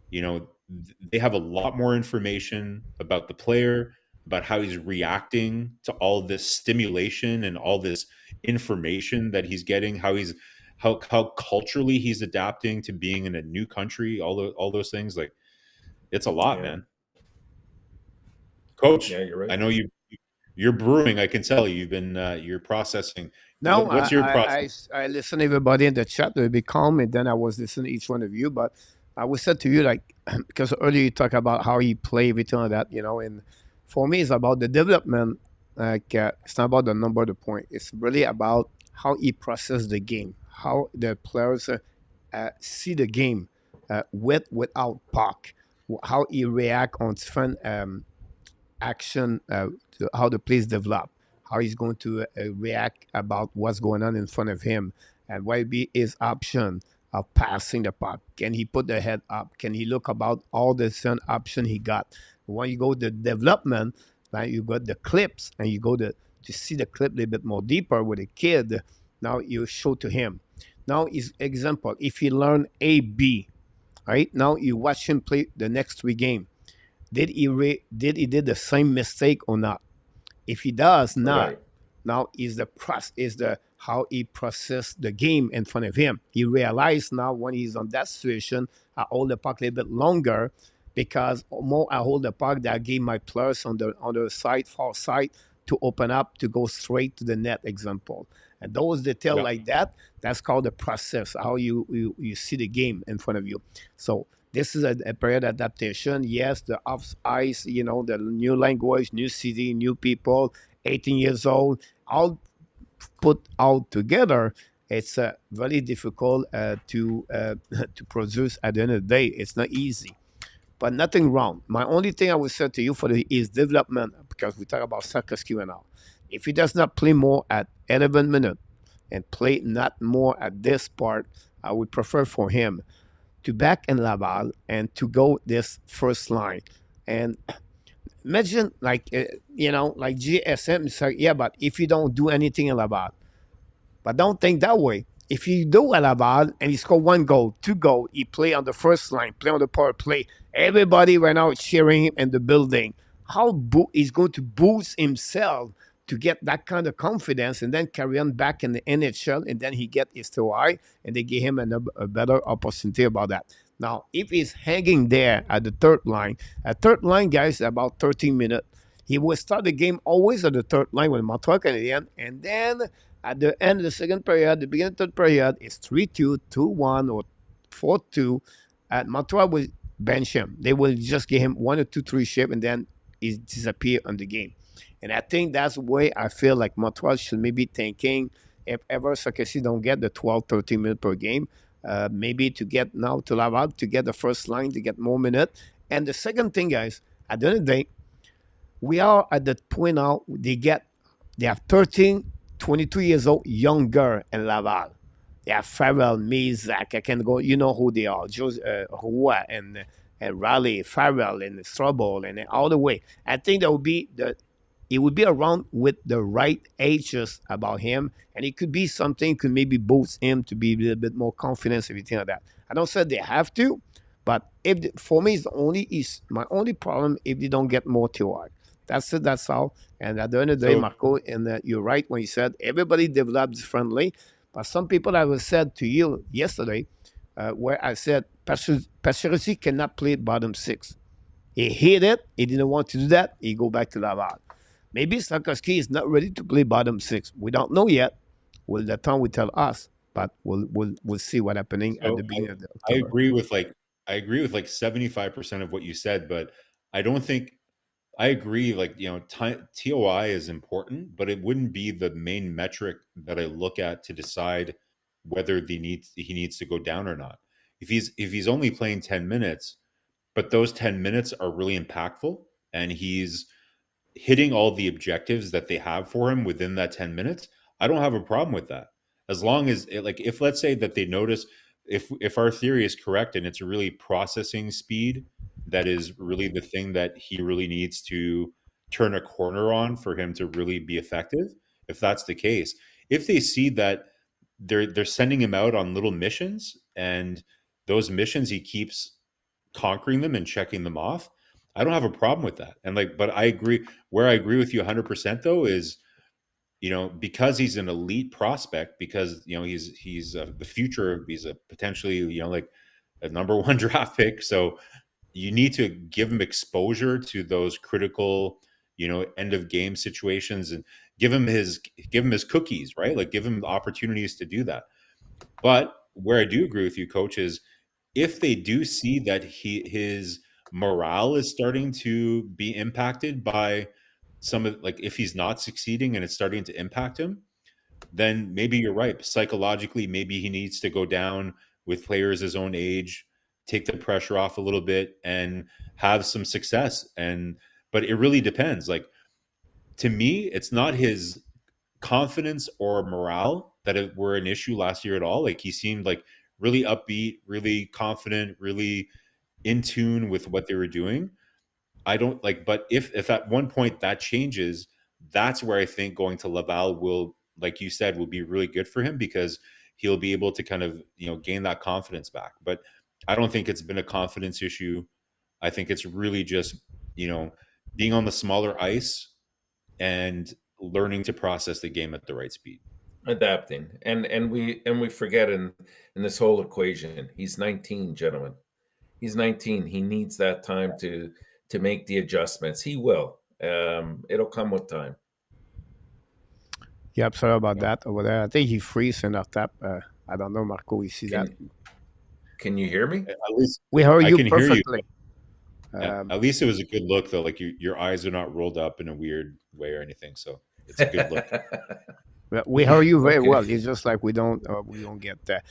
Speaker 2: they have a lot more information about the player, about how he's reacting to all this stimulation and all this information that he's getting, how culturally he's adapting to being in a new country, all those things. Like, it's a lot, man. Coach,
Speaker 3: yeah, you're right.
Speaker 2: I know you're brewing. I can tell you've been you're processing.
Speaker 1: No,
Speaker 2: What's your process?
Speaker 1: I listen to everybody in the chat to be calm, and then I was listening to each one of you. But I was said to you, like, because earlier you talk about how he play, everything like that, and for me, it's about the development. Like, it's not about the number of the point. It's really about how he process the game, how the players see the game without puck, how he react on different action, to how the plays develop, how he's going to react about what's going on in front of him, and what will be his option of passing the puck. Can he put the head up? Can he look about all the different option he got? When you go to development, like you got the clips, and you go to see the clip a little bit more deeper with a kid. Now you show to him. Now, his example, if he learn A, B, right? Now you watch him play the next 3 games. Did he did the same mistake or not? If he does not,
Speaker 3: Right.
Speaker 1: now is the how he process the game in front of him. He realized now when he's on that situation, I hold the puck a little bit longer, because more I hold the puck, that I gave my players on the side, far side, to open up to go straight to the net. Example, and those details like that, that's called the process. How you see the game in front of you. So this is a period adaptation. Yes, the off ice, the new language, new city, new people, 18 years old, all put out together. It's very difficult to produce at the end of the day. It's not easy, but nothing wrong. My only thing I would say to you is development, because we talk about Sarkozy and all. If he does not play more at 11 minutes and play not more at this part, I would prefer for him to back in Laval and to go this first line. And imagine, like, like GSM is like, yeah, but if you don't do anything in Laval, but don't think that way. If you do a Laval and he score 1 goal, 2 goal, he play on the first line, play on the power play, everybody right now is cheering him in the building. How he's going to boost himself to get that kind of confidence, and then carry on back in the NHL, and then he get his TOI, and they give him a better opportunity about that. Now, if he's hanging there at the third line, guys, about 13 minutes, he will start the game always at the third line with Montreal Canadiens, and then at the end of the second period, the beginning of the third period, it's 3-2, 2-1, or 4-2, and Montreal will bench him. They will just give him 1 or 2, 3 shift, and then he disappear on the game. And I think that's the way I feel like Montreal should maybe thinking, if ever Sarkozy don't get the 12, 13 minutes per game, maybe to get now to Laval to get the first line to get more minutes. And the second thing, guys, at the end of the day, we are at the point now they have 13, 22 years old younger in Laval. They have Farrell, me, Zach. I can go. You know who they are: Roy and Raleigh, Farrell and Strobel, and all the way. I think that would be it would be around with the right ages about him, and it could be something could maybe boost him to be a little bit more confidence, everything like that. I don't say they have to, but for me, it's my only problem if they don't get more TOI. That's it. That's all. And at the end of the day, Marco, and you're right when you said everybody develops differently. But some people I was said to you yesterday, where I said Pacioretty cannot play bottom six. He hit it. He didn't want to do that. He go back to Laval. Maybe Slafkovsky is not ready to play bottom six. We don't know yet. Well, the time will tell us. But we'll see what's happening at the beginning of the October.
Speaker 2: I agree with like 75% of what you said, but I don't think I agree. Like, you know, TOI is important, but it wouldn't be the main metric that I look at to decide whether he needs to go down or not. If he's only playing 10 minutes, but those 10 minutes are really impactful and he's hitting all the objectives that they have for him within that 10 minutes, I don't have a problem with that. As long as if let's say that they notice if our theory is correct and it's really processing speed that is really the thing that he really needs to turn a corner on for him to really be effective. If that's the case, if they see that they're sending him out on little missions and those missions he keeps conquering them and checking them off, I don't have a problem with that. And but I agree. Where I agree with you 100% though is, you know, because he's an elite prospect, because, you know, he's the future, he's a potentially, you know, like a number 1 draft pick. So you need to give him exposure to those critical, you know, end of game situations and give him his cookies, right? Like give him opportunities to do that. But where I do agree with you, Coach, is if they do see that his morale is starting to be impacted by some of, like, if he's not succeeding and it's starting to impact him, then maybe you're right. Psychologically, maybe he needs to go down with players his own age, take the pressure off a little bit and have some success. But it really depends. Like, to me, it's not his confidence or morale that were an issue last year at all. Like, he seemed like really upbeat, really confident, really in tune with what they were doing. I don't like, but if at one point that changes, that's where I think going to Laval will, like you said, will be really good for him because he'll be able to kind of, you know, gain that confidence back. But I don't think it's been a confidence issue. I think it's really just, you know, being on the smaller ice and learning to process the game at the right speed.
Speaker 3: Adapting. And we forget in this whole equation, he's 19, gentlemen. He's 19. He needs that time to make the adjustments. He will. It'll come with time.
Speaker 1: Yeah, I'm sorry about that over there. I think he freezes in our tap. I don't know, Marco. You see that?
Speaker 3: Can you hear me?
Speaker 2: At least
Speaker 1: we heard you perfectly.
Speaker 2: At least it was a good look, though. Like your eyes are not rolled up in a weird way or anything, so it's a good look.
Speaker 1: We heard you very well. It's just like we don't get that.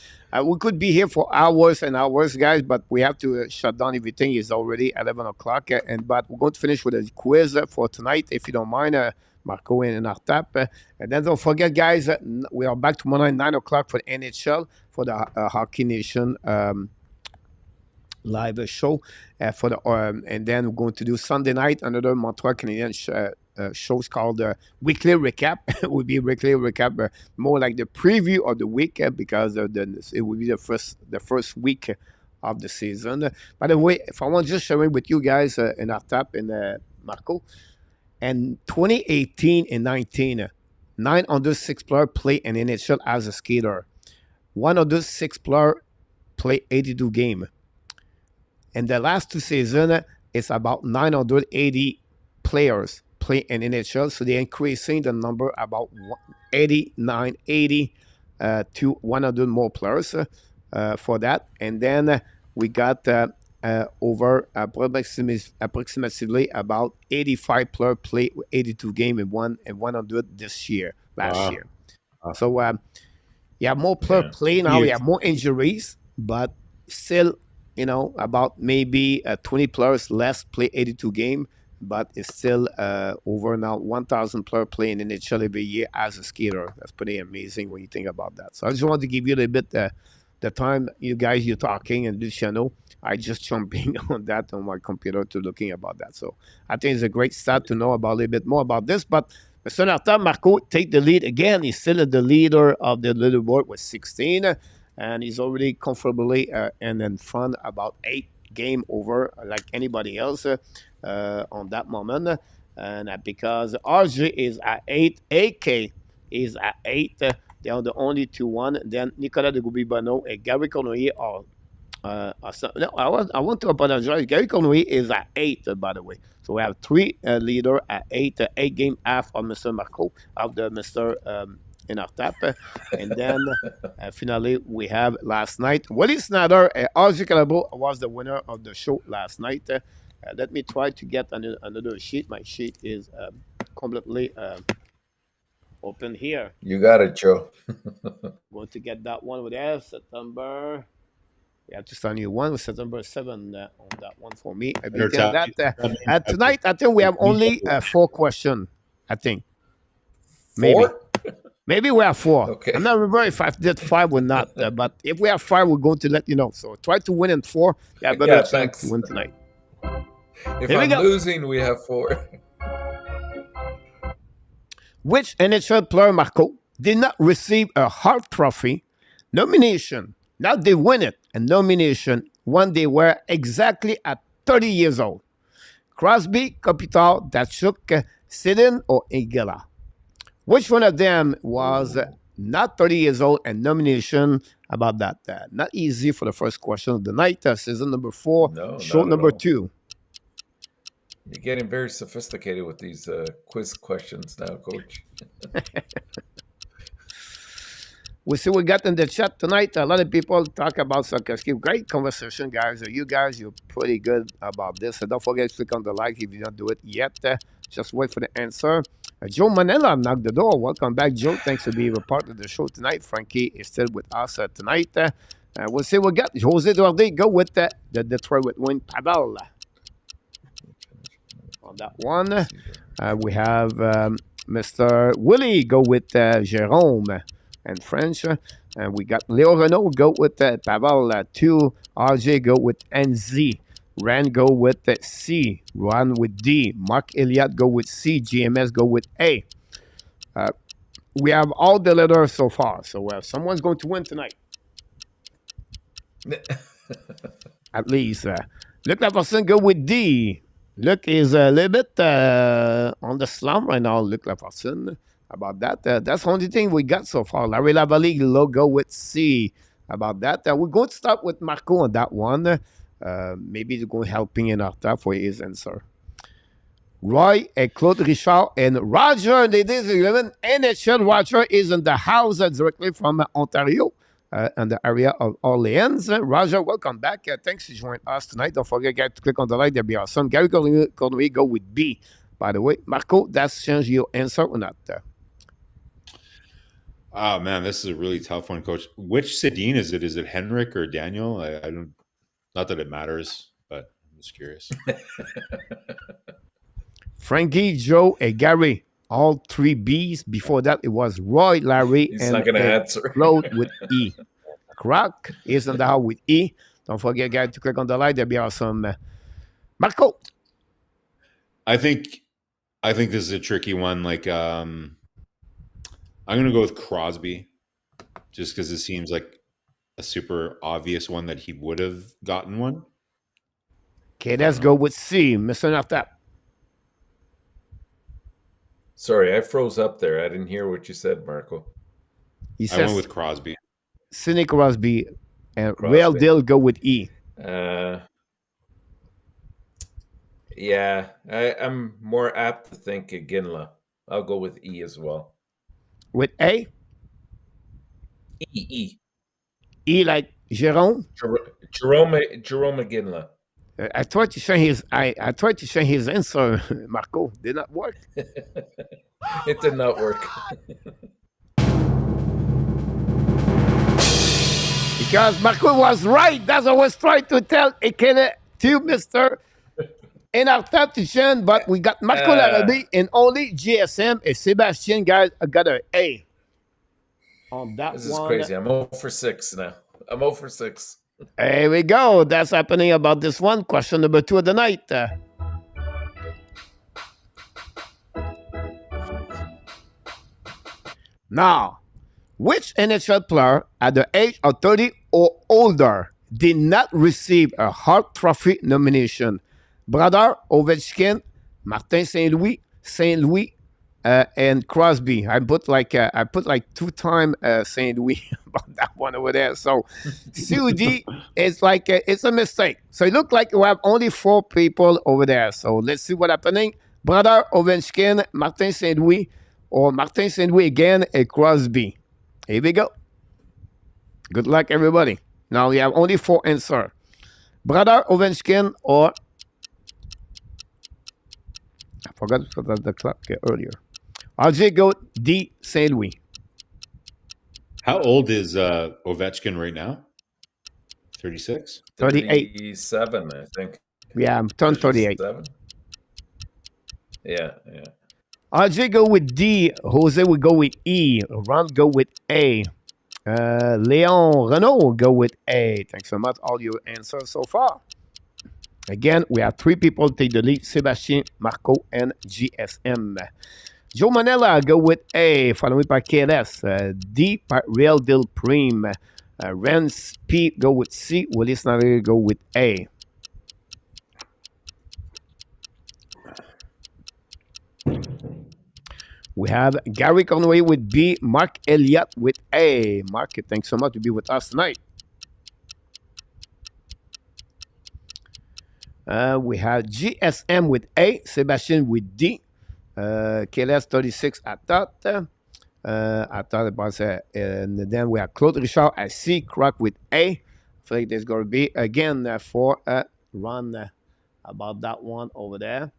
Speaker 1: We could be here for hours and hours, guys, but we have to shut down everything. It's already 11 o'clock, but we're going to finish with a quiz for tonight, if you don't mind, Marco and our tap. And then don't forget, guys, we are back tomorrow at 9 o'clock for the NHL, for the Hockey Nation live show. And then we're going to do Sunday night another Montreal Canadiens shows called Weekly Recap. It will be weekly recap, more like the preview of the week because it will be the first week of the season. By the way, if I want to just share it with you guys in our tap and Marco, and 2018 and 19, 9 under 6 player play in NHL as a skater. 1 under 6 player play 82 game. And the last 2 seasons, it's about 980 players play in NHL. So they're increasing the number about 80 to 100 more players for that. And then we got over approximately about 85 players play 82 game and 100 last year. So, more players play now. We have more injuries. but still, about maybe 20 players less play 82 game, but it's still over now 1,000 players playing in NHL every year as a skater. That's pretty amazing when you think about that. So I just wanted to give you a little bit the time you guys you're talking and Luciano. I just jumping on that on my computer to looking about that. So I think it's a great start to know about a little bit more about this. But Mr. Narta, Marco take the lead again. He's still the leader of the leaderboard with 16, and he's already comfortably and in front about 8 game over like anybody else on that moment. And because RJ is at 8, AK is at 8. They are the only 2-1. Then Nicolas de Goubi-Bonneau and Gary Cournoyer are no, I want to apologize. Gary Cournoyer is at 8, by the way. So we have 3 leader at 8, 8 game half of Mr. Marco, of the Mr. In our tap. And then finally, we have last night, Willie Snyder, RJ Calabo was the winner of the show last night. Let me try to get another sheet. My sheet is completely open here.
Speaker 3: You got it, Joe.
Speaker 1: Going to get that one with F, September. We have to start a new one with September 7 on that one for me. I believe that tonight, I think we have only 4 questions. I think. Maybe.
Speaker 3: 4?
Speaker 1: Maybe we have 4.
Speaker 3: Okay.
Speaker 1: I'm not remember if I did 5 or not. But if we have 5, we're going to let you know. So try to win in 4. You have better chance to win tonight.
Speaker 3: If I'm losing, we have 4.
Speaker 1: Which NHL player, Marco, did not receive a Hart Trophy nomination? Now they win it, a nomination when they were exactly at 30 years old. Crosby, Kopitar, Datsuk, Sidin, or Igala? Which one of them was not 30 years old and nomination about that? Not easy for the first question of the night. Season number 4, show number 2.
Speaker 3: You're getting very sophisticated with these quiz questions now, Coach.
Speaker 1: We see we got in the chat tonight. A lot of people talk about soccer. Great conversation, guys. You guys, you're pretty good about this. So don't forget to click on the like if you don't do it yet. Just wait for the answer. Joe Manella knocked the door. Welcome back, Joe. Thanks for being a part of the show tonight. Frankie is still with us tonight. We'll see what we got. Jose Duarte, go with the Detroit with win Pavel. On that one, we have Mr. Willie go with Jérôme and French. And we got Leo Renault go with Pavel 2. RJ go with NZ. Rand go with C. Ron with D. Mark Elliott go with C. GMS go with A. We have all the letters so far. So someone's going to win tonight. At least. Luc Lafortune go with D. Luc is a little bit on the slump right now, Luc Lafortune. About that. That's the only thing we got so far. Larry Lavalley go with C. About that. We're going to start with Marco on that one. Maybe they're going to helping in after for his answer. Roy and Claude Richard and Roger, ladies and gentlemen. NHL Roger is in the house directly from Ontario, in the area of Orleans. Roger, welcome back. Thanks for joining us tonight. Don't forget, guys, to click on the like. That'd be awesome. Gary Cournoyer go with B. By the way, Marco, that's changed your answer or not?
Speaker 2: Oh, man, this is a really tough one, Coach. Which Sedin is it? Is it Henrik or Daniel? I don't, not that it matters, but I'm just curious.
Speaker 1: Frankie, Joe, and Gary, all 3 Bs. Before that, it was Roy, Larry,
Speaker 3: He's not gonna answer.
Speaker 1: Claude with E. Croc is in the house with E. Don't forget, guys, to click on the like. That'd be awesome. Marco.
Speaker 2: I think this is a tricky one. Like, I'm going to go with Crosby just because it seems like a super obvious one that he would have gotten one.
Speaker 1: Okay, let's go with C. Mr. Nartap.
Speaker 3: Sorry, I froze up there. I didn't hear what you said, Marco.
Speaker 1: He
Speaker 2: I went with Crosby.
Speaker 1: Sidney Crosby and Real Deal go with E.
Speaker 3: Yeah, I'm more apt to think Ginla. I'll go with E as well.
Speaker 1: With A?
Speaker 3: E.
Speaker 1: E like Jerome?
Speaker 3: Jerome Ginla.
Speaker 1: I tried to say his answer, Marco. Did not work.
Speaker 3: It did not work.
Speaker 1: You because Marco was right. That's what I was trying to tell Ekele to Mr. in our top position, but we got Marco Larrabee and only GSM and Sebastian, guys, got an A on that one.
Speaker 3: This is crazy. I'm 0 for 6 now. I'm 0 for 6.
Speaker 1: Here we go. That's happening about this one. Question number 2 of the night. Now, which NHL player at the age of 30 or older did not receive a Hart Trophy nomination? Brodeur, Ovechkin, Martin Saint Louis, and Crosby. I put like 2-time Saint Louis about that one over there. So COD is like it's a mistake. So it looked like we have only 4 people over there. So let's see what's happening. Brodeur, Ovechkin, Martin Saint Louis, or Martin Saint Louis again, and Crosby. Here we go. Good luck, everybody. Now we have only 4 answers. Brodeur, Ovechkin, or I forgot to put the clock earlier. I'll just go D. Saint Louis.
Speaker 2: How old is Ovechkin right now? 36?
Speaker 1: 38.
Speaker 3: 37, I think.
Speaker 1: Yeah, I'm turned 38.
Speaker 3: 37? Yeah.
Speaker 1: I'll just go with D. Jose will go with E. Ron go with A. Leon Renault will go with A. Thanks so much, all your answers so far. Again, we have 3 people take the lead. Sébastien, Marco, and GSM. Joe Manella go with A, followed by KLS. D, Real Deal Prime. Renz P go with C. Willis Navigator go with A. We have Gary Cournoyer with B. Mark Elliott with A. Mark, thanks so much to be with us tonight. We have GSM with A, Sebastian with D, KLS 36 at that. And then we have Claude Richard at C, Croc with A. I feel like there's going to be again for a run about that one over there.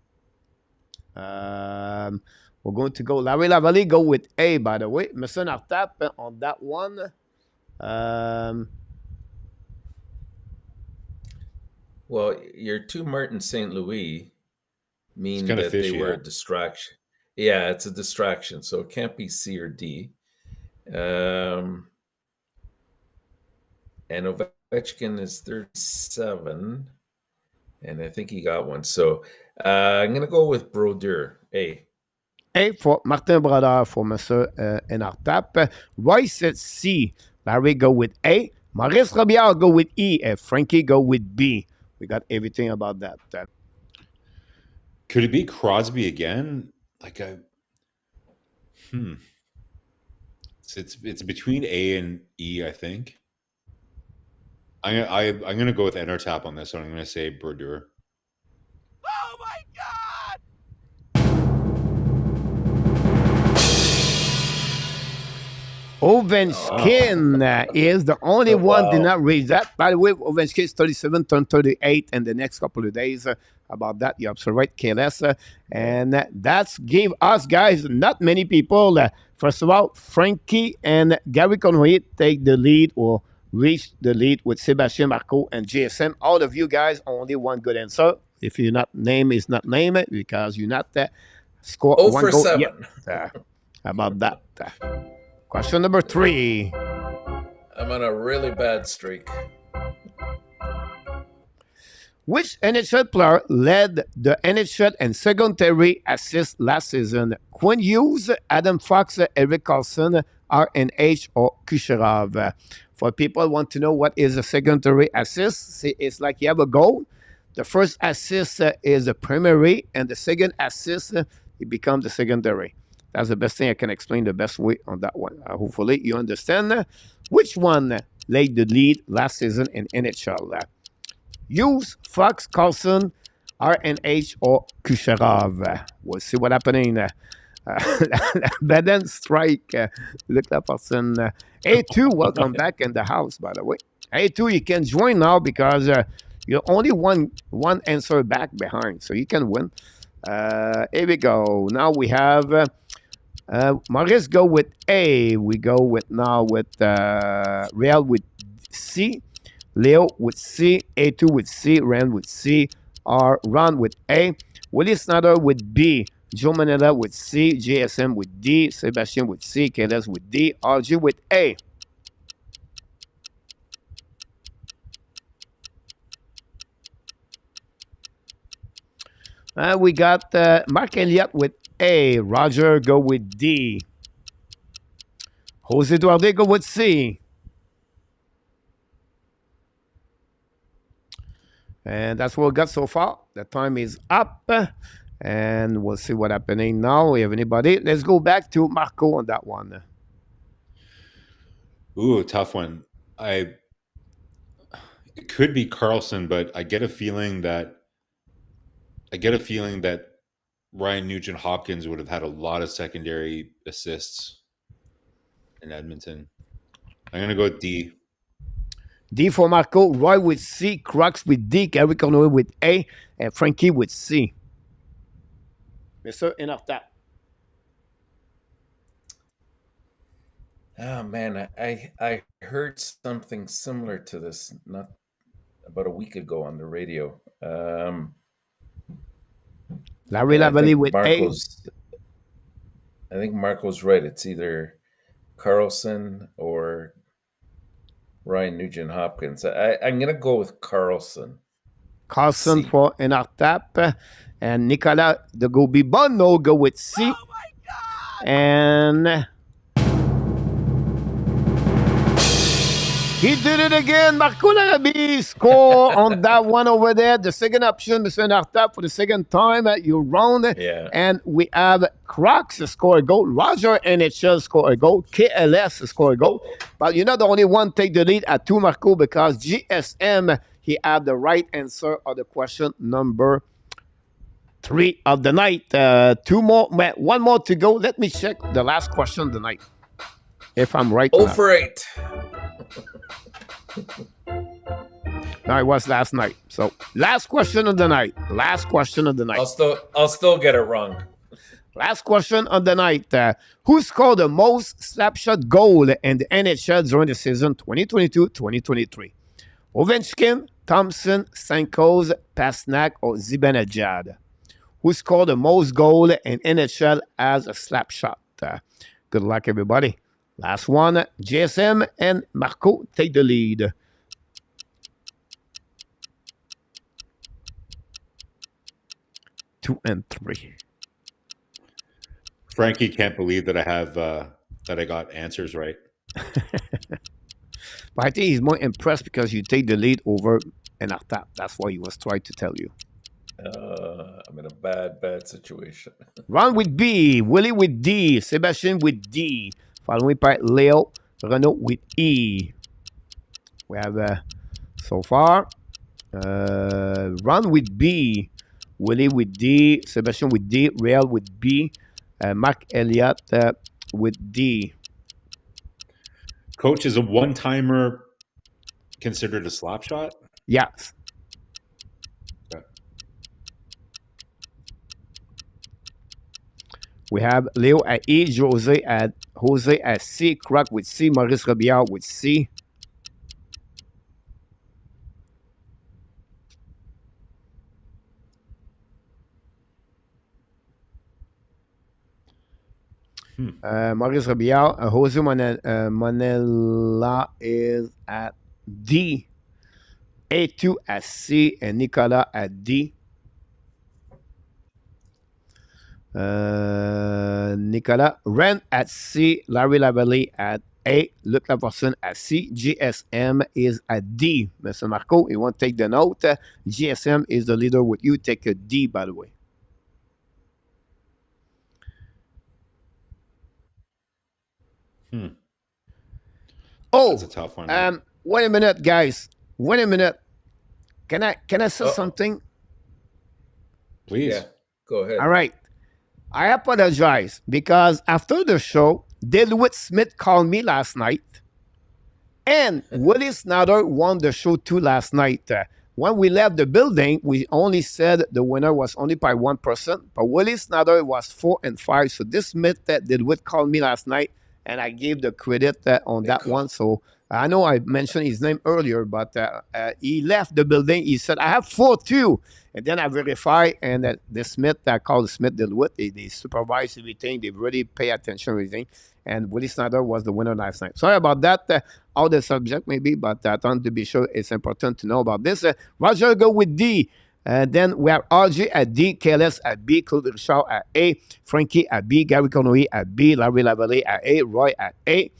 Speaker 1: We're going to go Larry Lavalley, go with A, by the way. Monsieur Nartap on that one.
Speaker 3: Well, your 2 Martin St. Louis mean that
Speaker 2: fishy,
Speaker 3: they were a distraction. Yeah, it's a distraction, so it can't be C or D. And Ovechkin is 37, and I think he got one. So I'm going to go with Brodeur, A.
Speaker 1: A for Martin Brodeur for Monsieur Nartap. Royce at C. Larry go with A. Maurice Robillard go with E. And Frankie go with B. We got everything about that.
Speaker 2: Could it be Crosby again? Like it's between A and E, I think. I'm gonna go with Enertap on this one. I'm gonna say Brodeur.
Speaker 4: Oh my God!
Speaker 1: Ovechkin is the only one did not reach that. By the way, Ovechkin is 37, turned 38 in the next couple of days. About that, you absolutely right, KLS. And that's gave us, guys, not many people. First of all, Frankie and Gary Cournoyer take the lead or reach the lead with Sébastien, Marco, and GSM. All of you guys, only one good answer. If you're not name is not name it because you're not score
Speaker 3: 0
Speaker 1: one
Speaker 3: for
Speaker 1: goal
Speaker 3: 7.
Speaker 1: yet. About that. Question number 3.
Speaker 3: I'm on a really bad streak.
Speaker 1: Which NHL player led the NHL and secondary assists last season? Quinn Hughes, Adam Fox, Eric Carlson, RNH, or Kucherov? For people who want to know what is a secondary assist, it's like you have a goal. The first assist is the primary, and the second assist, it becomes the secondary. That's the best thing I can explain the best way on that one. Hopefully you understand which one laid the lead last season in NHL. Hughes, Fox, Carlson, RNH, or Kucherov. We'll see what's happening. Baden strike. Look that person. A2, welcome back in the house, by the way. A2, you can join now because you're only one answer back behind, so you can win. Here we go. Now we have Maurice go with A. We go with now with Real with C. Leo with C. A2 with C. Ren with C. Ron with A. Willie Snyder with B. Joe Manella with C. JSM with D. Sebastian with C. KLS with D. RG with A. We got Mark Elliott with A. Roger go with D. Jose Duarte go with C. And that's what we got so far. The time is up. And we'll see what's happening now. We have anybody? Let's go back to Marco on that one.
Speaker 2: Ooh, tough one. It could be Carlson, but I get a feeling that Ryan Nugent-Hopkins would have had a lot of secondary assists in Edmonton. I'm going to go with D.
Speaker 1: D for Marco. Roy with C. Crux with D. Gary Cournoyer with A. And Frankie with C. Mr. Inartap.
Speaker 3: Oh man, I heard something similar to this not about a week ago on the radio.
Speaker 1: Larry Lavalley with A.
Speaker 3: I think Marco's right. It's either Carlson or Ryan Nugent-Hopkins. I'm going to go with Carlson.
Speaker 1: Carlson
Speaker 3: C.
Speaker 1: for Inartap. And Nicolas de Gobi-Bono go with C.
Speaker 4: Oh my God!
Speaker 1: And he did it again. Marco Larrabee score on that one over there. The second option, Mr. Inartap, for the second time at your round.
Speaker 3: Yeah.
Speaker 1: And we have Crocs score a goal. Roger NHL score a goal. KLS score a goal. But you're not the only one take the lead at 2, Marco, because GSM, he had the right answer of the question number 3 of the night. One more to go. Let me check the last question of the night. If I'm right.
Speaker 3: 0 for 8.
Speaker 1: No, it was last night. So last question of the night.
Speaker 3: I'll still get it wrong.
Speaker 1: Last question of the night. Who scored the most slapshot goal in the NHL during the season 2022-2023? Ovechkin, Thompson, Sankos, Pasnak, or Zibanejad? Who scored the most goal in NHL as a slapshot? Good luck, everybody. Last one, JSM and Marco take the lead. Two and three.
Speaker 2: Frankie can't believe that I have that I got answers right.
Speaker 1: But I think he's more impressed because you take the lead over Inartap. That's what he was trying to tell you.
Speaker 3: I'm in a bad situation.
Speaker 1: Ron with B, Willie with D, Sebastian with D, followed by Leo, Renault with E. We have so far Ron with B, Willie with D, Sebastian with D, Real with B, Mark Elliott with D.
Speaker 2: Coach, is a one-timer considered a slap shot?
Speaker 1: Yes.
Speaker 2: Okay.
Speaker 1: We have Leo at E, Jose at C, Crack with C, Maurice Robillard with C. Maurice Robillard, Jose Manella is at D, A2 at C, and Nicolas at D. Nicolas Ren at C, Larry Lavalley at A, Luc Laforson at C, GSM is at D. Mr. Marco, you want to take the note? GSM is the leader with you. Take a D, by the way. Oh,
Speaker 2: that's a tough one.
Speaker 1: Wait a minute, guys. Wait a minute. Can I say something?
Speaker 2: Please.
Speaker 3: Yeah, go ahead.
Speaker 1: All right. I apologize because after the show, Deloitte Smith called me last night, and Willie Snyder won the show too last night. When we left the building, we only said the winner was only by 1%, but Willie Snyder was 4 and 5. So this Smith Deloitte called me last night, and I gave the credit on that one. So I know I mentioned his name earlier, but he left the building. He said, I have 4-2. And then I verify, and the Smith, I called Smith Deloitte. They supervise everything. They really pay attention to everything. And Willie Snyder was the winner last night. Sorry about that. All the subject maybe, but I want to be sure it's important to know about this. Roger go with D. Then we have RJ at D, KLS at B, Claude Richard at A, Frenchy at B, Gary Cournoyer at B, Larry Lavallée at A, Roy at A.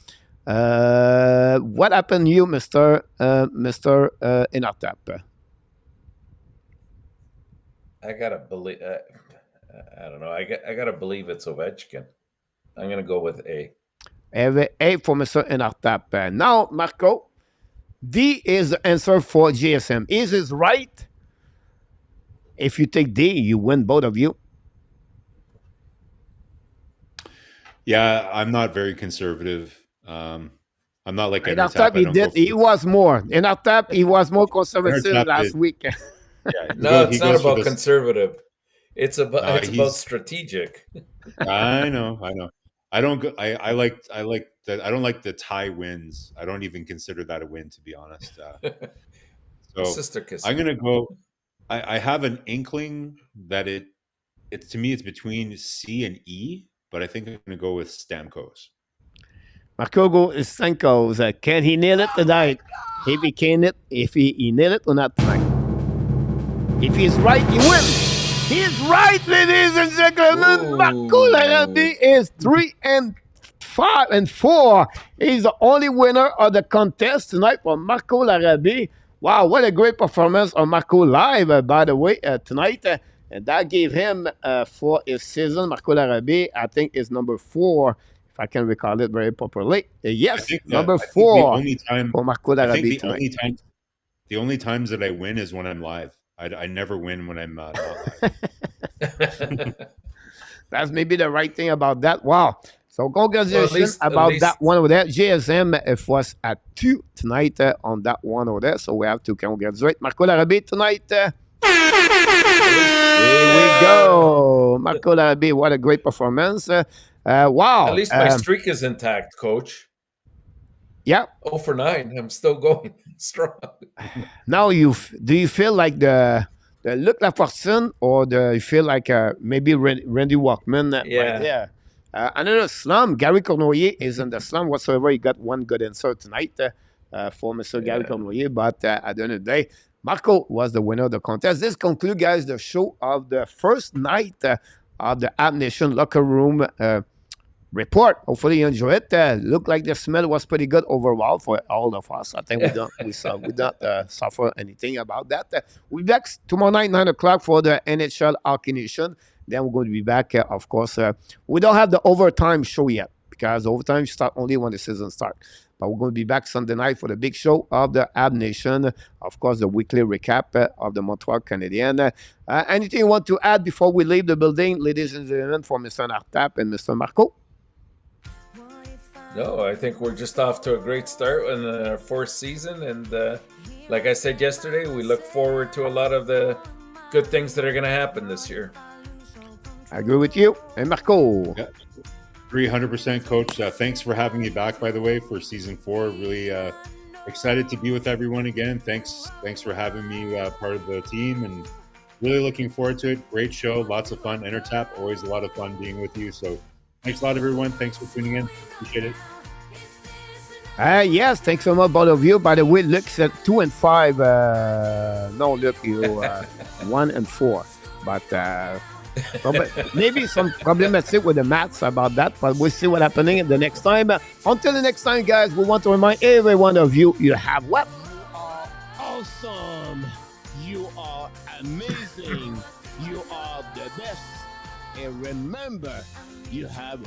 Speaker 1: What happened to you, Mr. Inartap?
Speaker 3: I gotta believe. I don't know. I gotta believe it's Ovechkin. I'm gonna go with A.
Speaker 1: A for Mr. Inartap. Now, Marco, D is the answer for GSM. Is it right? If you take D, you win, both of you.
Speaker 2: Yeah, I'm not very conservative. I'm not like
Speaker 1: Inartap. He was more. Inartap, he was more conservative last week.
Speaker 3: No, it's not about conservative. It's about strategic.
Speaker 2: I know. I don't like the tie wins. I don't even consider that a win, to be honest. So
Speaker 3: sister kiss.
Speaker 2: I'm gonna go. I have an inkling that it's to me it's between C and E, but I think I'm gonna go with Stamkos.
Speaker 1: Marco go is Stamkos. Can he nail it tonight? If he can it, if he nail it or not tonight. If he's right, he wins. He's right, ladies and gentlemen. Marco Larrabee is 3-5-4. He's the only winner of the contest tonight for Marco Larrabee. Wow, what a great performance on Marco live, by the way, tonight. And that gave him, for his season, Marco Larrabee, I think is number 4, if I can recall it very properly. Yes, number 4 for Marco Larrabee tonight.
Speaker 2: The only times that I win is when I'm live. I never win when I'm not live.
Speaker 1: That's maybe the right thing about that. Wow. So congratulations about that one over there. GSM was at 2 tonight on that one over there. So we have to congratulate Marco Larrabee tonight. Here we go. Marco Larrabee, what a great performance. Wow.
Speaker 3: At least my streak is intact, Coach.
Speaker 1: Yeah.
Speaker 3: 0 for 9. I'm still going strong.
Speaker 1: Now, do you feel like the Luc Lafortune, or you feel like maybe Randy Walkman?
Speaker 3: Yeah.
Speaker 1: Another slum. Gary Cournoyer is in the slum whatsoever. He got one good answer tonight for Mr. Gary Cournoyer. But at the end of the day, Marco was the winner of the contest. This concludes, guys, the show of the first night of the App Nation locker room report. Hopefully you enjoy it. Looked like the smell was pretty good overall for all of us. I think we don't suffer anything about that. We'll be back tomorrow night, 9 o'clock for the NHL Hockey Nation. Then we're going to be back, of course. We don't have the overtime show yet because overtime start only when the season starts. But we're going to be back Sunday night for the big show of the Ab Nation. Of course, the weekly recap of the Montreal Canadiens. Anything you want to add before we leave the building, ladies and gentlemen, for Mr. Inartap and Mr. Marco?
Speaker 3: No, I think we're just off to a great start in our 4th season. And like I said yesterday, we look forward to a lot of the good things that are going to happen this year.
Speaker 1: I agree with you. And Marco?
Speaker 2: Yeah. 300%, Coach. Thanks for having me back, by the way, for season 4. Really excited to be with everyone again. Thanks for having me part of the team, and really looking forward to it. Great show, lots of fun. Intertap, always a lot of fun being with you. So thanks a lot, everyone. Thanks for tuning in. Appreciate it.
Speaker 1: Yes, thanks so much, both of you. By the way, Luke's at 2 and 5. No, Luke, you 1 and 4. But maybe some problematic with the maths about that, but we'll see what's happening the next time. Until the next time, guys, we want to remind every one of you, you have what?
Speaker 4: You are awesome. You are amazing. You are the best. And remember, you have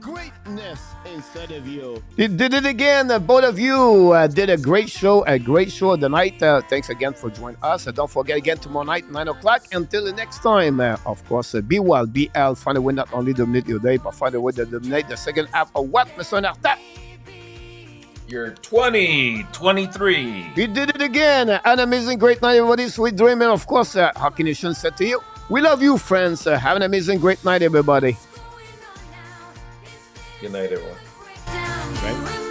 Speaker 4: greatness inside of you.
Speaker 1: You did it again. Both of you did a great show of the night. Thanks again for joining us. Don't forget again tomorrow night, 9 o'clock. Until the next time, of course, be well, be healthy. Find a way not only dominate your day, but find a way to dominate the second half of what, Mr. Inartap?
Speaker 3: You're 2023.
Speaker 1: You did it again. An amazing, great night, everybody. Sweet dream. And of course, Hockey Nation said to you, we love you, friends. Have an amazing, great night, everybody.
Speaker 3: Good night, everyone.
Speaker 2: Right.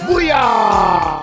Speaker 1: Booyah!